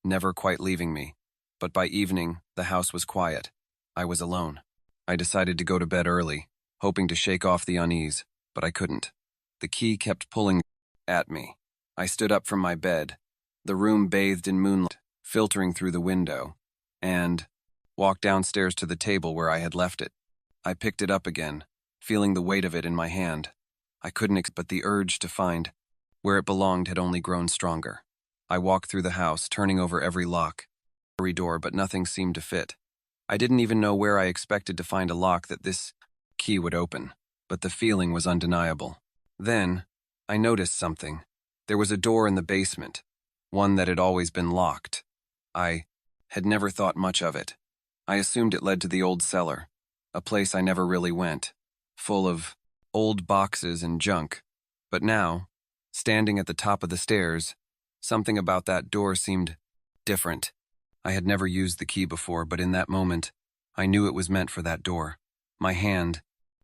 Speaker 1: never quite leaving me. But by evening, the house was quiet. I was alone. I decided to go to bed early, hoping to shake off the unease, but I couldn't. The key kept pulling at me. I stood up from my bed, the room bathed in moonlight, filtering through the window, and walked downstairs to the table where I had left it. I picked it up again, feeling the weight of it in my hand. I couldn't but the urge to find where it belonged had only grown stronger. I walked through the house, turning over every lock, every door, but nothing seemed to fit. I didn't even know where I expected to find a lock that this key would open, but the feeling was undeniable. Then, I noticed something. There was a door in the basement, one that had always been locked. I had never thought much of it. I assumed it led to the old cellar, a place I never really went, full of old boxes and junk. But now, standing at the top of the stairs, something about that door seemed different. I had never used the key before, but in that moment, I knew it was meant for that door. My hand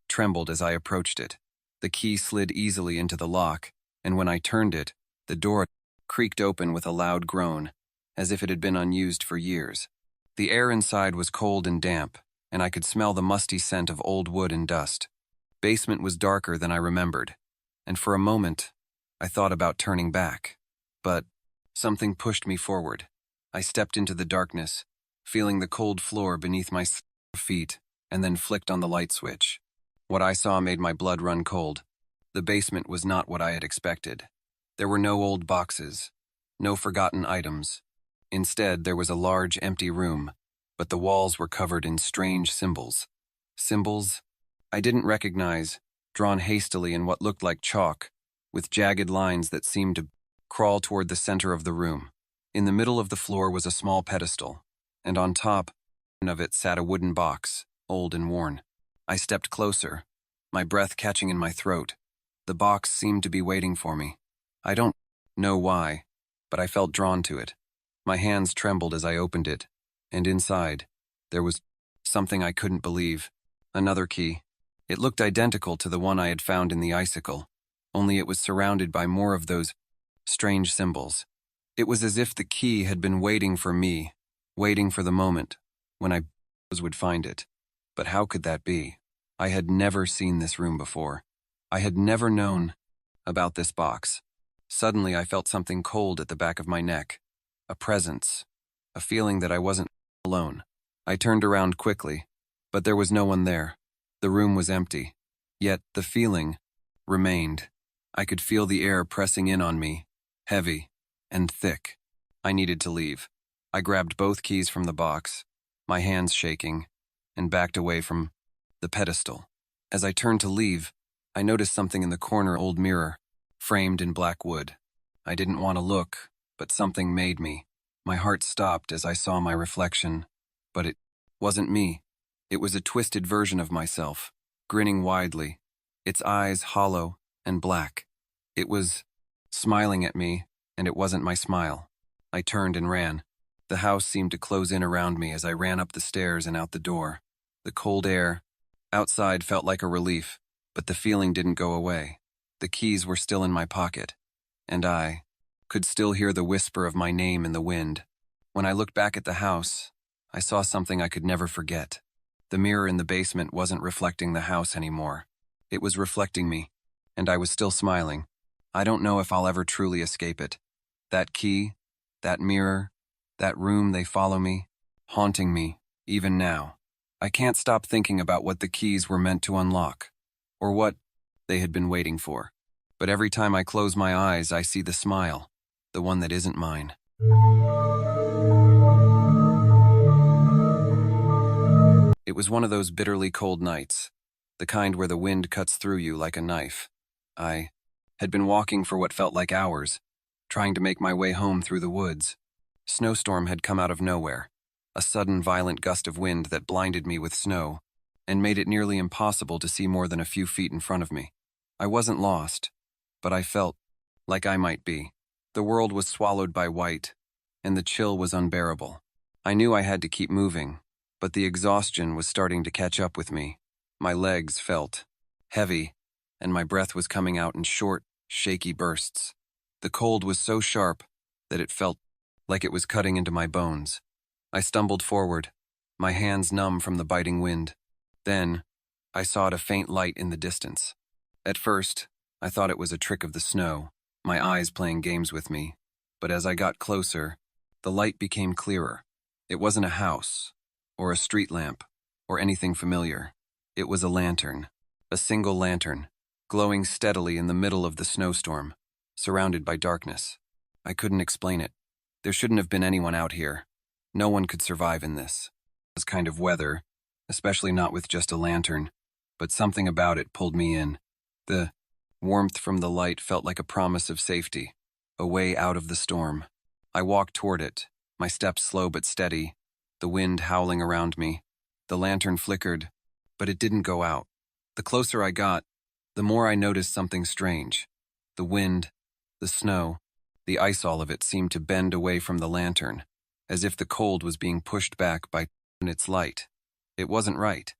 Speaker 1: trembled as I approached it. The key slid easily into the lock, and when I turned it, the door creaked open with a loud groan, as if it had been unused for years. The air inside was cold and damp, and I could smell the musty scent of old wood and dust. Basement was darker than I remembered, and for a moment, I thought about turning back. But something pushed me forward. I stepped into the darkness, feeling the cold floor beneath my feet, and then flicked on the light switch. What I saw made my blood run cold. The basement was not what I had expected. There were no old boxes, no forgotten items. Instead, there was a large, empty room, but the walls were covered in strange symbols. Symbols I didn't recognize, drawn hastily in what looked like chalk, with jagged lines that seemed to crawl toward the center of the room. In the middle of the floor was a small pedestal, and on top of it sat a wooden box, old and worn. I stepped closer, my breath catching in my throat. The box seemed to be waiting for me. I don't know why, but I felt drawn to it. My hands trembled as I opened it, and inside, there was something I couldn't believe. Another key. It looked identical to the one I had found in the icicle, only it was surrounded by more of those strange symbols. It was as if the key had been waiting for me, waiting for the moment when I would find it. But how could that be? I had never seen this room before. I had never known about this box. Suddenly, I felt something cold at the back of my neck. A presence. A feeling that I wasn't alone. I turned around quickly, but there was no one there. The room was empty. Yet, the feeling remained. I could feel the air pressing in on me, heavy and thick. I needed to leave. I grabbed both keys from the box, my hands shaking, and backed away from the pedestal. As I turned to leave, I noticed something in the corner old mirror, framed in black wood. I didn't want to look, but something made me. My heart stopped as I saw my reflection, but it wasn't me. It was a twisted version of myself, grinning widely, its eyes hollow and black. It was smiling at me, and it wasn't my smile. I turned and ran. The house seemed to close in around me as I ran up the stairs and out the door. The cold air outside felt like a relief, but the feeling didn't go away. The keys were still in my pocket, and I could still hear the whisper of my name in the wind. When I looked back at the house, I saw something I could never forget. The mirror in the basement wasn't reflecting the house anymore. It was reflecting me, and I was still smiling. I don't know if I'll ever truly escape it. That key, that mirror, that room, they follow me, haunting me, even now. I can't stop thinking about what the keys were meant to unlock, or what they had been waiting for. But every time I close my eyes, I see the smile, the one that isn't mine. It was one of those bitterly cold nights, the kind where the wind cuts through you like a knife. I had been walking for what felt like hours, trying to make my way home through the woods. Snowstorm had come out of nowhere, a sudden violent gust of wind that blinded me with snow and made it nearly impossible to see more than a few feet in front of me. I wasn't lost, but I felt like I might be. The world was swallowed by white, and the chill was unbearable. I knew I had to keep moving, but the exhaustion was starting to catch up with me. My legs felt heavy, and my breath was coming out in short, shaky bursts. The cold was so sharp that it felt like it was cutting into my bones. I stumbled forward, my hands numb from the biting wind. Then, I saw a faint light in the distance. At first, I thought it was a trick of the snow, my eyes playing games with me. But as I got closer, the light became clearer. It wasn't a house, or a street lamp, or anything familiar. It was a lantern, a single lantern, glowing steadily in the middle of the snowstorm, surrounded by darkness. I couldn't explain it. There shouldn't have been anyone out here. No one could survive in this kind of weather, especially not with just a lantern, but something about it pulled me in. The warmth from the light felt like a promise of safety, a way out of the storm. I walked toward it, my steps slow but steady, the wind howling around me. The lantern flickered, but it didn't go out. The closer I got, the more I noticed something strange. The wind, the snow, the ice, all of it seemed to bend away from the lantern, as if the cold was being pushed back by its light. It wasn't right.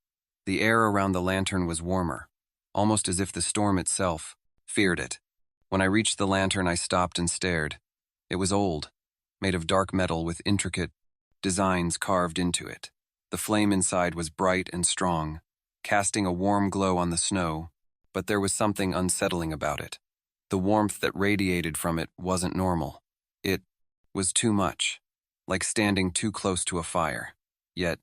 Speaker 1: The air around the lantern was warmer, almost as if the storm itself feared it. When I reached the lantern, I stopped and stared. It was old, made of dark metal with intricate designs carved into it. The flame inside was bright and strong, casting a warm glow on the snow, but there was something unsettling about it. The warmth that radiated from it wasn't normal. It was too much, like standing too close to a fire. Yet,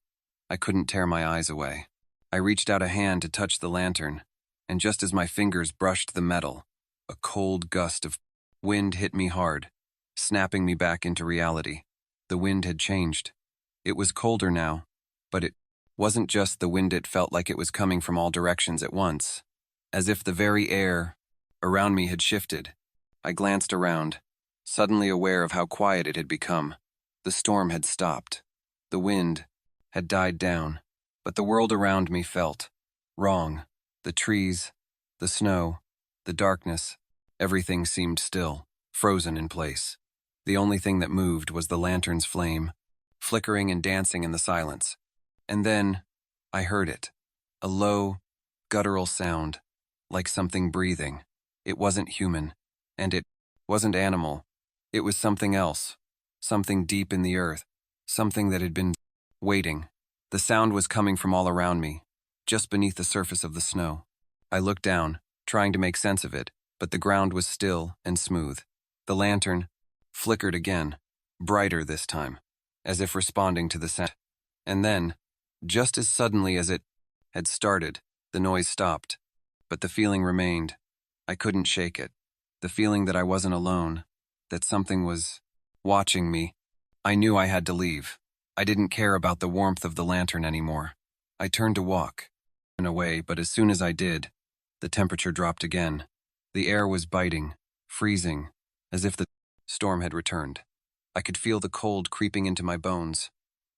Speaker 1: I couldn't tear my eyes away. I reached out a hand to touch the lantern, and just as my fingers brushed the metal, a cold gust of wind hit me hard, snapping me back into reality. The wind had changed. It was colder now, but it wasn't just the wind. It felt like it was coming from all directions at once, as if the very air around me had shifted. I glanced around, suddenly aware of how quiet it had become. The storm had stopped. The wind had died down, but the world around me felt wrong. The trees, the snow, the darkness, everything seemed still, frozen in place. The only thing that moved was the lantern's flame, flickering and dancing in the silence. And then I heard it, a low, guttural sound, like something breathing. It wasn't human, and it wasn't animal. It was something else, something deep in the earth, something that had been waiting. The sound was coming from all around me, just beneath the surface of the snow. I looked down, trying to make sense of it, but the ground was still and smooth. The lantern flickered again, brighter this time, as if responding to the sound. And then, just as suddenly as it had started, the noise stopped. But the feeling remained. I couldn't shake it. The feeling that I wasn't alone, that something was watching me. I knew I had to leave. I didn't care about the warmth of the lantern anymore. I turned to walk away, but as soon as I did, the temperature dropped again. The air was biting, freezing, as if the storm had returned. I could feel the cold creeping into my bones,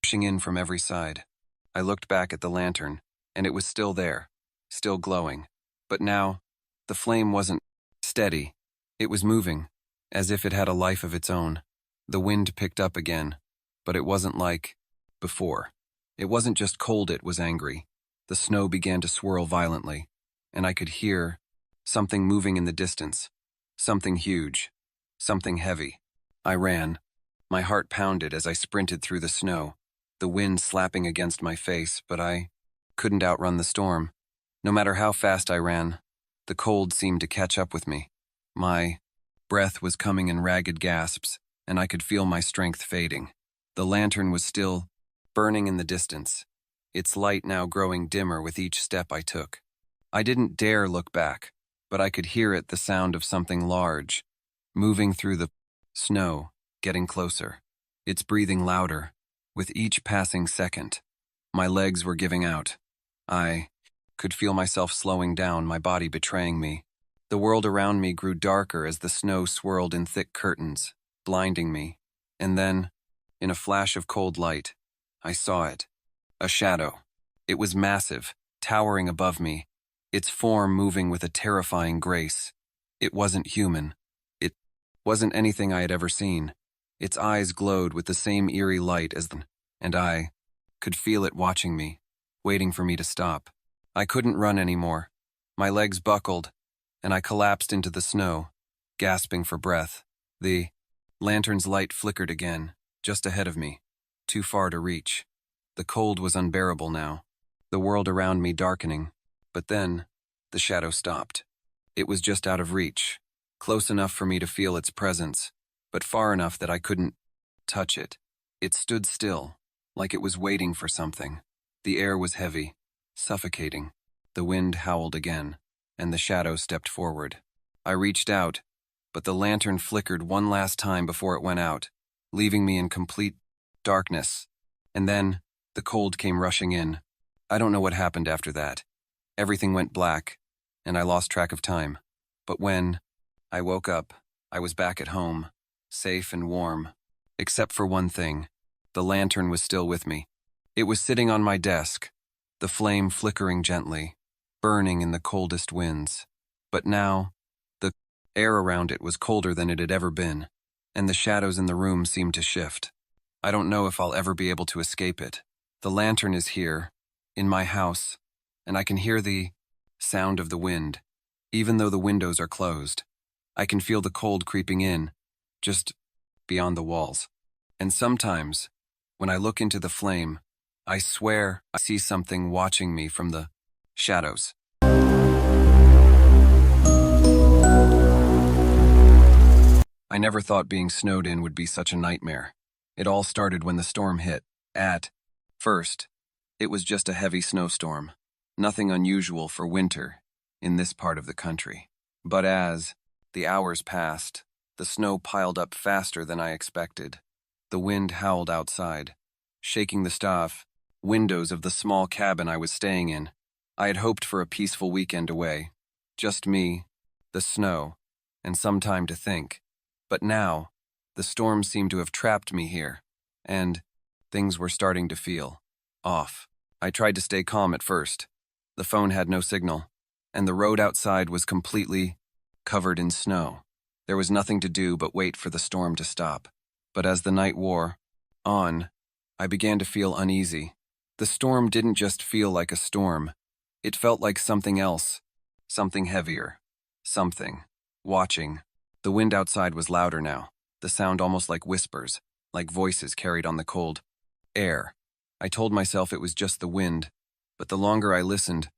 Speaker 1: pushing in from every side. I looked back at the lantern, and it was still there, still glowing. But now, the flame wasn't steady. It was moving, as if it had a life of its own. The wind picked up again, but it wasn't like before. It wasn't just cold, it was angry. The snow began to swirl violently, and I could hear something moving in the distance, something huge, something heavy. I ran. My heart pounded as I sprinted through the snow, the wind slapping against my face, but I couldn't outrun the storm. No matter how fast I ran, the cold seemed to catch up with me. My breath was coming in ragged gasps, and I could feel my strength fading. The lantern was still burning in the distance, its light now growing dimmer with each step I took. I didn't dare look back, but I could hear it, the sound of something large, moving through the snow, getting closer. Its breathing louder, with each passing second. My legs were giving out. I could feel myself slowing down, my body betraying me. The world around me grew darker as the snow swirled in thick curtains, blinding me. And then, in a flash of cold light, I saw it. A shadow. It was massive, towering above me, its form moving with a terrifying grace. It wasn't human. It wasn't anything I had ever seen. Its eyes glowed with the same eerie light as them, and I could feel it watching me, waiting for me to stop. I couldn't run anymore. My legs buckled, and I collapsed into the snow, gasping for breath. The lantern's light flickered again, just ahead of me, too far to reach. The cold was unbearable now, the world around me darkening. But then, the shadow stopped. It was just out of reach, close enough for me to feel its presence, but far enough that I couldn't touch it. It stood still, like it was waiting for something. The air was heavy, suffocating. The wind howled again, and the shadow stepped forward. I reached out, but the lantern flickered one last time before it went out, leaving me in complete darkness. And then, the cold came rushing in. I don't know what happened after that. Everything went black, and I lost track of time. But when I woke up, I was back at home, safe and warm. Except for one thing. The lantern was still with me. It was sitting on my desk, the flame flickering gently, burning in the coldest winds. But now, the air around it was colder than it had ever been, and the shadows in the room seemed to shift. I don't know if I'll ever be able to escape it. The lantern is here, in my house, and I can hear the sound of the wind, even though the windows are closed. I can feel the cold creeping in, just beyond the walls. And sometimes, when I look into the flame, I swear I see something watching me from the shadows. I never thought being snowed in would be such a nightmare. It all started when the storm hit. At first, it was just a heavy snowstorm, nothing unusual for winter in this part of the country. But as the hours passed, the snow piled up faster than I expected. The wind howled outside, shaking the windows of the small cabin I was staying in. I had hoped for a peaceful weekend away. Just me, the snow, and some time to think. But now, The storm seemed to have trapped me here, and things were starting to feel off. I tried to stay calm at first. The phone had no signal, and the road outside was completely covered in snow. There was nothing to do but wait for the storm to stop. But as the night wore on, I began to feel uneasy. The storm didn't just feel like a storm. It felt like something else, something heavier, something watching. The wind outside was louder now, the sound almost like whispers, like voices carried on the cold air. I told myself it was just the wind, but the longer I listened,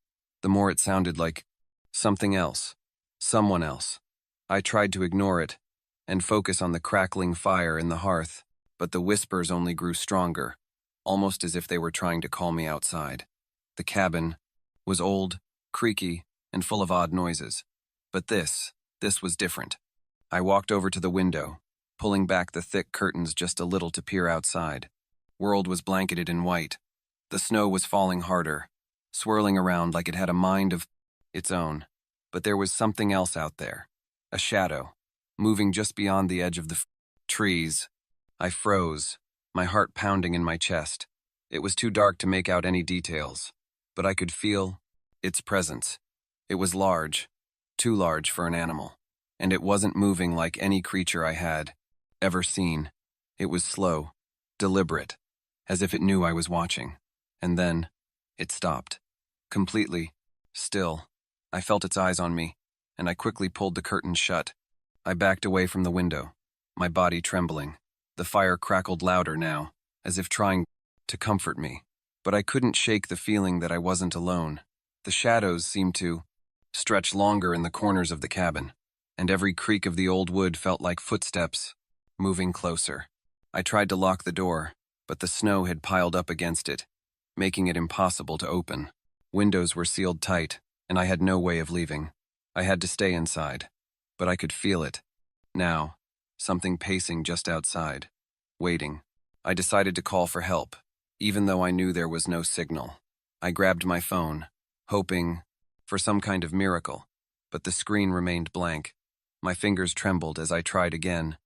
Speaker 1: the more it sounded like something else, someone else. I tried to ignore it and focus on the crackling fire in the hearth, but the whispers only grew stronger, almost as if they were trying to call me outside. The cabin was old, creaky, and full of odd noises. But this was different. I walked over to the window, pulling back the thick curtains just a little to peer outside. World was blanketed in white. The snow was falling harder, swirling around like it had a mind of its own. But there was something else out there, a shadow, moving just beyond the edge of the trees. I froze, my heart pounding in my chest. It was too dark to make out any details, but I could feel its presence. It was large, too large for an animal, and it wasn't moving like any creature I had ever seen. It was slow, deliberate, as if it knew I was watching. And then it stopped, completely still. I felt its eyes on me, and I quickly pulled the curtain shut. I backed away from the window, my body trembling. The fire crackled louder now, as if trying to comfort me. But I couldn't shake the feeling that I wasn't alone. The shadows seemed to stretch longer in the corners of the cabin, and every creak of the old wood felt like footsteps moving closer. I tried to lock the door, but the snow had piled up against it, making it impossible to open. Windows were sealed tight, and I had no way of leaving. I had to stay inside, but I could feel it. Now, something pacing just outside, waiting. I decided to call for help, even though I knew there was no signal. I grabbed my phone, hoping for some kind of miracle, but the screen remained blank. My fingers trembled as I tried again,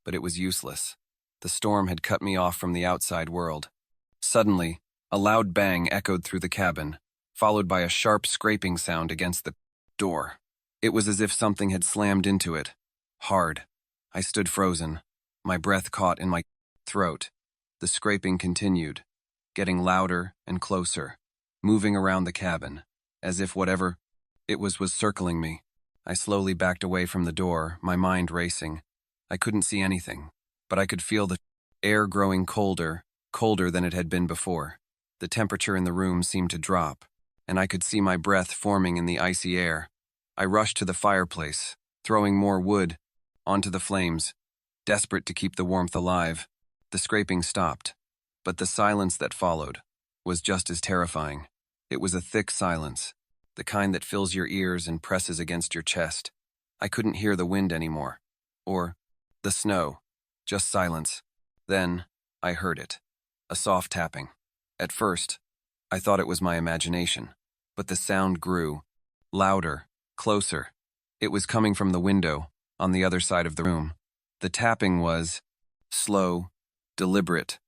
Speaker 1: but it was useless. The storm had cut me off from the outside world. Suddenly, a loud bang echoed through the cabin, followed by a sharp scraping sound against the door. It was as if something had slammed into it, hard. I stood frozen, my breath caught in my throat. The scraping continued, getting louder and closer, moving around the cabin, as if whatever it was circling me. I slowly backed away from the door, my mind racing. I couldn't see anything, but I could feel the air growing colder than it had been before. The temperature in the room seemed to drop, and I could see my breath forming in the icy air. I rushed to the fireplace, throwing more wood onto the flames, desperate to keep the warmth alive. The scraping stopped, but the silence that followed was just as terrifying. It was a thick silence, the kind that fills your ears and presses against your chest. I couldn't hear the wind anymore, or the snow, just silence. Then I heard it, a soft tapping. At first, I thought it was my imagination, but the sound grew, louder, closer. It was coming from the window, on the other side of the room. The tapping was slow, deliberate,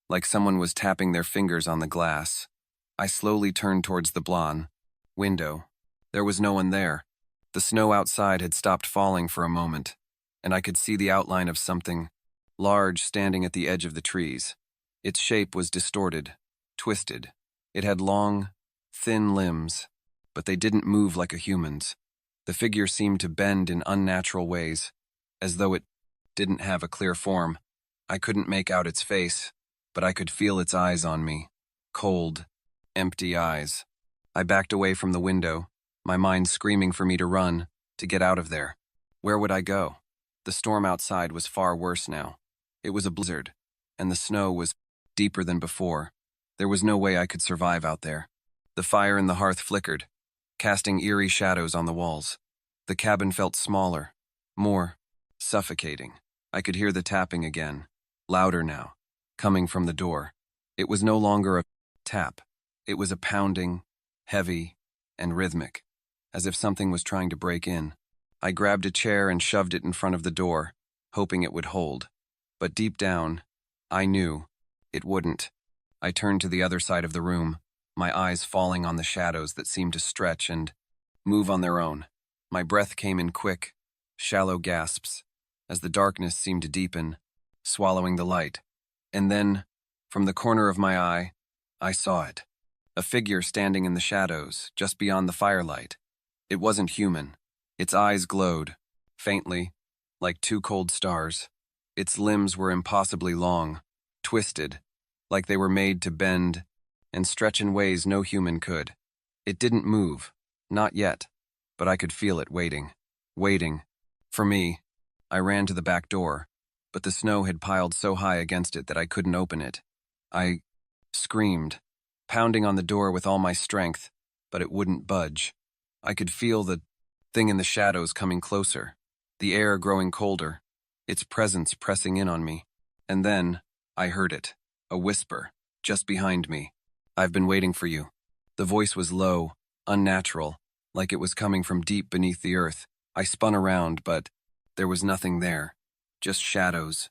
Speaker 1: like someone was tapping their fingers on the glass. I slowly turned towards the blonde window. There was no one there. The snow outside had stopped falling for a moment, and I could see the outline of something large standing at the edge of the trees. Its shape was distorted, twisted. It had long, thin limbs, but they didn't move like a human's. The figure seemed to bend in unnatural ways, as though it didn't have a clear form. I couldn't make out its face, but I could feel its eyes on me. Cold, empty eyes. I backed away from the window, my mind screaming for me to run, to get out of there. Where would I go? The storm outside was far worse now. It was a blizzard, and the snow was deeper than before. There was no way I could survive out there. The fire in the hearth flickered, casting eerie shadows on the walls. The cabin felt smaller, more suffocating. I could hear the tapping again, louder now, coming from the door. It was no longer a tap. It was a pounding, heavy, and rhythmic, as if something was trying to break in. I grabbed a chair and shoved it in front of the door, hoping it would hold. But deep down, I knew it wouldn't. I turned to the other side of the room, my eyes falling on the shadows that seemed to stretch and move on their own. My breath came in quick, shallow gasps, as the darkness seemed to deepen, swallowing the light. And then, from the corner of my eye, I saw it. A figure standing in the shadows, just beyond the firelight. It wasn't human. Its eyes glowed, faintly, like two cold stars. Its limbs were impossibly long, twisted, like they were made to bend and stretch in ways no human could. It didn't move, not yet, but I could feel it waiting. For me, I ran to the back door, but the snow had piled so high against it that I couldn't open it. I screamed, pounding on the door with all my strength, but it wouldn't budge. I could feel the thing in the shadows coming closer, the air growing colder, its presence pressing in on me. And then I heard it, a whisper, just behind me. "I've been waiting for you." The voice was low, unnatural, like it was coming from deep beneath the earth. I spun around, but there was nothing there, just shadows,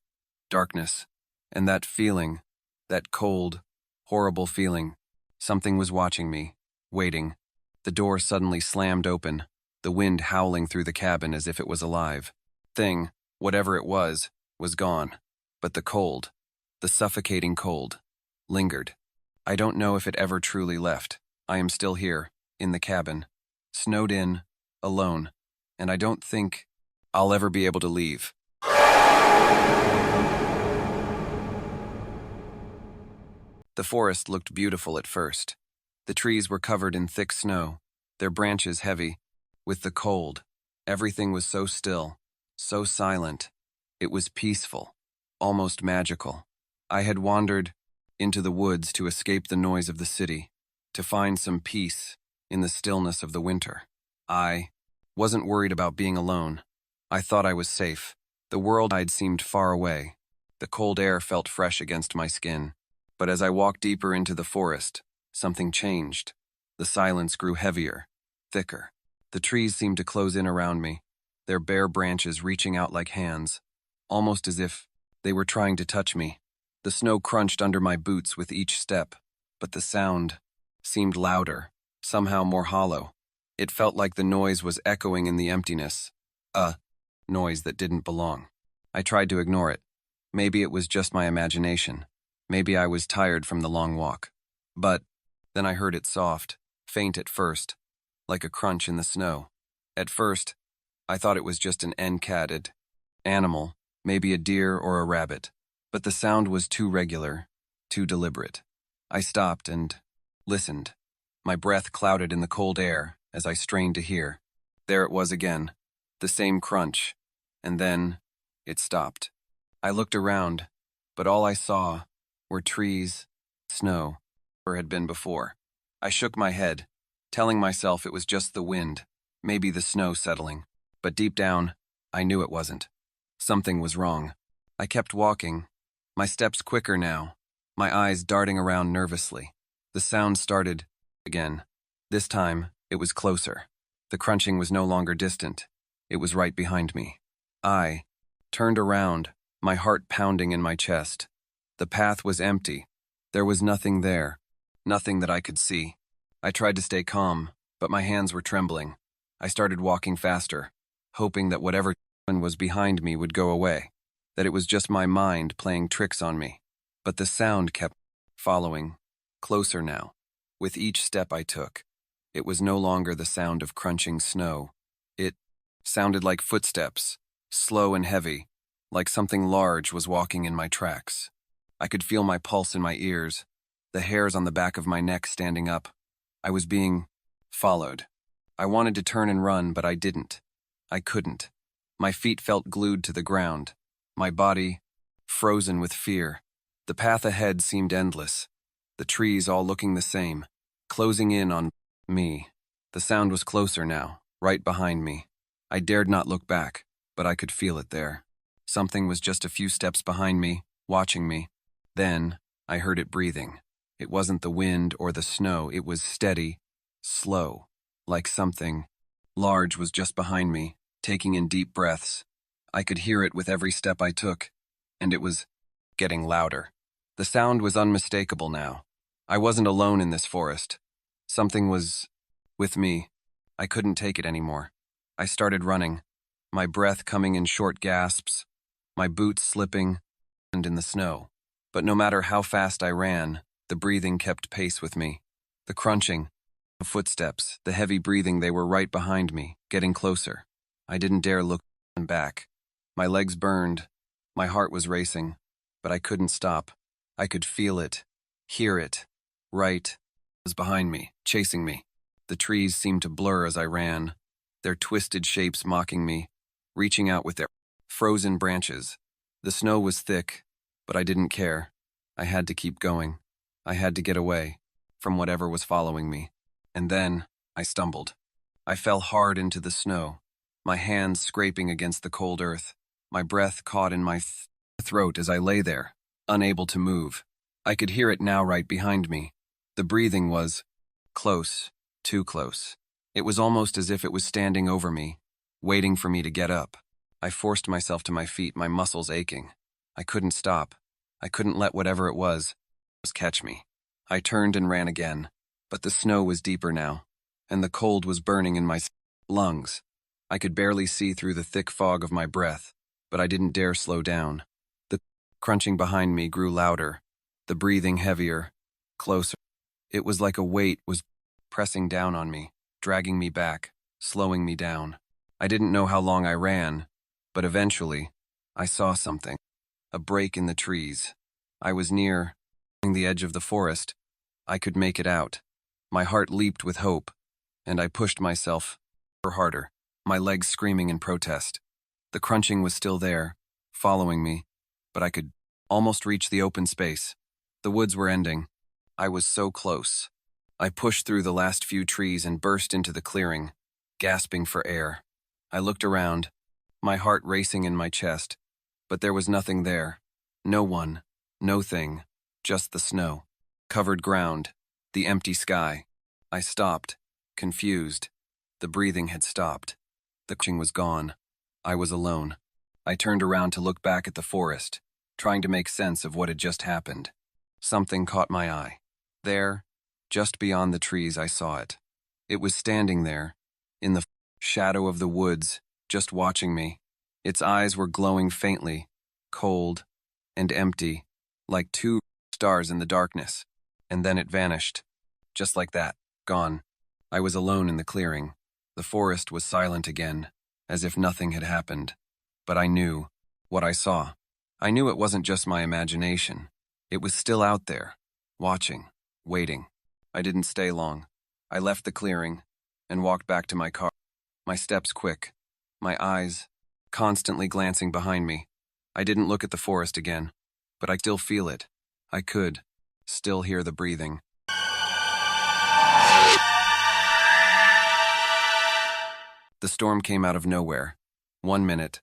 Speaker 1: darkness, and that feeling, that cold, horrible feeling. Something was watching me, waiting. The door suddenly slammed open, the wind howling through the cabin as if it was alive. Thing, whatever it was gone. But the cold, the suffocating cold, lingered. I don't know if it ever truly left. I am still here, in the cabin, snowed in, alone, and I don't think I'll ever be able to leave. The forest looked beautiful at first. The trees were covered in thick snow, their branches heavy. With the cold, everything was so still, so silent. It was peaceful, almost magical. I had wandered into the woods to escape the noise of the city, to find some peace in the stillness of the winter. I wasn't worried about being alone. I thought I was safe. The world I'd seemed far away. The cold air felt fresh against my skin. But as I walked deeper into the forest, something changed. The silence grew heavier, thicker. The trees seemed to close in around me, their bare branches reaching out like hands, almost as if they were trying to touch me. The snow crunched under my boots with each step, but the sound seemed louder, somehow more hollow. It felt like the noise was echoing in the emptiness, a noise that didn't belong. I tried to ignore it. Maybe it was just my imagination. Maybe I was tired from the long walk. But then I heard it soft, faint at first, like a crunch in the snow. At first, I thought it was just an end-catted animal, maybe a deer or a rabbit. But the sound was too regular, too deliberate. I stopped and listened. My breath clouded in the cold air as I strained to hear. There it was again, the same crunch, and then it stopped. I looked around, but all I saw were trees, snow, or had been before. I shook my head, telling myself it was just the wind, maybe the snow settling. But deep down, I knew it wasn't. Something was wrong. I kept walking, my steps quicker now, my eyes darting around nervously. The sound started again. This time, it was closer. The crunching was no longer distant. It was right behind me. I turned around, my heart pounding in my chest. The path was empty. There was nothing there, nothing that I could see. I tried to stay calm, but my hands were trembling. I started walking faster, hoping that whatever was behind me would go away, that it was just my mind playing tricks on me. But the sound kept following, closer now. With each step I took, it was no longer the sound of crunching snow. It sounded like footsteps, slow and heavy, like something large was walking in my tracks. I could feel my pulse in my ears, the hairs on the back of my neck standing up. I was being followed. I wanted to turn and run, but I didn't. I couldn't. My feet felt glued to the ground, my body frozen with fear. The path ahead seemed endless, the trees all looking the same, closing in on me. The sound was closer now, right behind me. I dared not look back, but I could feel it there. Something was just a few steps behind me, watching me. Then I heard it breathing. It wasn't the wind or the snow, it was steady, slow, like something large was just behind me, taking in deep breaths. I could hear it with every step I took. and it was getting louder. The sound was unmistakable now. I wasn't alone in this forest. Something was with me. I couldn't take it anymore. I started running, my breath coming in short gasps, my boots slipping and in the snow. But no matter how fast I ran, the breathing kept pace with me. The crunching of footsteps, the heavy breathing, they were right behind me, getting closer. I didn't dare look back. My legs burned, my heart was racing, but I couldn't stop. I could feel it, hear it. Right, it was behind me, chasing me. The trees seemed to blur as I ran, their twisted shapes mocking me, reaching out with their frozen branches. The snow was thick, but I didn't care. I had to keep going. I had to get away from whatever was following me. And then I stumbled. I fell hard into the snow, my hands scraping against the cold earth, my breath caught in my throat as I lay there, unable to move. I could hear it now right behind me. The breathing was close, too close. It was almost as if it was standing over me, waiting for me to get up. I forced myself to my feet, my muscles aching. I couldn't stop. I couldn't let whatever it was catch me. I turned and ran again, but the snow was deeper now, and the cold was burning in my lungs. I could barely see through the thick fog of my breath, but I didn't dare slow down. The crunching behind me grew louder, the breathing heavier, closer. It was like a weight was pressing down on me, dragging me back, slowing me down. I didn't know how long I ran, but eventually, I saw something. A break in the trees. I was near the edge of the forest. I could make it out. My heart leaped with hope, and I pushed myself harder, my legs screaming in protest. The crunching was still there, following me, but I could almost reach the open space. The woods were ending. I was so close. I pushed through the last few trees and burst into the clearing, gasping for air. I looked around, my heart racing in my chest, but there was nothing there. No one, no thing, just the snow, covered ground, the empty sky. I stopped, confused. The breathing had stopped. The crunching was gone. I was alone. I turned around to look back at the forest, trying to make sense of what had just happened. Something caught my eye. There, just beyond the trees, I saw it. It was standing there, in the shadow of the woods, just watching me. Its eyes were glowing faintly, cold and empty, like two stars in the darkness. And then it vanished. Just like that, gone. I was alone in the clearing. The forest was silent again, as if nothing had happened. But I knew what I saw. I knew it wasn't just my imagination. It was still out there, watching, waiting. I didn't stay long. I left the clearing and walked back to my car, my steps quick, my eyes constantly glancing behind me. I didn't look at the forest again, but I still feel it. I could still hear the breathing. The storm came out of nowhere. 1 minute,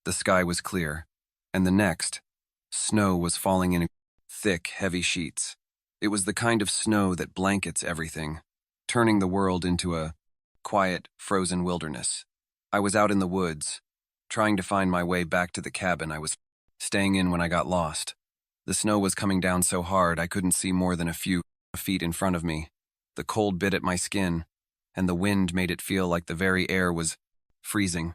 Speaker 1: the sky was clear, and the next, snow was falling in thick, heavy sheets. It was the kind of snow that blankets everything, turning the world into a quiet, frozen wilderness. I was out in the woods, trying to find my way back to the cabin I was staying in when I got lost. The snow was coming down so hard I couldn't see more than a few feet in front of me. The cold bit at my skin, and the wind made it feel like the very air was freezing.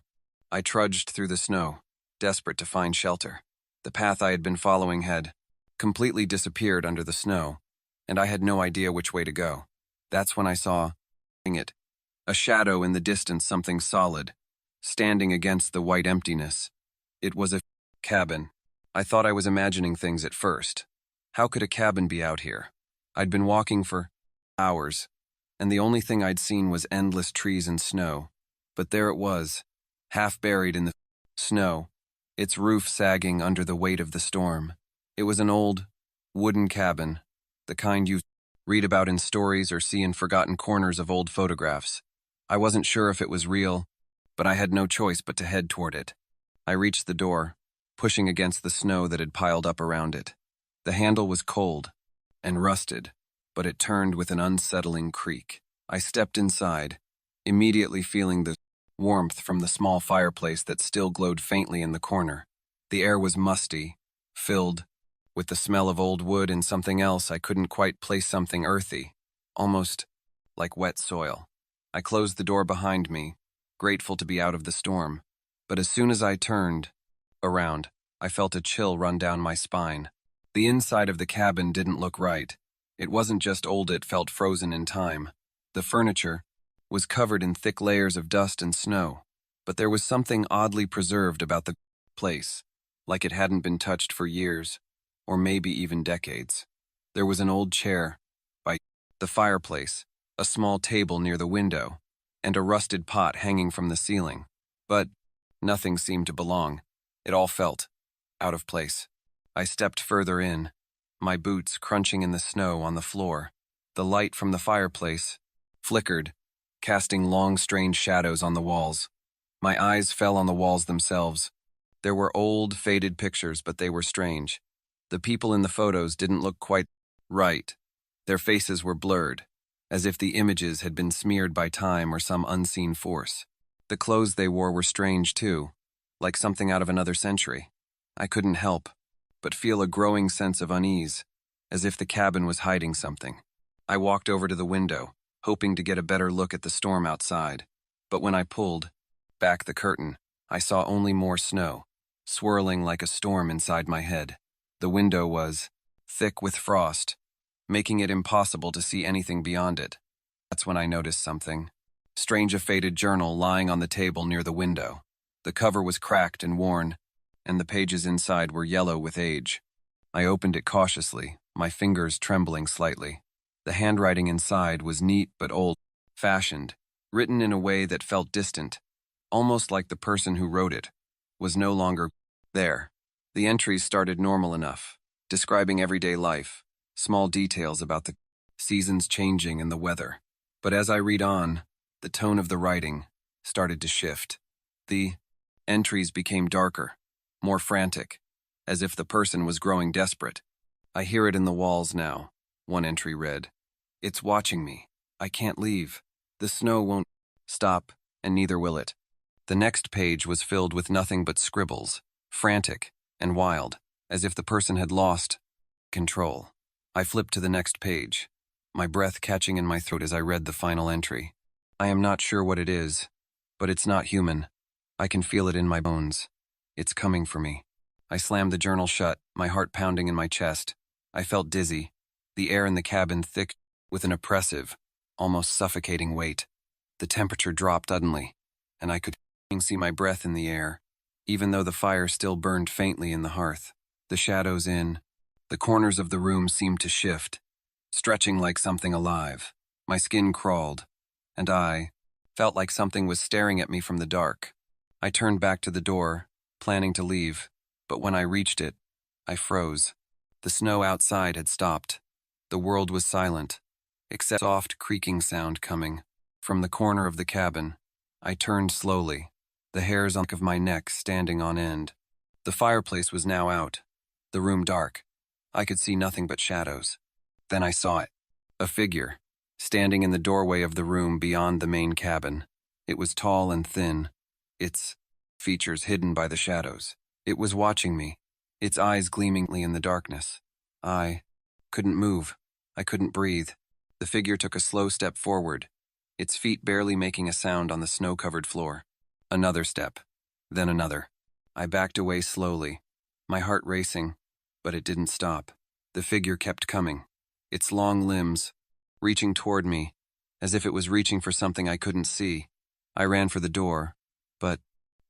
Speaker 1: I trudged through the snow, desperate to find shelter. The path I had been following had completely disappeared under the snow, and I had no idea which way to go. That's when I saw it, a shadow in the distance, something solid, standing against the white emptiness. It was a cabin. I thought I was imagining things at first. How could a cabin be out here? I'd been walking for hours, and the only thing I'd seen was endless trees and snow. But there it was, half buried in the snow, its roof sagging under the weight of the storm. It was an old, wooden cabin, the kind you read about in stories or see in forgotten corners of old photographs. I wasn't sure if it was real, but I had no choice but to head toward it. I reached the door, pushing against the snow that had piled up around it. The handle was cold and rusted, but it turned with an unsettling creak. I stepped inside, immediately feeling the warmth from the small fireplace that still glowed faintly in the corner. The air was musty, filled with the smell of old wood and something else I couldn't quite place, something earthy, almost like wet soil. I closed the door behind me, grateful to be out of the storm, but as soon as I turned around, I felt a chill run down my spine. The inside of the cabin didn't look right. It wasn't just old, it felt frozen in time. The furniture was covered in thick layers of dust and snow, but there was something oddly preserved about the place, like it hadn't been touched for years, or maybe even decades. There was an old chair by the fireplace, a small table near the window, and a rusted pot hanging from the ceiling. But nothing seemed to belong. It all felt out of place. I stepped further in, my boots crunching in the snow on the floor. The light from the fireplace flickered, casting long, strange shadows on the walls. My eyes fell on the walls themselves. There were old, faded pictures, but they were strange. The people in the photos didn't look quite right. Their faces were blurred, as if the images had been smeared by time or some unseen force. The clothes they wore were strange too, like something out of another century. I couldn't help but feel a growing sense of unease, as if the cabin was hiding something. I walked over to the window, hoping to get a better look at the storm outside. But when I pulled back the curtain, I saw only more snow, swirling like a storm inside my head. The window was thick with frost, making it impossible to see anything beyond it. That's when I noticed something strange: a faded journal lying on the table near the window. The cover was cracked and worn, and the pages inside were yellow with age. I opened it cautiously, my fingers trembling slightly. The handwriting inside was neat but old-fashioned, written in a way that felt distant, almost like the person who wrote it was no longer there. The entries started normal enough, describing everyday life, small details about the seasons changing and the weather. But as I read on, the tone of the writing started to shift. The entries became darker, more frantic, as if the person was growing desperate. "I hear it in the walls now," one entry read. "It's watching me. I can't leave. The snow won't stop, and neither will it." The next page was filled with nothing but scribbles, frantic and wild, as if the person had lost control. I flipped to the next page, my breath catching in my throat as I read the final entry. "I am not sure what it is, but it's not human. I can feel it in my bones. It's coming for me." I slammed the journal shut, my heart pounding in my chest. I felt dizzy, the air in the cabin thick with an oppressive, almost suffocating weight. The temperature dropped suddenly, and I could see my breath in the air, even though the fire still burned faintly in the hearth. The shadows in the corners of the room seemed to shift, stretching like something alive. My skin crawled, and I felt like something was staring at me from the dark. I turned back to the door, planning to leave, but when I reached it, I froze. The snow outside had stopped. The world was silent, except a soft creaking sound coming from the corner of the cabin. I turned slowly, the hairs on the back of my neck standing on end. The fireplace was now out, the room dark. I could see nothing but shadows. Then I saw it, a figure, standing in the doorway of the room beyond the main cabin. It was tall and thin, its features hidden by the shadows. It was watching me, its eyes gleamingly in the darkness. I couldn't move. I couldn't breathe. The figure took a slow step forward, its feet barely making a sound on the snow-covered floor. Another step, then another. I backed away slowly, my heart racing, but it didn't stop. The figure kept coming, its long limbs reaching toward me, as if it was reaching for something I couldn't see. I ran for the door, but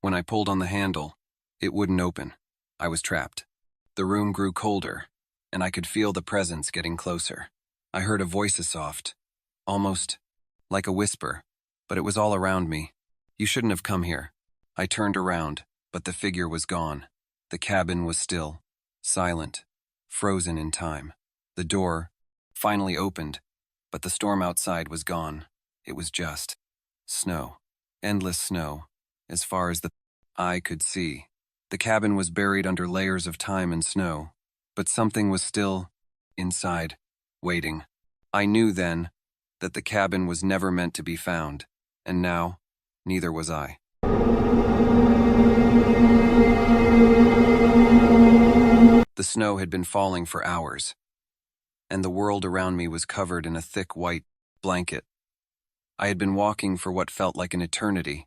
Speaker 1: when I pulled on the handle, it wouldn't open. I was trapped. The room grew colder, and I could feel the presence getting closer. I heard a voice, soft, almost like a whisper, but it was all around me. "You shouldn't have come here." I turned around, but the figure was gone. The cabin was still, silent, frozen in time. The door finally opened, but the storm outside was gone. It was just snow, endless snow, as far as the eye could see. The cabin was buried under layers of time and snow, but something was still inside, waiting. I knew then that the cabin was never meant to be found, and now, neither was I. The snow had been falling for hours, and the world around me was covered in a thick white blanket. I had been walking for what felt like an eternity,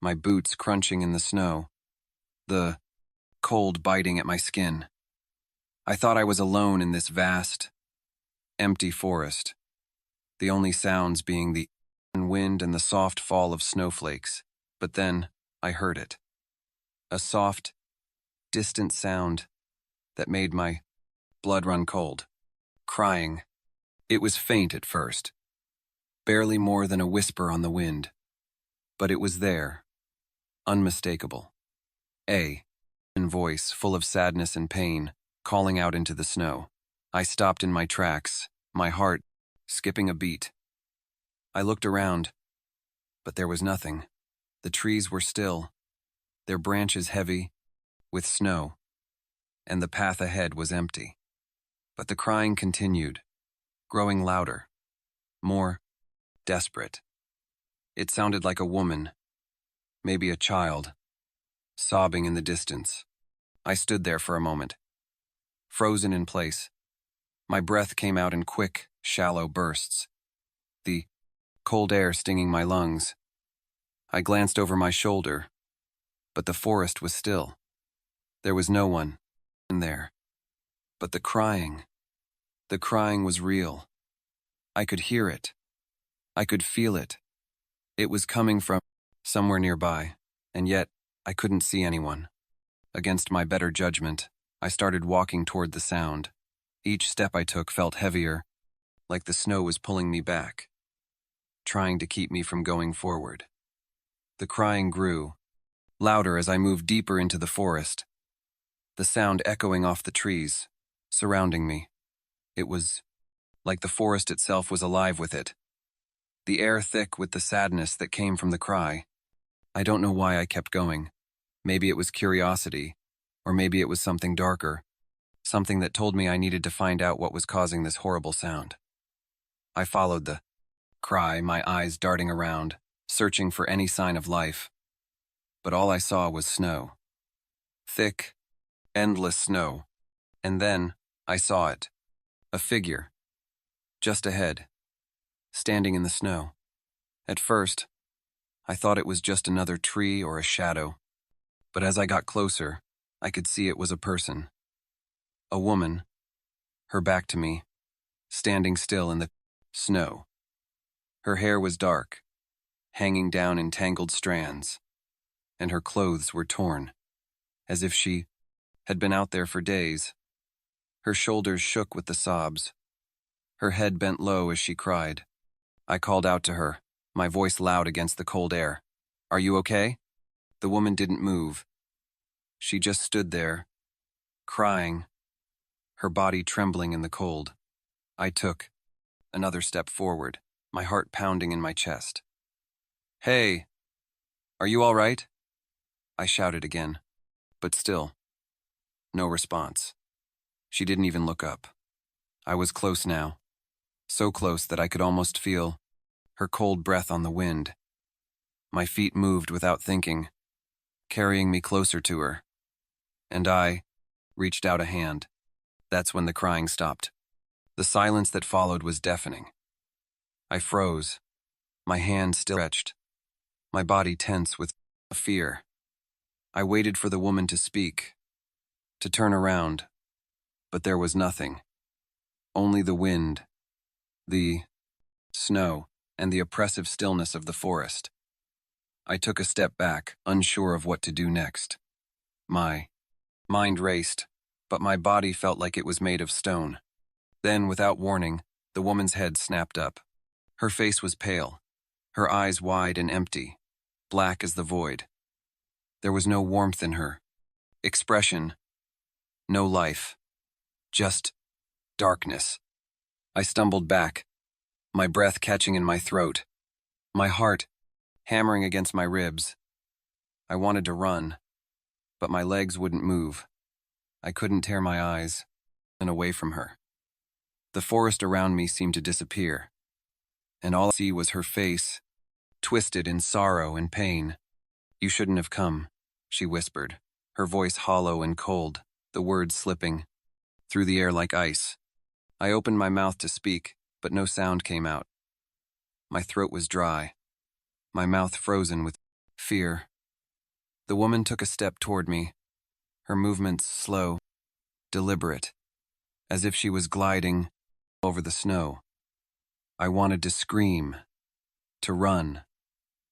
Speaker 1: my boots crunching in the snow, the cold biting at my skin. I thought I was alone in this vast, empty forest, the only sounds being the wind and the soft fall of snowflakes. But then I heard it. A soft, distant sound that made my blood run cold. Crying. It was faint at first, barely more than a whisper on the wind. But it was there, unmistakable. A voice full of sadness and pain, calling out into the snow. I stopped in my tracks, my heart skipping a beat. I looked around, but there was nothing. The trees were still, their branches heavy with snow, and the path ahead was empty. But the crying continued, growing louder, more desperate. It sounded like a woman, maybe a child, sobbing in the distance. I stood there for a moment, frozen in place. My breath came out in quick, shallow bursts, the cold air stinging my lungs. I glanced over my shoulder, but the forest was still. There was no one in there. But the crying was real. I could hear it. I could feel it. It was coming from somewhere nearby, and yet I couldn't see anyone. Against my better judgment, I started walking toward the sound. Each step I took felt heavier, like the snow was pulling me back, trying to keep me from going forward. The crying grew, louder as I moved deeper into the forest, the sound echoing off the trees, surrounding me. It was like the forest itself was alive with it, the air thick with the sadness that came from the cry. I don't know why I kept going. Maybe it was curiosity, or maybe it was something darker, something that told me I needed to find out what was causing this horrible sound. I followed the cry, my eyes darting around, searching for any sign of life. But all I saw was snow. Thick, endless snow. And then I saw it. A figure. Just ahead. Standing in the snow. At first, I thought it was just another tree or a shadow. But as I got closer, I could see it was a person. A woman, her back to me, standing still in the snow. Her hair was dark, hanging down in tangled strands, and her clothes were torn, as if she had been out there for days. Her shoulders shook with the sobs. Her head bent low as she cried. I called out to her, my voice loud against the cold air. "Are you okay?" The woman didn't move. She just stood there, crying, her body trembling in the cold. I took another step forward, my heart pounding in my chest. "Hey, are you all right?" I shouted again, but still, no response. She didn't even look up. I was close now, so close that I could almost feel her cold breath on the wind. My feet moved without thinking, carrying me closer to her, and I reached out a hand. That's when the crying stopped. The silence that followed was deafening. I froze, my hand still stretched, my body tense with fear. I waited for the woman to speak, to turn around, but there was nothing. Only the wind, the snow, and the oppressive stillness of the forest. I took a step back, unsure of what to do next. My mind raced, but my body felt like it was made of stone. Then, without warning, the woman's head snapped up. Her face was pale, her eyes wide and empty, black as the void. There was no warmth in her expression, no life, just darkness. I stumbled back, my breath catching in my throat, my heart hammering against my ribs. I wanted to run, but my legs wouldn't move. I couldn't tear my eyes away from her. The forest around me seemed to disappear, and all I see was her face, twisted in sorrow and pain. "You shouldn't have come," she whispered, her voice hollow and cold. the words slipping through the air like ice. I opened my mouth to speak, but no sound came out. My throat was dry, my mouth frozen with fear. The woman took a step toward me, her movements slow, deliberate, as if she was gliding over the snow. I wanted to scream, to run,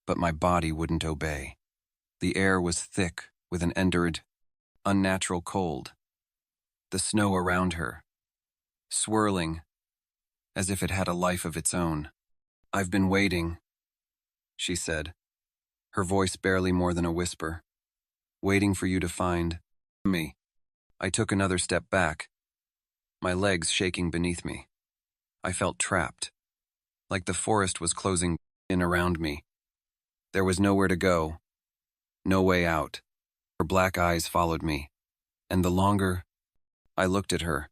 Speaker 1: but my body wouldn't obey. The air was thick with an endured, unnatural cold. The snow around her, swirling, as if it had a life of its own. "I've been waiting," she said, her voice barely more than a whisper. "Waiting for you to find me." I took another step back, my legs shaking beneath me. I felt trapped, like the forest was closing in around me. There was nowhere to go, no way out. Her black eyes followed me, and the longer I looked at her,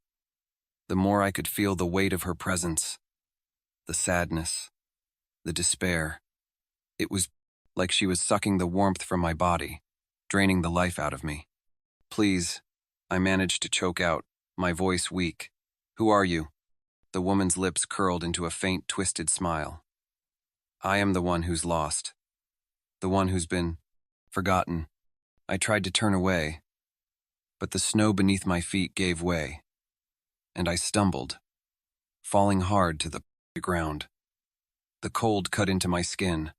Speaker 1: the more I could feel the weight of her presence, the sadness, the despair. It was like she was sucking the warmth from my body, draining the life out of me. "Please," I managed to choke out, my voice weak. "Who are you?" The woman's lips curled into a faint, twisted smile. "I am the one who's lost, the one who's been forgotten." I tried to turn away, but the snow beneath my feet gave way, and I stumbled, falling hard to the ground. The cold cut into my skin,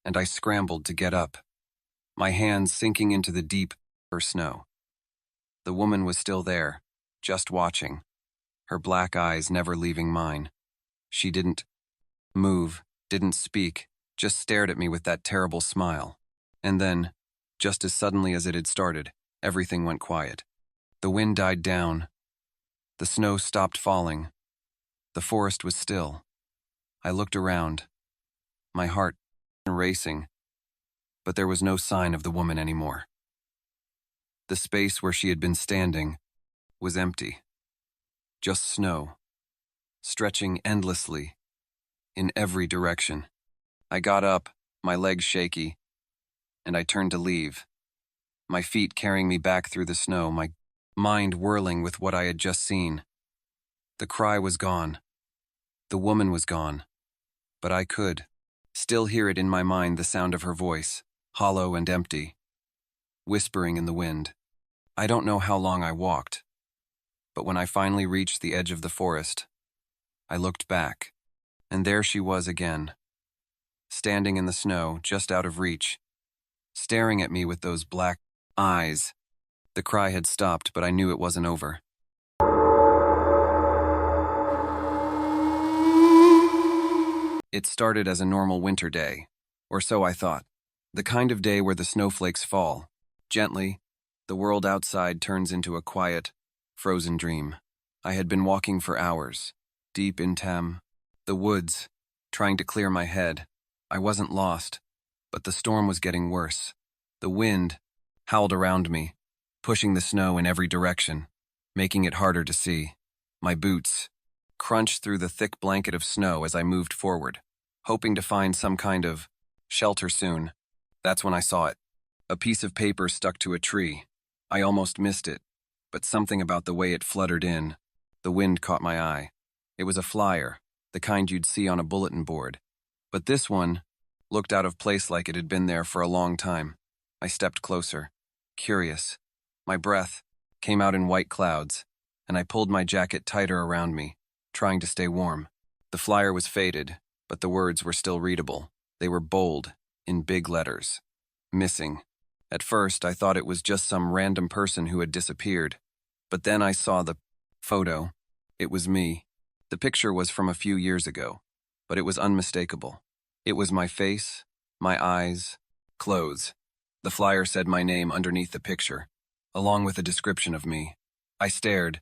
Speaker 1: and I scrambled to get up, my hands sinking into the deep snow. The woman was still there, just watching, her black eyes never leaving mine. She didn't move, didn't speak, just stared at me with that terrible smile. And then, just as suddenly as it had started, everything went quiet. The wind died down. The snow stopped falling. The forest was still. I looked around, my heart racing, but there was no sign of the woman anymore. The space where she had been standing was empty. Just snow, stretching endlessly, in every direction. I got up, my legs shaky, and I turned to leave, my feet carrying me back through the snow, my mind whirling with what I had just seen. The cry was gone. The woman was gone. But I could still hear it in my mind, the sound of her voice, hollow and empty, whispering in the wind. I don't know how long I walked, but when I finally reached the edge of the forest, I looked back, and there she was again, standing in the snow just out of reach, staring at me with those black eyes. The cry had stopped, but I knew it wasn't over. It started as a normal winter day, or so I thought. The kind of day where the snowflakes fall. Gently, the world outside turns into a quiet, frozen dream. I had been walking for hours, deep in the woods, trying to clear my head. I wasn't lost, but the storm was getting worse. The wind howled around me, pushing the snow in every direction, making it harder to see. My boots crunched through the thick blanket of snow as I moved forward, hoping to find some kind of shelter soon. That's when I saw it. A piece of paper stuck to a tree. I almost missed it, but something about the way it fluttered in, the wind caught my eye. It was a flyer, the kind you'd see on a bulletin board. But this one looked out of place, like it had been there for a long time. I stepped closer, curious. My breath came out in white clouds, and I pulled my jacket tighter around me, trying to stay warm. The flyer was faded, but the words were still readable. They were bold, in big letters. Missing. At first, I thought it was just some random person who had disappeared. But then I saw the photo. It was me. The picture was from a few years ago, but it was unmistakable. It was my face, my eyes, clothes. The flyer said my name underneath the picture, along with a description of me. I stared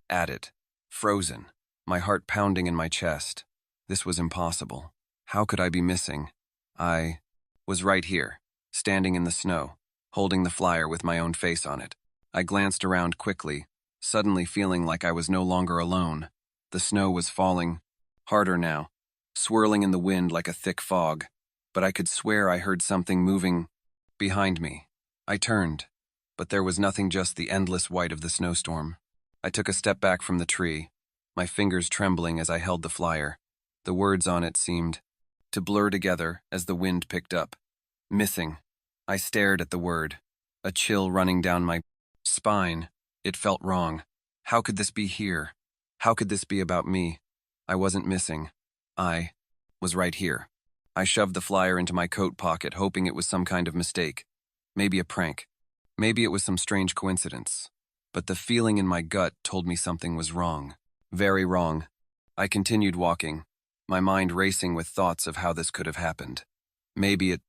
Speaker 1: at it, frozen, my heart pounding in my chest. This was impossible. How could I be missing? I was right here, standing in the snow, holding the flyer with my own face on it. I glanced around quickly, suddenly feeling like I was no longer alone. The snow was falling, harder now, swirling in the wind like a thick fog, but I could swear I heard something moving behind me. I turned, but there was nothing, just the endless white of the snowstorm. I took a step back from the tree, my fingers trembling as I held the flyer. The words on it seemed to blur together as the wind picked up. Missing. I stared at the word, a chill running down my spine. It felt wrong. How could this be here? How could this be about me? I wasn't missing. I was right here. I shoved the flyer into my coat pocket, hoping it was some kind of mistake. Maybe a prank. Maybe it was some strange coincidence. But the feeling in my gut told me something was wrong. Very wrong. I continued walking, my mind racing with thoughts of how this could have happened. Maybe it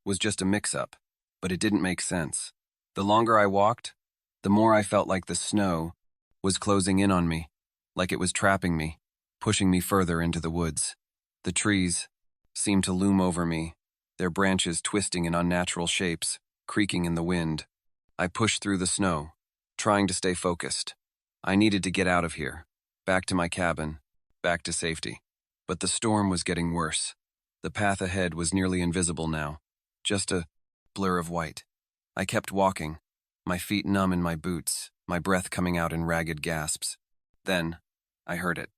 Speaker 1: was just a mix-up, but it didn't make sense. The longer I walked, the more I felt like the snow was closing in on me, like it was trapping me, pushing me further into the woods. The trees seemed to loom over me, their branches twisting in unnatural shapes, creaking in the wind. I pushed through the snow, trying to stay focused. I needed to get out of here, back to my cabin, back to safety. But the storm was getting worse. The path ahead was nearly invisible now, just a blur of white. I kept walking, my feet numb in my boots, my breath coming out in ragged gasps. Then, I heard it.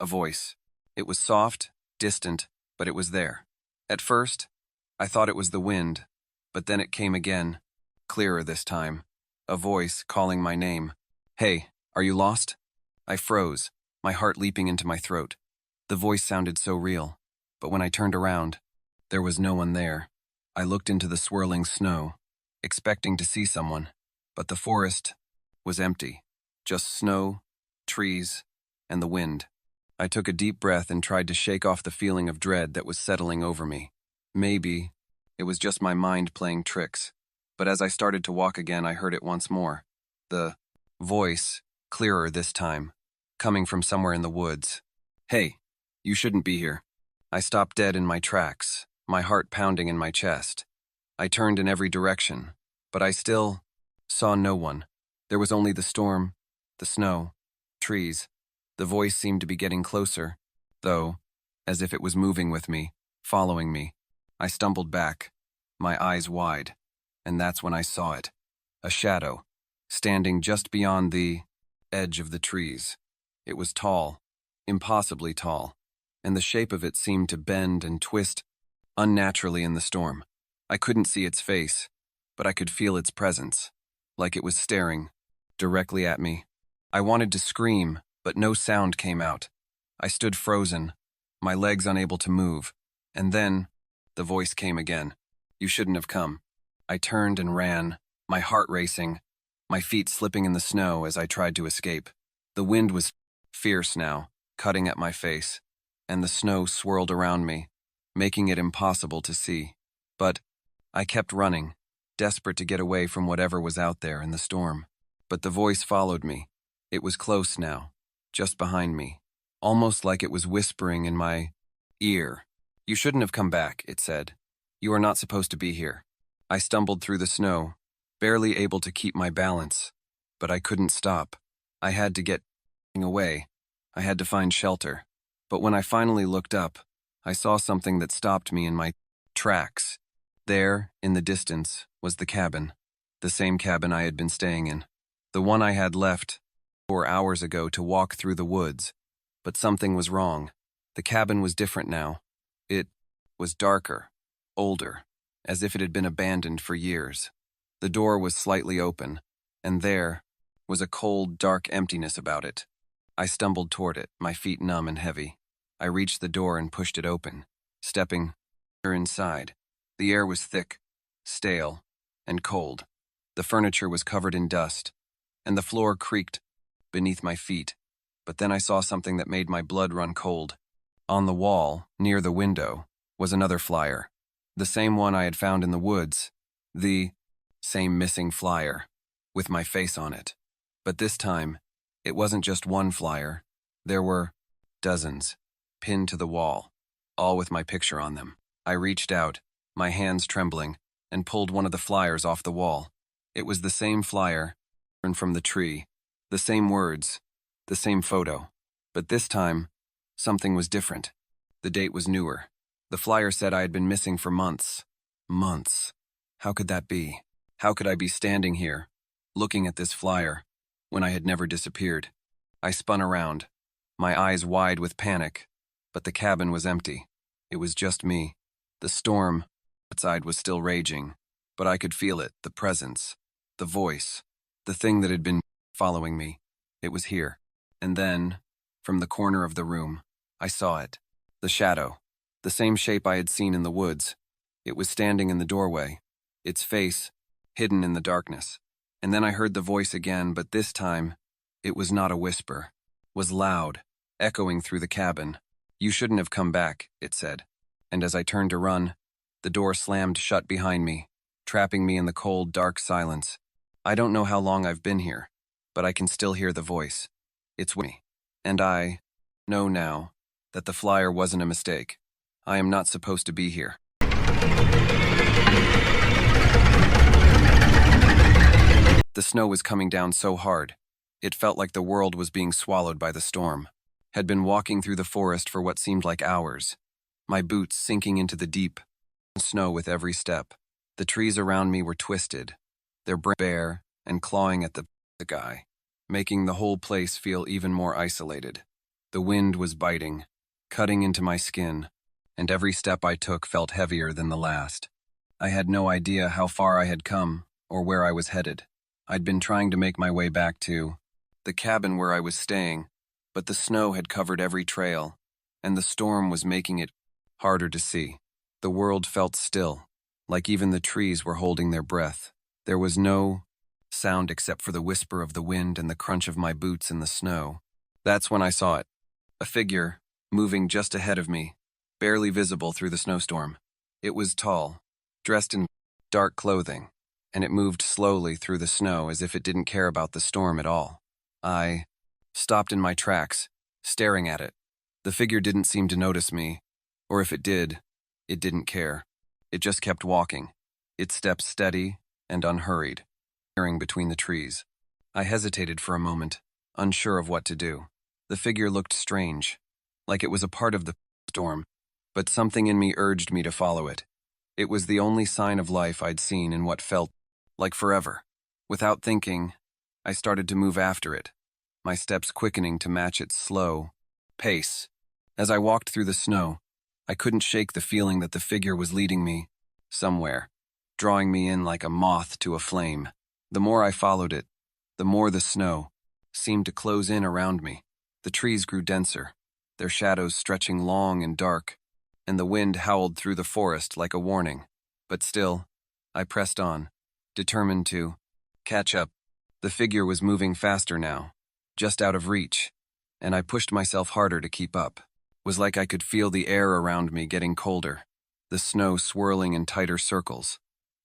Speaker 1: A voice. It was soft, distant, but it was there. At first, I thought it was the wind, but then it came again, clearer this time. A voice calling my name. Hey, are you lost? I froze, my heart leaping into my throat. The voice sounded so real, but when I turned around, there was no one there. I looked into the swirling snow, expecting to see someone, but the forest was empty. Just snow, trees, and the wind. I took a deep breath and tried to shake off the feeling of dread that was settling over me. Maybe it was just my mind playing tricks, but as I started to walk again, I heard it once more. The voice, clearer this time, coming from somewhere in the woods. Hey, you shouldn't be here. I stopped dead in my tracks, my heart pounding in my chest. I turned in every direction, but I still saw no one. There was only the storm, the snow, trees. The voice seemed to be getting closer, though, as if it was moving with me, following me. I stumbled back, my eyes wide, and that's when I saw it. A shadow, standing just beyond the edge of the trees. It was tall, impossibly tall, and the shape of it seemed to bend and twist unnaturally in the storm. I couldn't see its face, but I could feel its presence, like it was staring directly at me. I wanted to scream, but no sound came out. I stood frozen, my legs unable to move, and then the voice came again. You shouldn't have come. I turned and ran, my heart racing, my feet slipping in the snow as I tried to escape. The wind was fierce now, cutting at my face, and the snow swirled around me, making it impossible to see. But I kept running, desperate to get away from whatever was out there in the storm. But the voice followed me. It was close now, just behind me, almost like it was whispering in my ear. You shouldn't have come back, it said. You are not supposed to be here. I stumbled through the snow, barely able to keep my balance, but I couldn't stop. I had to get away. I had to find shelter. But when I finally looked up, I saw something that stopped me in my tracks. There, in the distance, was the cabin. The same cabin I had been staying in. The one I had left 4 hours ago to walk through the woods. But something was wrong. The cabin was different now. It was darker, older, as if it had been abandoned for years. The door was slightly open, and there was a cold, dark emptiness about it. I stumbled toward it, my feet numb and heavy. I reached the door and pushed it open, stepping inside. The air was thick, stale, and cold. The furniture was covered in dust, and the floor creaked beneath my feet. But then I saw something that made my blood run cold. On the wall, near the window, was another flyer. The same one I had found in the woods. The same missing flyer, with my face on it. But this time, it wasn't just one flyer. There were dozens, pinned to the wall, all with my picture on them. I reached out, my hands trembling, and pulled one of the flyers off the wall. It was the same flyer, from the tree, the same words, the same photo. But this time, something was different. The date was newer. The flyer said I had been missing for months. Months. How could that be? How could I be standing here, looking at this flyer, when I had never disappeared. I spun around, my eyes wide with panic, but the cabin was empty. It was just me. The storm outside was still raging, but I could feel it, the presence, the voice, the thing that had been following me. It was here. And then, from the corner of the room, I saw it. The shadow. The same shape I had seen in the woods. It was standing in the doorway, its face hidden in the darkness. And then I heard the voice again, but this time, it was not a whisper. Was loud, echoing through the cabin. "You shouldn't have come back," it said. And as I turned to run, the door slammed shut behind me, trapping me in the cold, dark silence. I don't know how long I've been here, but I can still hear the voice. It's with me. And I know now that the flyer wasn't a mistake. I am not supposed to be here. The snow was coming down so hard, it felt like the world was being swallowed by the storm. Had been walking through the forest for what seemed like hours, my boots sinking into the deep snow with every step. The trees around me were twisted, their branches bare and clawing at the sky, making the whole place feel even more isolated. The wind was biting, cutting into my skin, and every step I took felt heavier than the last. I had no idea how far I had come or where I was headed. I'd been trying to make my way back to the cabin where I was staying, but the snow had covered every trail, and the storm was making it harder to see. The world felt still, like even the trees were holding their breath. There was no sound except for the whisper of the wind and the crunch of my boots in the snow. That's when I saw it. A figure, moving just ahead of me, barely visible through the snowstorm. It was tall, dressed in dark clothing, and it moved slowly through the snow as if it didn't care about the storm at all. I stopped in my tracks, staring at it. The figure didn't seem to notice me, or if it did, it didn't care. It just kept walking, its steps steady and unhurried, peering between the trees. I hesitated for a moment, unsure of what to do. The figure looked strange, like it was a part of the storm, but something in me urged me to follow it. It was the only sign of life I'd seen in what felt like forever. Without thinking, I started to move after it, my steps quickening to match its slow pace. As I walked through the snow, I couldn't shake the feeling that the figure was leading me somewhere, drawing me in like a moth to a flame. The more I followed it, the more the snow seemed to close in around me. The trees grew denser, their shadows stretching long and dark, and the wind howled through the forest like a warning. But still, I pressed on, determined to catch up. The figure was moving faster now, just out of reach, and I pushed myself harder to keep up. It was like I could feel the air around me getting colder, the snow swirling in tighter circles,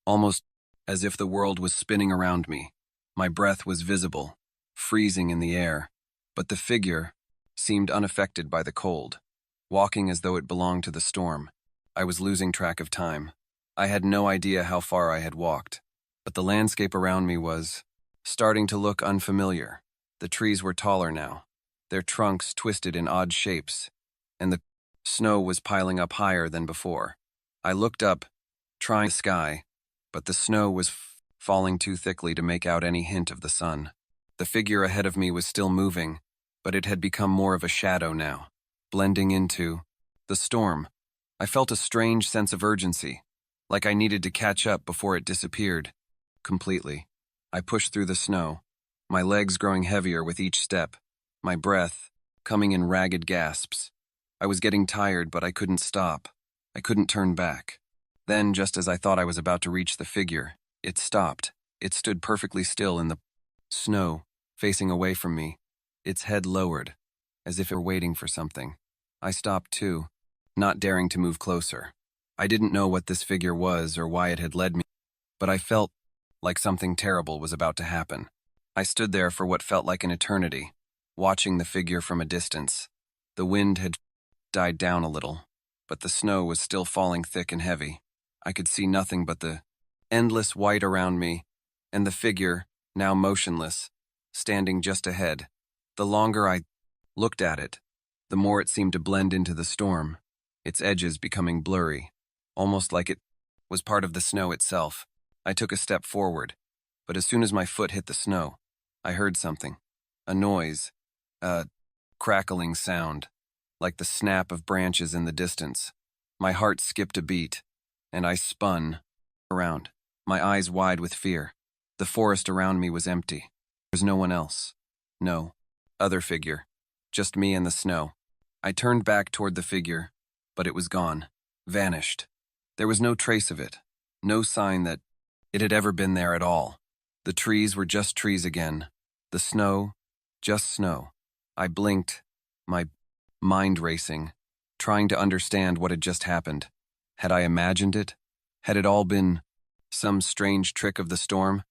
Speaker 1: almost as if the world was spinning around me. My breath was visible, freezing in the air, but the figure seemed unaffected by the cold, walking as though it belonged to the storm. I was losing track of time. I had no idea how far I had walked, but the landscape around me was starting to look unfamiliar. The trees were taller now, their trunks twisted in odd shapes, and the snow was piling up higher than before. I looked up, trying the sky, but the snow was falling too thickly to make out any hint of the sun. The figure ahead of me was still moving, but it had become more of a shadow now, blending into the storm. I felt a strange sense of urgency, like I needed to catch up before it disappeared completely. I pushed through the snow, my legs growing heavier with each step, my breath coming in ragged gasps. I was getting tired, but I couldn't stop. I couldn't turn back. Then, just as I thought I was about to reach the figure, it stopped. It stood perfectly still in the snow, facing away from me, its head lowered, as if it were waiting for something. I stopped too, not daring to move closer. I didn't know what this figure was or why it had led me, but I felt like something terrible was about to happen. I stood there for what felt like an eternity, watching the figure from a distance. The wind had died down a little, but the snow was still falling thick and heavy. I could see nothing but the endless white around me, and the figure, now motionless, standing just ahead. The longer I looked at it, the more it seemed to blend into the storm, its edges becoming blurry, almost like it was part of the snow itself. I took a step forward, But as soon as my foot hit the snow, I heard something. A noise. A crackling sound. Like the snap of branches in the distance. My heart skipped a beat, and I spun around, my eyes wide with fear. The forest around me was empty. There was no one else. No other figure. Just me and the snow. I turned back toward the figure, but it was gone. Vanished. There was no trace of it. No sign that it had ever been there at all. The trees were just trees again. The snow, just snow. I blinked, my mind racing, trying to understand what had just happened. Had I imagined it? Had it all been some strange trick of the storm?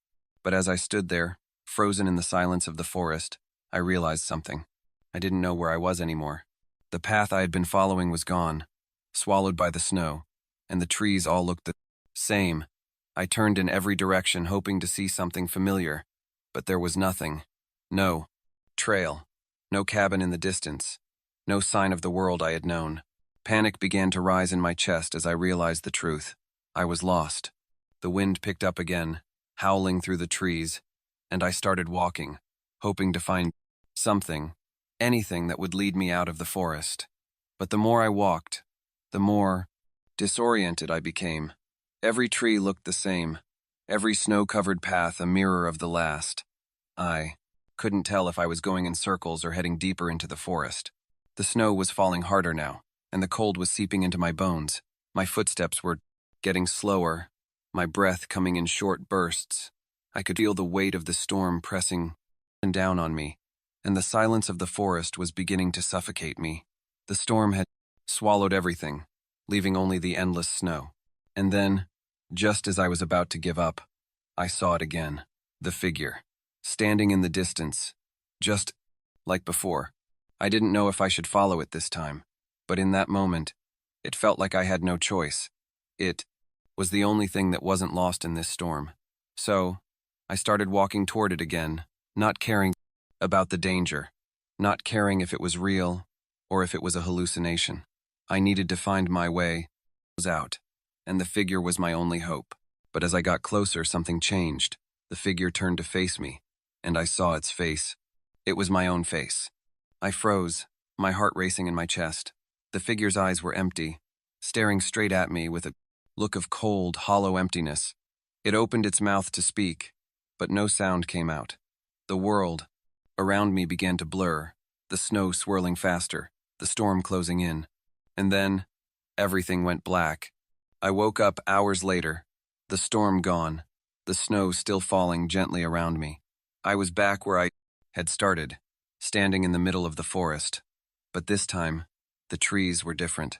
Speaker 1: But as I stood there, frozen in the silence of the forest, I realized something. I didn't know where I was anymore. The path I had been following was gone, swallowed by the snow, and the trees all looked the same. I turned in every direction, hoping to see something familiar, but there was nothing. No trail, no cabin in the distance, no sign of the world I had known. Panic began to rise in my chest as I realized the truth. I was lost. The wind picked up again, howling through the trees, and I started walking, hoping to find something, anything that would lead me out of the forest. But the more I walked, the more disoriented I became. Every tree looked the same, every snow-covered path a mirror of the last. I couldn't tell if I was going in circles or heading deeper into the forest. The snow was falling harder now, and the cold was seeping into my bones. My footsteps were getting slower, my breath coming in short bursts. I could feel the weight of the storm pressing down on me, and the silence of the forest was beginning to suffocate me. The storm had swallowed everything, leaving only the endless snow. And then, just as I was about to give up, I saw it again. The figure, standing in the distance, just like before. I didn't know if I should follow it this time, but in that moment, it felt like I had no choice. It was the only thing that wasn't lost in this storm. So, I started walking toward it again, not caring about the danger, not caring if it was real or if it was a hallucination. I needed to find my way out, and the figure was my only hope. But as I got closer, something changed. The figure turned to face me, and I saw its face. It was my own face. I froze, my heart racing in my chest. The figure's eyes were empty, staring straight at me with a look of cold, hollow emptiness. It opened its mouth to speak, but no sound came out. The world around me began to blur, the snow swirling faster, the storm closing in. And then, everything went black. I woke up hours later, the storm gone, the snow still falling gently around me. I was back where I had started, standing in the middle of the forest. But this time, the trees were different.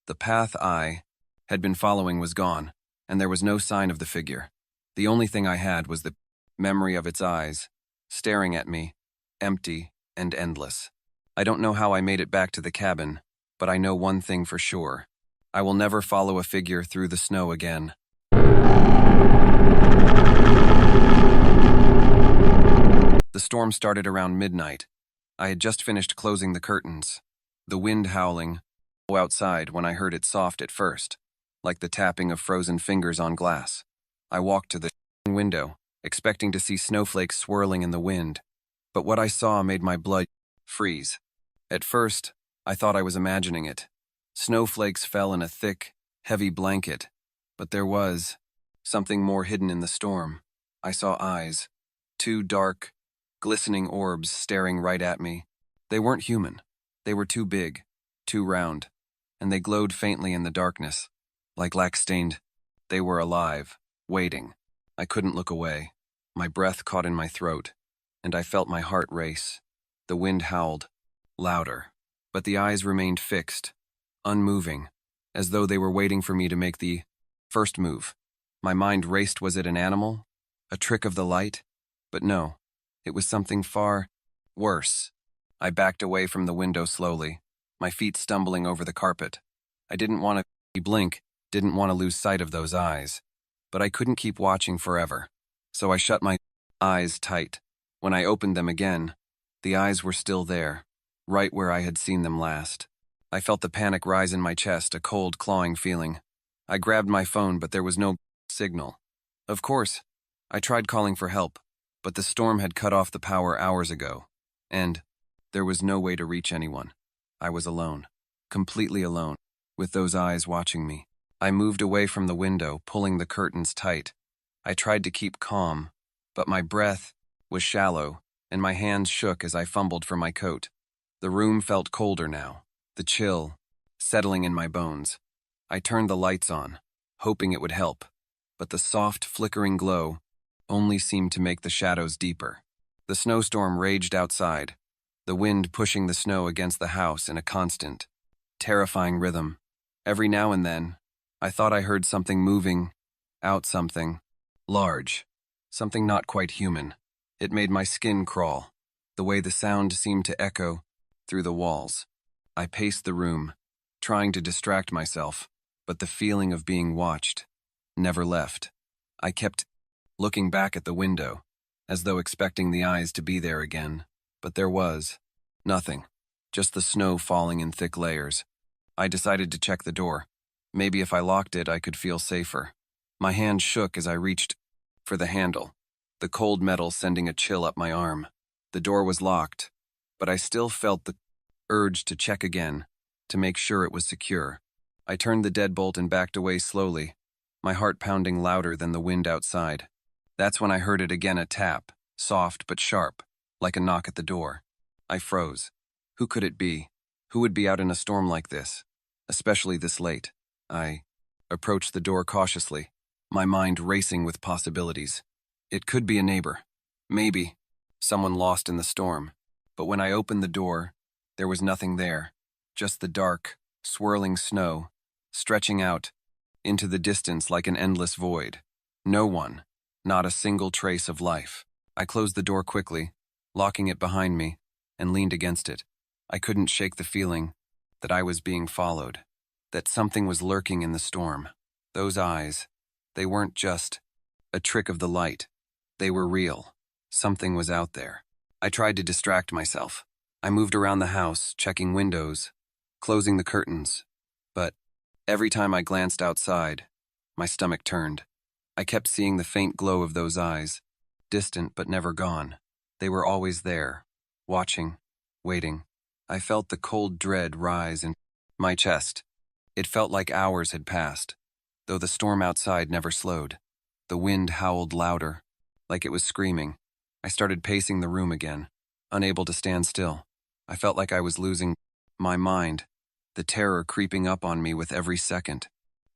Speaker 1: The path I had been following was gone, and there was no sign of the figure. The only thing I had was the memory of its eyes, staring at me, empty and endless. I don't know how I made it back to the cabin, but I know one thing for sure. I will never follow a figure through the snow again. The storm started around midnight. I had just finished closing the curtains. The wind howling outside when I heard it soft at first, like the tapping of frozen fingers on glass. I walked to the window, expecting to see snowflakes swirling in the wind, but what I saw made my blood freeze. At first, I thought I was imagining it. Snowflakes fell in a thick, heavy blanket, but there was something more hidden in the storm. I saw eyes, two dark, glistening orbs staring right at me. They weren't human. They were too big, too round, and they glowed faintly in the darkness, like lac-stained. They were alive, waiting. I couldn't look away. My breath caught in my throat, and I felt my heart race. The wind howled, louder, but the eyes remained fixed, unmoving, as though they were waiting for me to make the first move. My mind raced. Was it an animal? A trick of the light? But no, it was something far worse. I backed away from the window slowly, my feet stumbling over the carpet. I didn't want to blink, didn't want to lose sight of those eyes. But I couldn't keep watching forever, so I shut my eyes tight. When I opened them again, the eyes were still there, right where I had seen them last. I felt the panic rise in my chest, a cold, clawing feeling. I grabbed my phone, but there was no signal. Of course, I tried calling for help, but the storm had cut off the power hours ago, and there was no way to reach anyone. I was alone, completely alone, with those eyes watching me. I moved away from the window, pulling the curtains tight. I tried to keep calm, but my breath was shallow, and my hands shook as I fumbled for my coat. The room felt colder now, the chill settling in my bones. I turned the lights on, hoping it would help, but the soft, flickering glow only seemed to make the shadows deeper. The snowstorm raged outside, the wind pushing the snow against the house in a constant, terrifying rhythm. Every now and then, I thought I heard something moving out, something large, something not quite human. It made my skin crawl, the way the sound seemed to echo through the walls. I paced the room, trying to distract myself, but the feeling of being watched never left. I kept looking back at the window, as though expecting the eyes to be there again, but there was nothing, just the snow falling in thick layers. I decided to check the door. Maybe if I locked it, I could feel safer. My hand shook as I reached for the handle, the cold metal sending a chill up my arm. The door was locked, but I still felt the urge to check again, to make sure it was secure. I turned the deadbolt and backed away slowly, my heart pounding louder than the wind outside. That's when I heard it again, a tap, soft but sharp, like a knock at the door. I froze. Who could it be? Who would be out in a storm like this, especially this late? I approached the door cautiously, my mind racing with possibilities. It could be a neighbor. Maybe someone lost in the storm. But when I opened the door, there was nothing there, just the dark, swirling snow, stretching out into the distance like an endless void. No one, not a single trace of life. I closed the door quickly, locking it behind me, and leaned against it. I couldn't shake the feeling that I was being followed, that something was lurking in the storm. Those eyes, they weren't just a trick of the light. They were real. Something was out there. I tried to distract myself. I moved around the house, checking windows, closing the curtains. But every time I glanced outside, my stomach turned. I kept seeing the faint glow of those eyes, distant but never gone. They were always there, watching, waiting. I felt the cold dread rise in my chest. It felt like hours had passed, though the storm outside never slowed. The wind howled louder, like it was screaming. I started pacing the room again, unable to stand still. I felt like I was losing my mind, the terror creeping up on me with every second.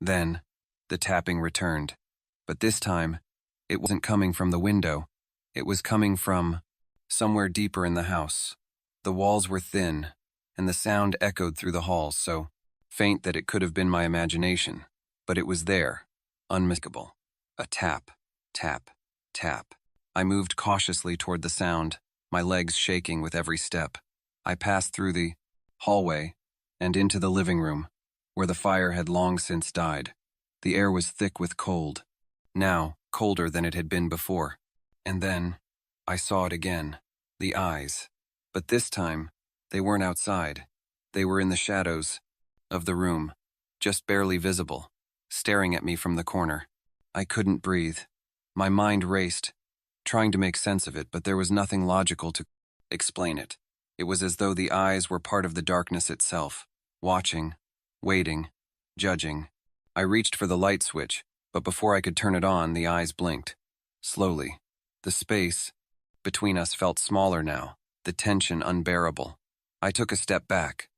Speaker 1: Then, the tapping returned. But this time, it wasn't coming from the window. It was coming from somewhere deeper in the house. The walls were thin, and the sound echoed through the halls, so faint that it could have been my imagination. But it was there, unmistakable. A tap, tap, tap. I moved cautiously toward the sound, my legs shaking with every step. I passed through the hallway and into the living room, where the fire had long since died. The air was thick with cold, now colder than it had been before. And then I saw it again, the eyes. But this time, they weren't outside. They were in the shadows of the room, just barely visible, staring at me from the corner. I couldn't breathe. My mind raced, trying to make sense of it, but there was nothing logical to explain it. It was as though the eyes were part of the darkness itself, watching, waiting, judging. I reached for the light switch, but before I could turn it on, the eyes blinked. Slowly. The space between us felt smaller now, the tension unbearable. I took a step back,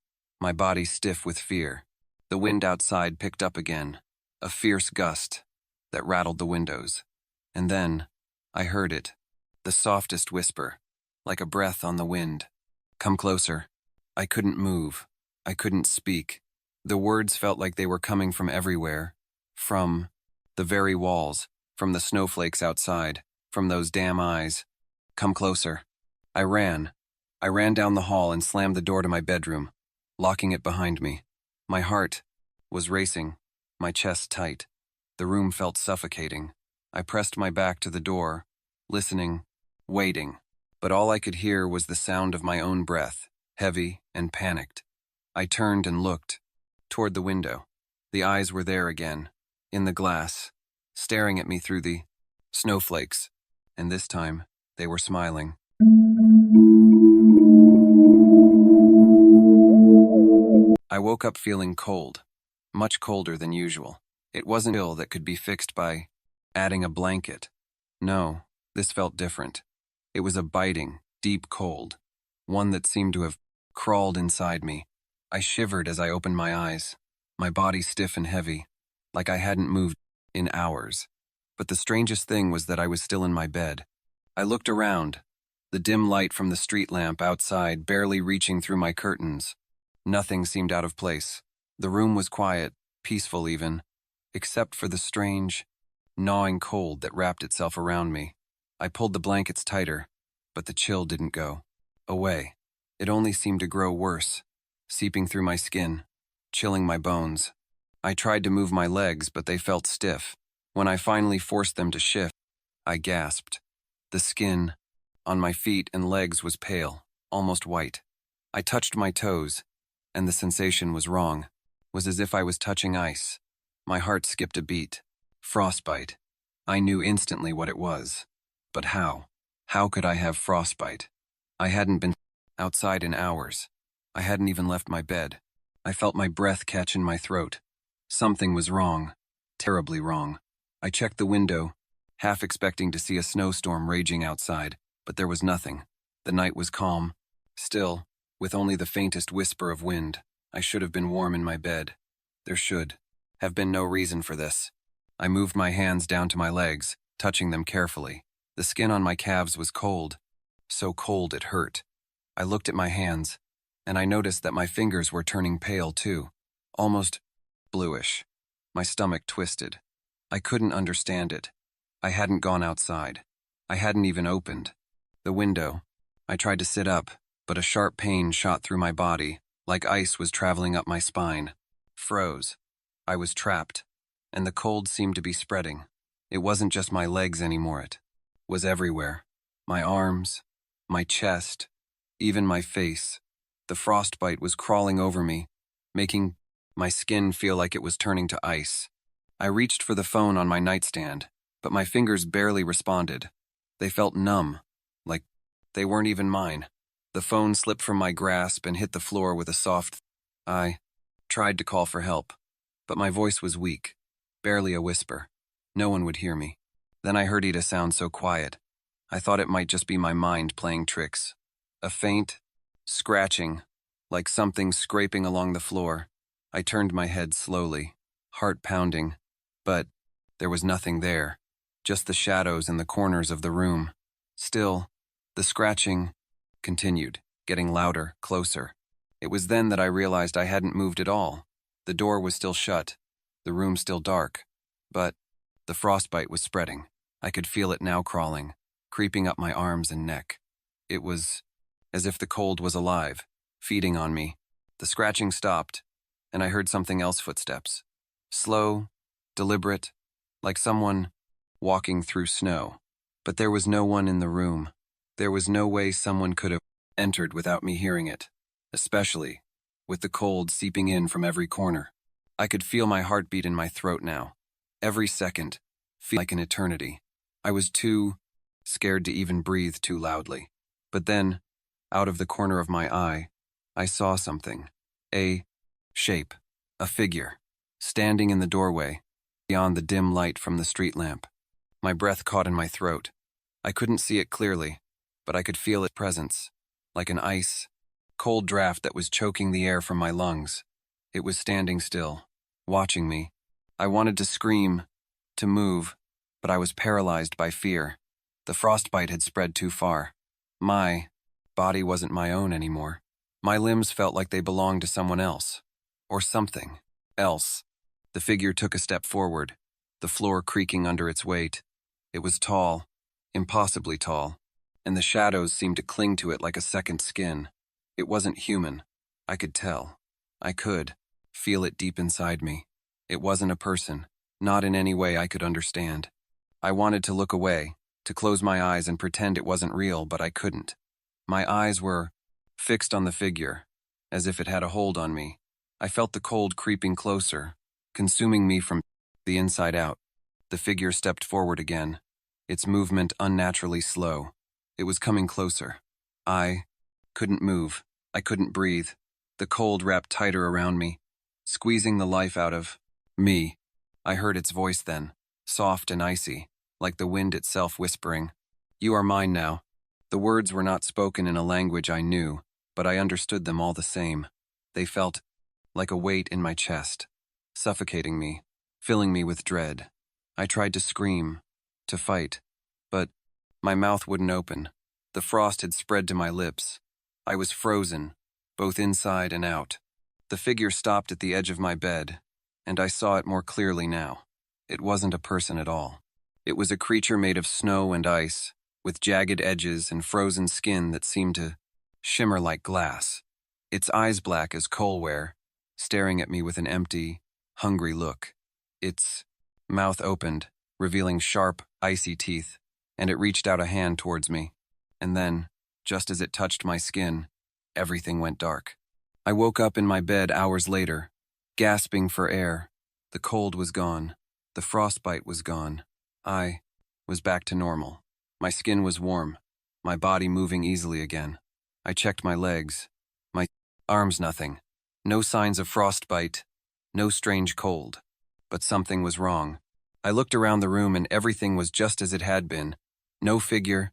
Speaker 1: my body stiff with fear. The wind outside picked up again, a fierce gust that rattled the windows. And then I heard it, the softest whisper, like a breath on the wind. Come closer. I couldn't move. I couldn't speak. The words felt like they were coming from everywhere, from the very walls, from the snowflakes outside, from those damn eyes. Come closer. I ran. I ran down the hall and slammed the door to my bedroom, locking it behind me. My heart was racing, my chest tight. The room felt suffocating. I pressed my back to the door, listening, waiting. But all I could hear was the sound of my own breath, heavy and panicked. I turned and looked toward the window. The eyes were there again, in the glass, staring at me through the snowflakes, and this time they were smiling. I woke up feeling cold, much colder than usual. It wasn't ill that could be fixed by adding a blanket. No, this felt different. It was a biting, deep cold, one that seemed to have crawled inside me. I shivered as I opened my eyes, my body stiff and heavy, like I hadn't moved in hours. But the strangest thing was that I was still in my bed. I looked around, the dim light from the street lamp outside barely reaching through my curtains. Nothing seemed out of place. The room was quiet, peaceful even, except for the strange, gnawing cold that wrapped itself around me. I pulled the blankets tighter, but the chill didn't go away. It only seemed to grow worse, seeping through my skin, chilling my bones. I tried to move my legs, but they felt stiff. When I finally forced them to shift, I gasped. The skin on my feet and legs was pale, almost white. I touched my toes, and the sensation was wrong. It was as if I was touching ice. My heart skipped a beat. Frostbite. I knew instantly what it was. But how? How could I have frostbite? I hadn't been outside in hours. I hadn't even left my bed. I felt my breath catch in my throat. Something was wrong. Terribly wrong. I checked the window, half expecting to see a snowstorm raging outside, but there was nothing. The night was calm, still, with only the faintest whisper of wind. I should have been warm in my bed. There should have been no reason for this. I moved my hands down to my legs, touching them carefully. The skin on my calves was cold, so cold it hurt. I looked at my hands, and I noticed that my fingers were turning pale too, almost bluish. My stomach twisted. I couldn't understand it. I hadn't gone outside. I hadn't even opened the window. I tried to sit up, but a sharp pain shot through my body, like ice was traveling up my spine. Froze. I was trapped, and the cold seemed to be spreading. It wasn't just my legs anymore, it was everywhere. My arms, my chest, even my face. The frostbite was crawling over me, making my skin feel like it was turning to ice. I reached for the phone on my nightstand, but my fingers barely responded. They felt numb, like they weren't even mine. The phone slipped from my grasp and hit the floor with a soft. I tried to call for help, but my voice was weak, barely a whisper. No one would hear me. Then I heard Ida sound so quiet. I thought it might just be my mind playing tricks. A faint scratching, like something scraping along the floor. I turned my head slowly, heart pounding, but there was nothing there, just the shadows in the corners of the room. Still, the scratching continued, getting louder, closer. It was then that I realized I hadn't moved at all. The door was still shut, the room still dark, but the frostbite was spreading. I could feel it now crawling, creeping up my arms and neck. It was as if the cold was alive, feeding on me. The scratching stopped, and I heard something else footsteps. Slow, deliberate, like someone walking through snow. But there was no one in the room. There was no way someone could have entered without me hearing it, especially with the cold seeping in from every corner. I could feel my heartbeat in my throat now. Every second felt like an eternity. I was too scared to even breathe too loudly. But then, out of the corner of my eye, I saw something. A shape, a figure, standing in the doorway, beyond the dim light from the street lamp. My breath caught in my throat. I couldn't see it clearly, but I could feel its presence, like an ice, cold draft that was choking the air from my lungs. It was standing still, watching me. I wanted to scream, to move, but I was paralyzed by fear. The frostbite had spread too far. My body wasn't my own anymore. My limbs felt like they belonged to someone else, or something else. The figure took a step forward, the floor creaking under its weight. It was tall, impossibly tall, and the shadows seemed to cling to it like a second skin. It wasn't human. I could tell. I could feel it deep inside me. It wasn't a person, not in any way I could understand. I wanted to look away, to close my eyes and pretend it wasn't real, but I couldn't. My eyes were fixed on the figure, as if it had a hold on me. I felt the cold creeping closer, consuming me from the inside out. The figure stepped forward again, its movement unnaturally slow. It was coming closer. I couldn't move. I couldn't breathe. The cold wrapped tighter around me, squeezing the life out of me. I heard its voice then, soft and icy, like the wind itself whispering, "You are mine now." The words were not spoken in a language I knew, but I understood them all the same. They felt like a weight in my chest, suffocating me, filling me with dread. I tried to scream, to fight, but my mouth wouldn't open. The frost had spread to my lips. I was frozen, both inside and out. The figure stopped at the edge of my bed, and I saw it more clearly now. It wasn't a person at all. It was a creature made of snow and ice, with jagged edges and frozen skin that seemed to shimmer like glass. Its eyes black as coalware, staring at me with an empty, hungry look. Its mouth opened, revealing sharp, icy teeth, and it reached out a hand towards me. And then, just as it touched my skin, everything went dark. I woke up in my bed hours later, gasping for air. The cold was gone. The frostbite was gone. I was back to normal. My skin was warm, my body moving easily again. I checked my legs. My arms nothing. No signs of frostbite, no strange cold. But something was wrong. I looked around the room and everything was just as it had been. No figure,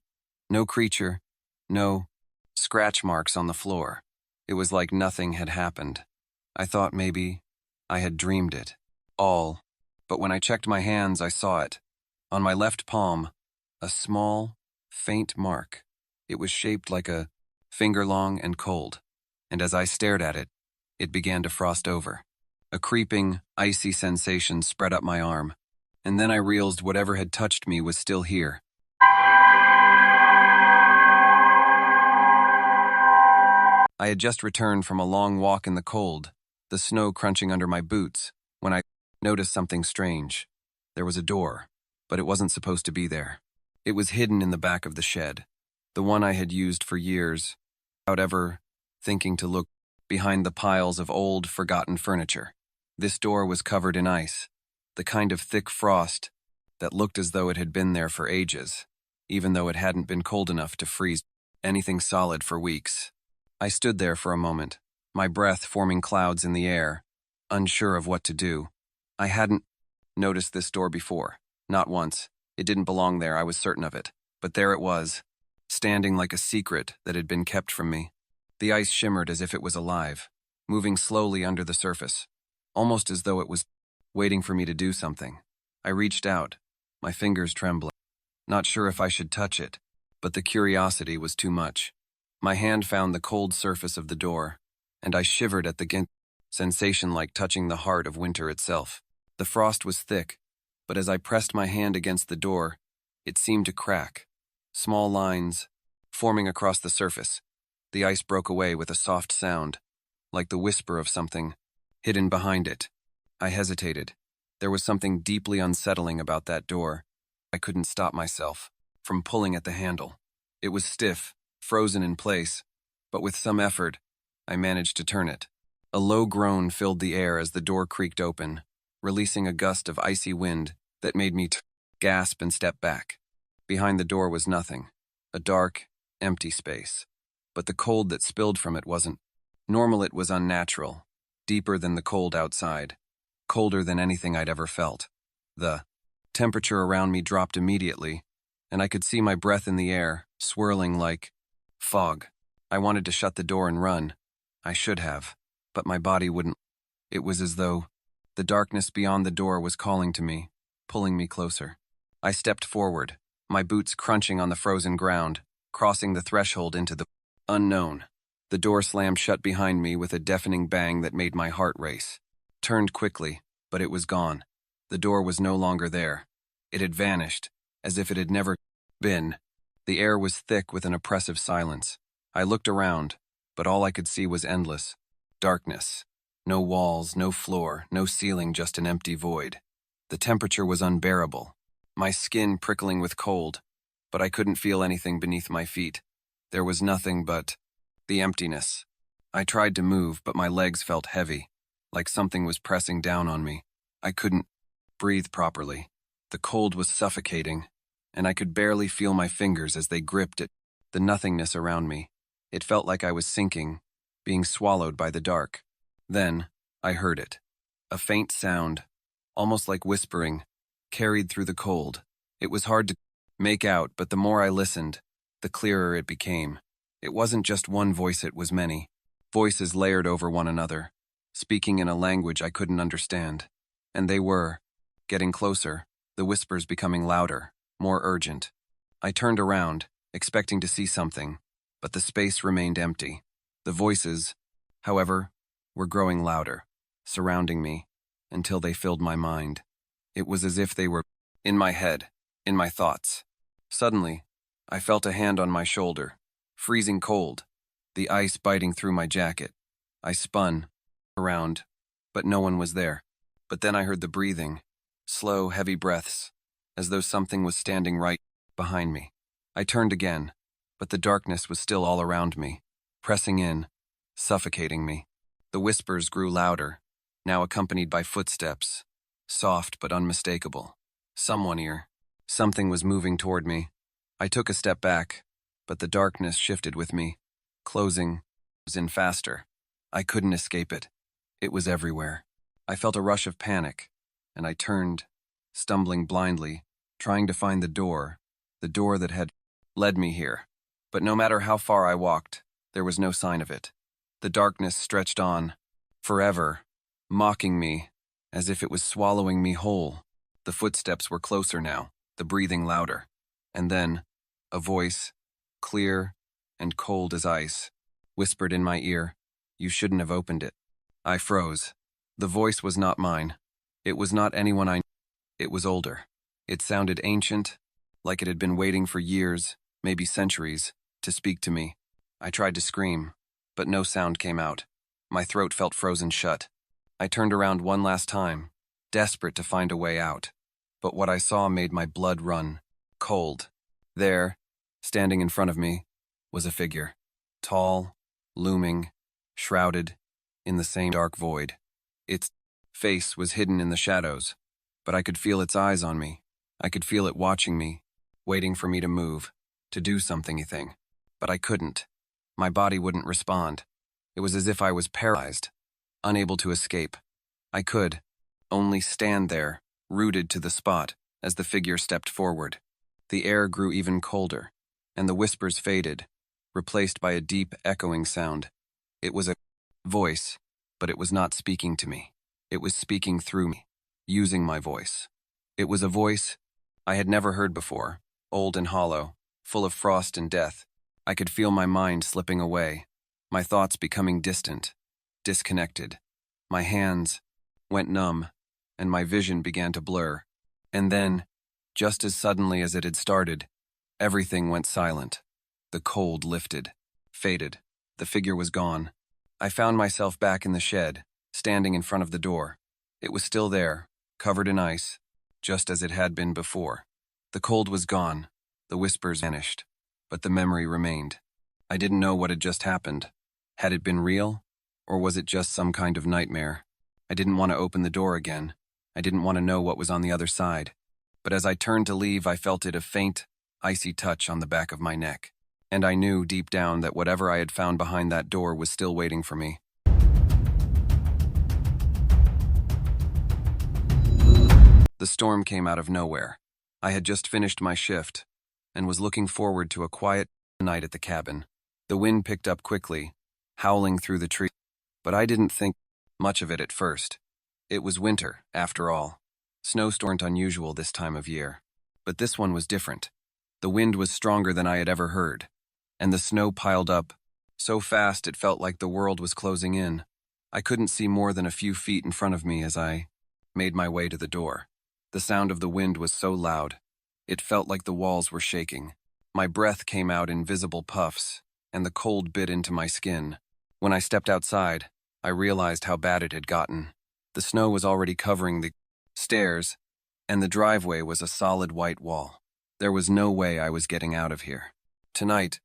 Speaker 1: no creature, no scratch marks on the floor. It was like nothing had happened. I thought maybe I had dreamed it all, but when I checked my hands, I saw it. On my left palm, a small, faint mark. It was shaped like a finger long and cold, and as I stared at it, it began to frost over. A creeping, icy sensation spread up my arm, and then I realized whatever had touched me was still here. I had just returned from a long walk in the cold, the snow crunching under my boots, when I noticed something strange. There was a door, but it wasn't supposed to be there. It was hidden in the back of the shed, the one I had used for years, without ever thinking to look behind the piles of old, forgotten furniture. This door was covered in ice, the kind of thick frost that looked as though it had been there for ages, even though it hadn't been cold enough to freeze anything solid for weeks. I stood there for a moment, my breath forming clouds in the air, unsure of what to do. I hadn't noticed this door before, not once. It didn't belong there, I was certain of it. But there it was, standing like a secret that had been kept from me. The ice shimmered as if it was alive, moving slowly under the surface, almost as though it was waiting for me to do something. I reached out, my fingers trembling, not sure if I should touch it, but the curiosity was too much. My hand found the cold surface of the door, and I shivered at the sensation like touching the heart of winter itself. The frost was thick, but as I pressed my hand against the door, it seemed to crack, small lines forming across the surface. The ice broke away with a soft sound, like the whisper of something hidden behind it. I hesitated. There was something deeply unsettling about that door. I couldn't stop myself from pulling at the handle. It was stiff, frozen in place, but with some effort, I managed to turn it. A low groan filled the air as the door creaked open, releasing a gust of icy wind that made me gasp and step back. Behind the door was nothing, a dark, empty space. But the cold that spilled from it wasn't normal, it was unnatural, deeper than the cold outside, colder than anything I'd ever felt. The temperature around me dropped immediately, and I could see my breath in the air, swirling like fog. I wanted to shut the door and run. I should have, but my body wouldn't. It was as though the darkness beyond the door was calling to me, pulling me closer. I stepped forward, my boots crunching on the frozen ground, crossing the threshold into the unknown. The door slammed shut behind me with a deafening bang that made my heart race. Turned quickly, but it was gone. The door was no longer there. It had vanished, as if it had never been. The air was thick with an oppressive silence. I looked around, but all I could see was endless darkness. No walls, no floor, no ceiling, just an empty void. The temperature was unbearable, my skin prickling with cold, but I couldn't feel anything beneath my feet. There was nothing but the emptiness. I tried to move, but my legs felt heavy, like something was pressing down on me. I couldn't breathe properly. The cold was suffocating, and I could barely feel my fingers as they gripped at the nothingness around me. It felt like I was sinking, being swallowed by the dark. Then, I heard it. A faint sound, almost like whispering, carried through the cold. It was hard to make out, but the more I listened, the clearer it became. It wasn't just one voice, it was many. Voices layered over one another, speaking in a language I couldn't understand. And they were getting closer, the whispers becoming louder, more urgent. I turned around, expecting to see something, but the space remained empty. The voices, however, were growing louder, surrounding me, until they filled my mind. It was as if they were in my head, in my thoughts. Suddenly, I felt a hand on my shoulder, freezing cold, the ice biting through my jacket. I spun around, but no one was there. But then I heard the breathing, slow, heavy breaths, as though something was standing right behind me. I turned again, but the darkness was still all around me, pressing in, suffocating me. The whispers grew louder, now accompanied by footsteps, soft but unmistakable. Someone here. Something was moving toward me. I took a step back, but the darkness shifted with me, closing was in faster. I couldn't escape it. It was everywhere. I felt a rush of panic, and I turned, stumbling blindly, trying to find the door that had led me here. But no matter how far I walked, there was no sign of it. The darkness stretched on, forever, mocking me, as if it was swallowing me whole. The footsteps were closer now, the breathing louder. And then, a voice, clear and cold as ice, whispered in my ear, "You shouldn't have opened it." I froze. The voice was not mine. It was not anyone I knew. It was older. It sounded ancient, like it had been waiting for years, maybe centuries, to speak to me. I tried to scream, but no sound came out. My throat felt frozen shut. I turned around one last time, desperate to find a way out. But what I saw made my blood run cold. There, standing in front of me, was a figure. Tall, looming, shrouded in the same dark void. Its face was hidden in the shadows, but I could feel its eyes on me. I could feel it watching me, waiting for me to move, to do something. But I couldn't. My body wouldn't respond. It was as if I was paralyzed, unable to escape. I could only stand there, rooted to the spot, as the figure stepped forward. The air grew even colder, and the whispers faded, replaced by a deep, echoing sound. It was a voice, but it was not speaking to me. It was speaking through me, using my voice. It was a voice I had never heard before, old and hollow, full of frost and death. I could feel my mind slipping away, my thoughts becoming distant, disconnected. My hands went numb, and my vision began to blur. And then, just as suddenly as it had started, everything went silent. The cold lifted, faded. The figure was gone. I found myself back in the shed, standing in front of the door. It was still there, covered in ice, just as it had been before. The cold was gone, the whispers vanished, but the memory remained. I didn't know what had just happened. Had it been real, or was it just some kind of nightmare? I didn't want to open the door again. I didn't want to know what was on the other side. But as I turned to leave, I felt a faint, icy touch on the back of my neck. And I knew deep down that whatever I had found behind that door was still waiting for me. The storm came out of nowhere. I had just finished my shift and was looking forward to a quiet night at the cabin. The wind picked up quickly, howling through the trees, but I didn't think much of it at first. It was winter, after all. Snowstorms weren't unusual this time of year, but this one was different. The wind was stronger than I had ever heard, and the snow piled up so fast it felt like the world was closing in. I couldn't see more than a few feet in front of me as I made my way to the door. The sound of the wind was so loud, it felt like the walls were shaking. My breath came out in visible puffs, and the cold bit into my skin. When I stepped outside, I realized how bad it had gotten. The snow was already covering the stairs, and the driveway was a solid white wall. There was no way I was getting out of here. Tonight,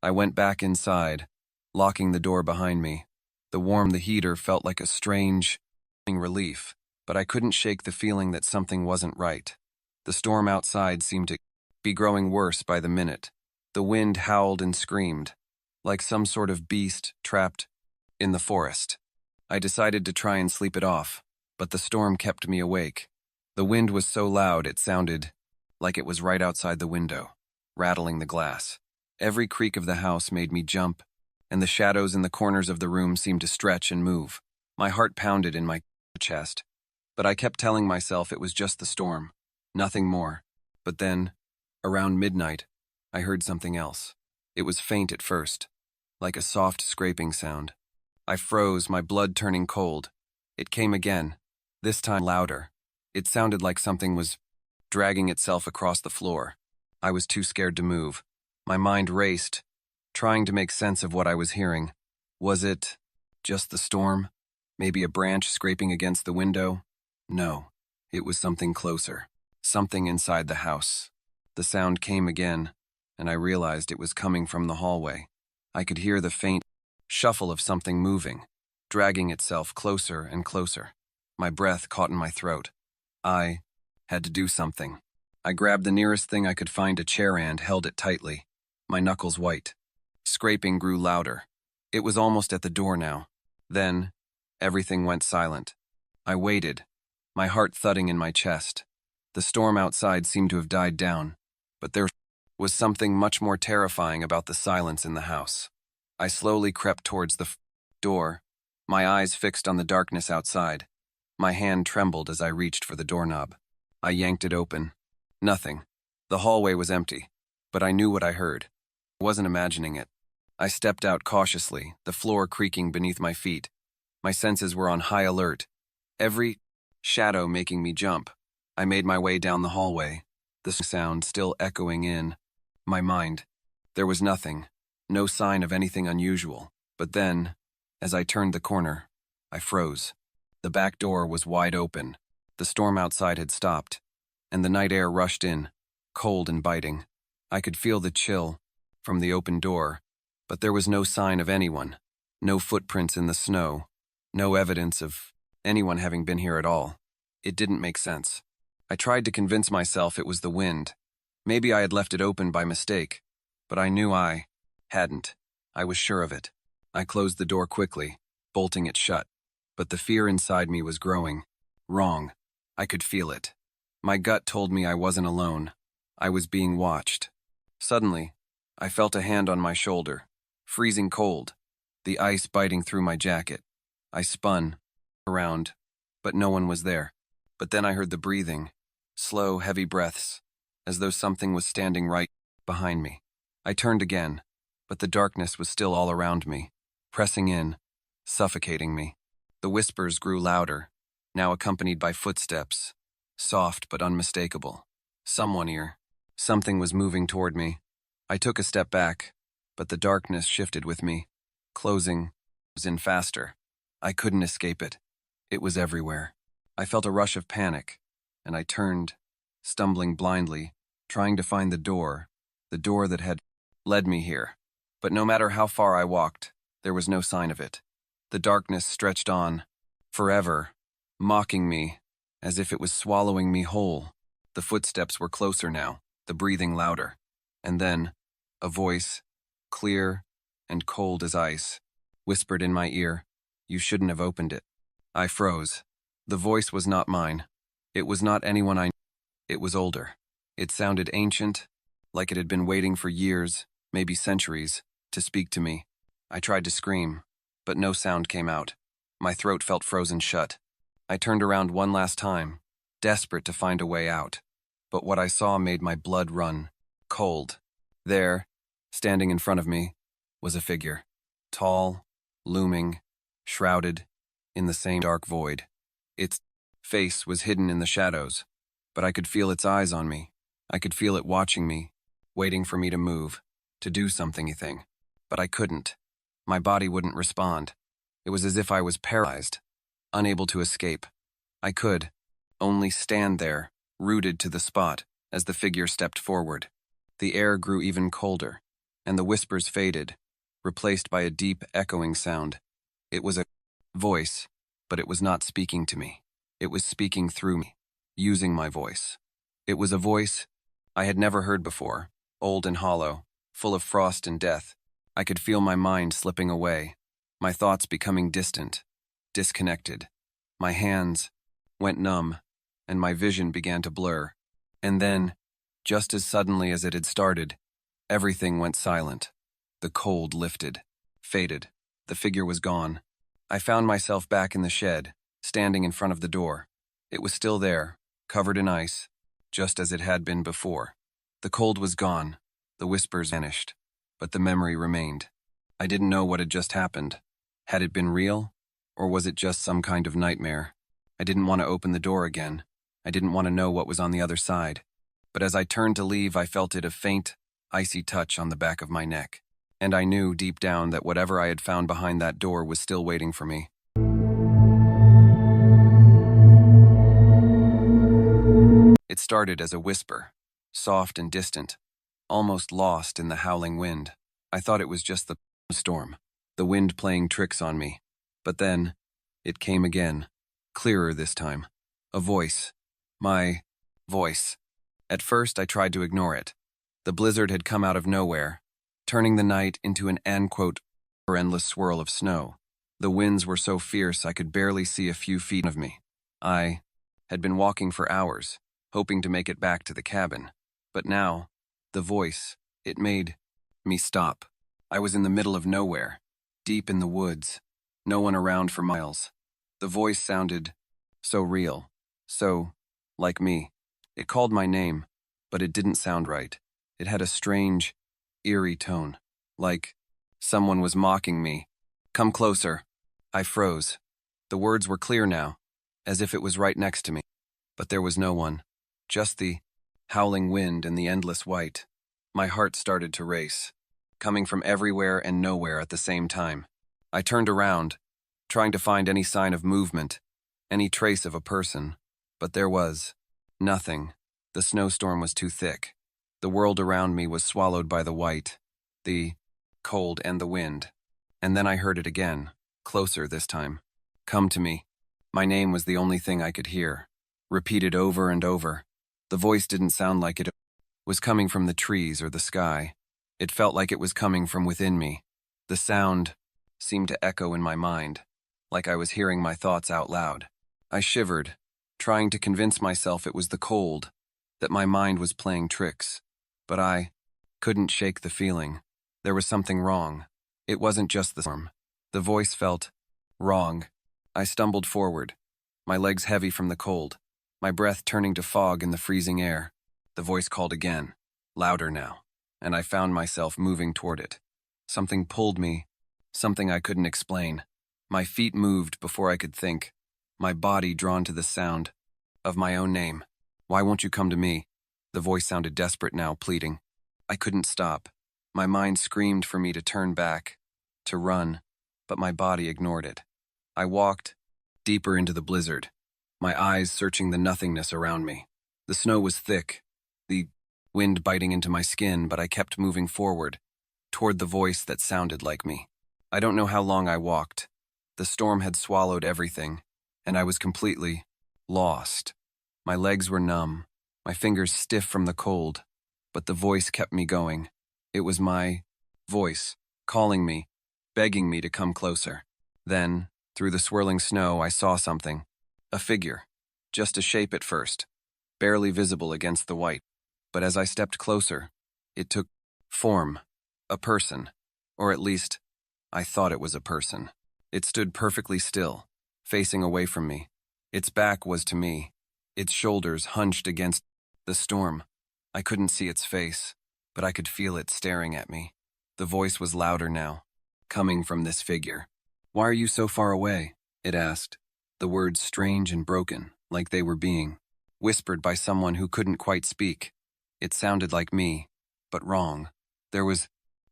Speaker 1: I went back inside, locking the door behind me. The heater felt like a strange relief, but I couldn't shake the feeling that something wasn't right. The storm outside seemed to be growing worse by the minute. The wind howled and screamed, like some sort of beast trapped in the forest. I decided to try and sleep it off, but the storm kept me awake. The wind was so loud it sounded like it was right outside the window, rattling the glass. Every creak of the house made me jump, and the shadows in the corners of the room seemed to stretch and move. My heart pounded in my chest, but I kept telling myself it was just the storm, nothing more. But then, around midnight, I heard something else. It was faint at first, like a soft scraping sound. I froze, my blood turning cold. It came again, this time louder. It sounded like something was dragging itself across the floor. I was too scared to move. My mind raced, trying to make sense of what I was hearing. Was it just the storm? Maybe a branch scraping against the window? No, it was something closer. Something inside the house. The sound came again, and I realized it was coming from the hallway. I could hear the faint shuffle of something moving, dragging itself closer and closer. My breath caught in my throat. I had to do something. I grabbed the nearest thing I could find, a chair, and held it tightly, my knuckles white. Scraping grew louder. It was almost at the door now. Then, everything went silent. I waited, my heart thudding in my chest. The storm outside seemed to have died down, but there was something much more terrifying about the silence in the house. I slowly crept towards the door, my eyes fixed on the darkness outside. My hand trembled as I reached for the doorknob. I yanked it open. Nothing. The hallway was empty, but I knew what I heard. I wasn't imagining it. I stepped out cautiously, the floor creaking beneath my feet. My senses were on high alert, every shadow making me jump. I made my way down the hallway, the sound still echoing in my mind. There was nothing, no sign of anything unusual. But then, as I turned the corner, I froze. The back door was wide open. The storm outside had stopped, and the night air rushed in, cold and biting. I could feel the chill from the open door, but there was no sign of anyone, no footprints in the snow, no evidence of anyone having been here at all. It didn't make sense. I tried to convince myself it was the wind. Maybe I had left it open by mistake, but I knew I hadn't. I was sure of it. I closed the door quickly, bolting it shut, but the fear inside me was growing. Wrong. I could feel it. My gut told me I wasn't alone. I was being watched. Suddenly, I felt a hand on my shoulder, freezing cold, the ice biting through my jacket. I spun around, but no one was there. But then I heard the breathing, slow, heavy breaths, as though something was standing right behind me. I turned again, but the darkness was still all around me, pressing in, suffocating me. The whispers grew louder, now accompanied by footsteps, soft but unmistakable. Someone here. Something was moving toward me. I took a step back, but the darkness shifted with me, closing in faster. I couldn't escape it. It was everywhere. I felt a rush of panic, and I turned, stumbling blindly, trying to find the door that had led me here. But no matter how far I walked, there was no sign of it. The darkness stretched on, forever, mocking me, as if it was swallowing me whole. The footsteps were closer now, the breathing louder. And then, a voice, clear and cold as ice, whispered in my ear, "You shouldn't have opened it." I froze. The voice was not mine. It was not anyone I knew. It was older. It sounded ancient, like it had been waiting for years, maybe centuries, to speak to me. I tried to scream, but no sound came out. My throat felt frozen shut. I turned around one last time, desperate to find a way out. But what I saw made my blood run cold. There, standing in front of me, was a figure. Tall, looming, shrouded in the same dark void. Its face was hidden in the shadows, but I could feel its eyes on me. I could feel it watching me, waiting for me to move, to do something. But I couldn't. My body wouldn't respond. It was as if I was paralyzed, unable to escape. I could only stand there, rooted to the spot, as the figure stepped forward. The air grew even colder, and the whispers faded, replaced by a deep, echoing sound. It was a voice, but it was not speaking to me. It was speaking through me, using my voice. It was a voice I had never heard before, old and hollow, full of frost and death. I could feel my mind slipping away, my thoughts becoming distant, disconnected. My hands went numb, and my vision began to blur. And then, just as suddenly as it had started, everything went silent. The cold lifted, faded. The figure was gone. I found myself back in the shed, standing in front of the door. It was still there, covered in ice, just as it had been before. The cold was gone, the whispers vanished, but the memory remained. I didn't know what had just happened. Had it been real, or was it just some kind of nightmare? I didn't want to open the door again. I didn't want to know what was on the other side. But as I turned to leave, I felt a faint, icy touch on the back of my neck. And I knew deep down that whatever I had found behind that door was still waiting for me. It started as a whisper, soft and distant, almost lost in the howling wind. I thought it was just the storm, the wind playing tricks on me. But then, it came again, clearer this time. A voice. My voice. At first, I tried to ignore it. The blizzard had come out of nowhere, turning the night into an endless swirl of snow. The winds were so fierce I could barely see a few feet of me. I had been walking for hours, hoping to make it back to the cabin. But now, the voice, it made me stop. I was in the middle of nowhere, deep in the woods, no one around for miles. The voice sounded so real, so like me. It called my name, but it didn't sound right. It had a strange, eerie tone, like someone was mocking me. Come closer. I froze. The words were clear now, as if it was right next to me. But there was no one, just the howling wind and the endless white. My heart started to race, coming from everywhere and nowhere at the same time. I turned around, trying to find any sign of movement, any trace of a person. But there was nothing. The snowstorm was too thick. The world around me was swallowed by the white, the cold, and the wind. And then I heard it again, closer this time. Come to me. My name was the only thing I could hear, repeated over and over. The voice didn't sound like it was coming from the trees or the sky. It felt like it was coming from within me. The sound seemed to echo in my mind, like I was hearing my thoughts out loud. I shivered, trying to convince myself it was the cold, that my mind was playing tricks. But I couldn't shake the feeling. There was something wrong. It wasn't just the storm. The voice felt wrong. I stumbled forward, my legs heavy from the cold, my breath turning to fog in the freezing air. The voice called again, louder now, and I found myself moving toward it. Something pulled me, something I couldn't explain. My feet moved before I could think, my body drawn to the sound of my own name. Why won't you come to me? The voice sounded desperate now, pleading. I couldn't stop. My mind screamed for me to turn back, to run, but my body ignored it. I walked deeper into the blizzard, my eyes searching the nothingness around me. The snow was thick, the wind biting into my skin, but I kept moving forward, toward the voice that sounded like me. I don't know how long I walked. The storm had swallowed everything, and I was completely lost. My legs were numb, my fingers stiff from the cold, but the voice kept me going. It was my voice, calling me, begging me to come closer. Then, through the swirling snow, I saw something. A figure. Just a shape at first, barely visible against the white. But as I stepped closer, it took form. A person. Or at least, I thought it was a person. It stood perfectly still, facing away from me. Its back was to me, its shoulders hunched against the storm. I couldn't see its face, but I could feel it staring at me. The voice was louder now, coming from this figure. Why are you so far away? It asked. The words strange and broken, like they were being whispered by someone who couldn't quite speak. It sounded like me, but wrong. There was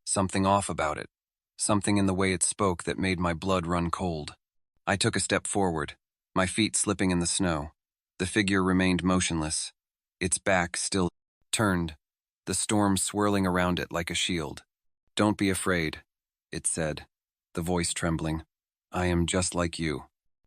Speaker 1: something off about it, something in the way it spoke that made my blood run cold. I took a step forward, my feet slipping in the snow. The figure remained motionless, its back still turned, the storm swirling around it like a shield. Don't be afraid, it said, the voice trembling. I am just like you.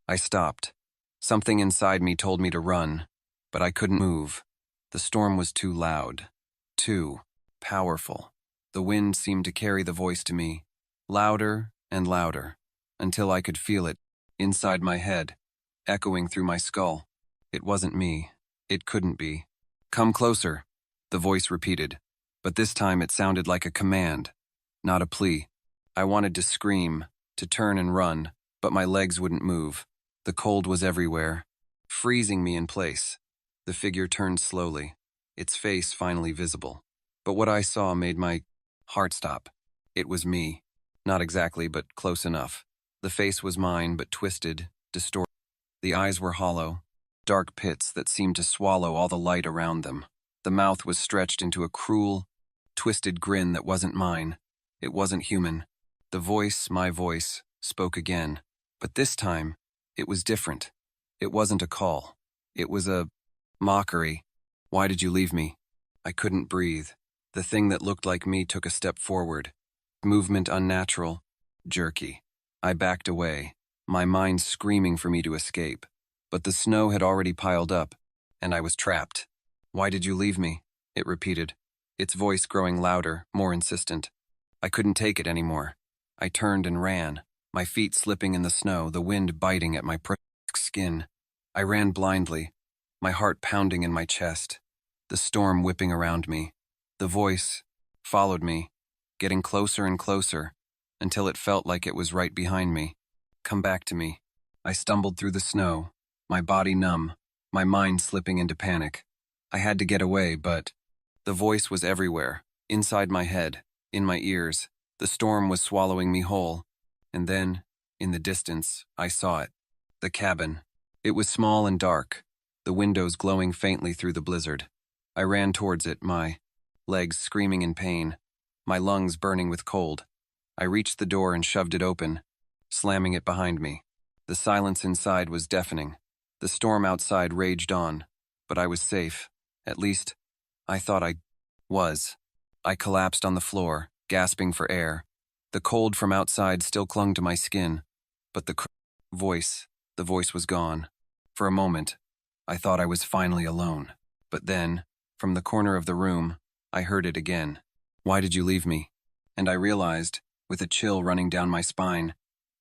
Speaker 1: I stopped. Something inside me told me to run, but I couldn't move. The storm was too loud, Too powerful. The wind seemed to carry the voice to me, louder and louder, until I could feel it inside my head, echoing through my skull. It wasn't me. It couldn't be. Come closer, the voice repeated, but this time it sounded like a command, not a plea. I wanted to scream, to turn and run, but my legs wouldn't move. The cold was everywhere, freezing me in place. The figure turned slowly, its face finally visible. But what I saw made my heart stop. It was me. Not exactly, but close enough. The face was mine, but twisted, distorted. The eyes were hollow, dark pits that seemed to swallow all the light around them. The mouth was stretched into a cruel, twisted grin that wasn't mine. It wasn't human. The voice, my voice, spoke again. But this time, it was different. It wasn't a call. It was a mockery. Why did you leave me? I couldn't breathe. The thing that looked like me took a step forward. Movement unnatural, jerky. I backed away, my mind screaming for me to escape. But the snow had already piled up, and I was trapped. Why did you leave me? It repeated, its voice growing louder, more insistent. I couldn't take it anymore. I turned and ran, my feet slipping in the snow, the wind biting at my skin. I ran blindly, my heart pounding in my chest, the storm whipping around me. The voice followed me, getting closer and closer, until it felt like it was right behind me. Come back to me. I stumbled through the snow, my body numb, my mind slipping into panic. I had to get away, but the voice was everywhere, inside my head, in my ears. The storm was swallowing me whole. And then, in the distance, I saw it. The cabin. It was small and dark, the windows glowing faintly through the blizzard. I ran towards it, my legs screaming in pain, my lungs burning with cold. I reached the door and shoved it open, slamming it behind me. The silence inside was deafening. The storm outside raged on, but I was safe. At least, I thought I was. I collapsed on the floor, gasping for air. The cold from outside still clung to my skin, but the voice was gone. For a moment, I thought I was finally alone. But then, from the corner of the room, I heard it again. Why did you leave me? And I realized, with a chill running down my spine,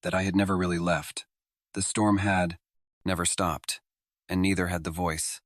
Speaker 1: that I had never really left. The storm had never stopped, and neither had the voice.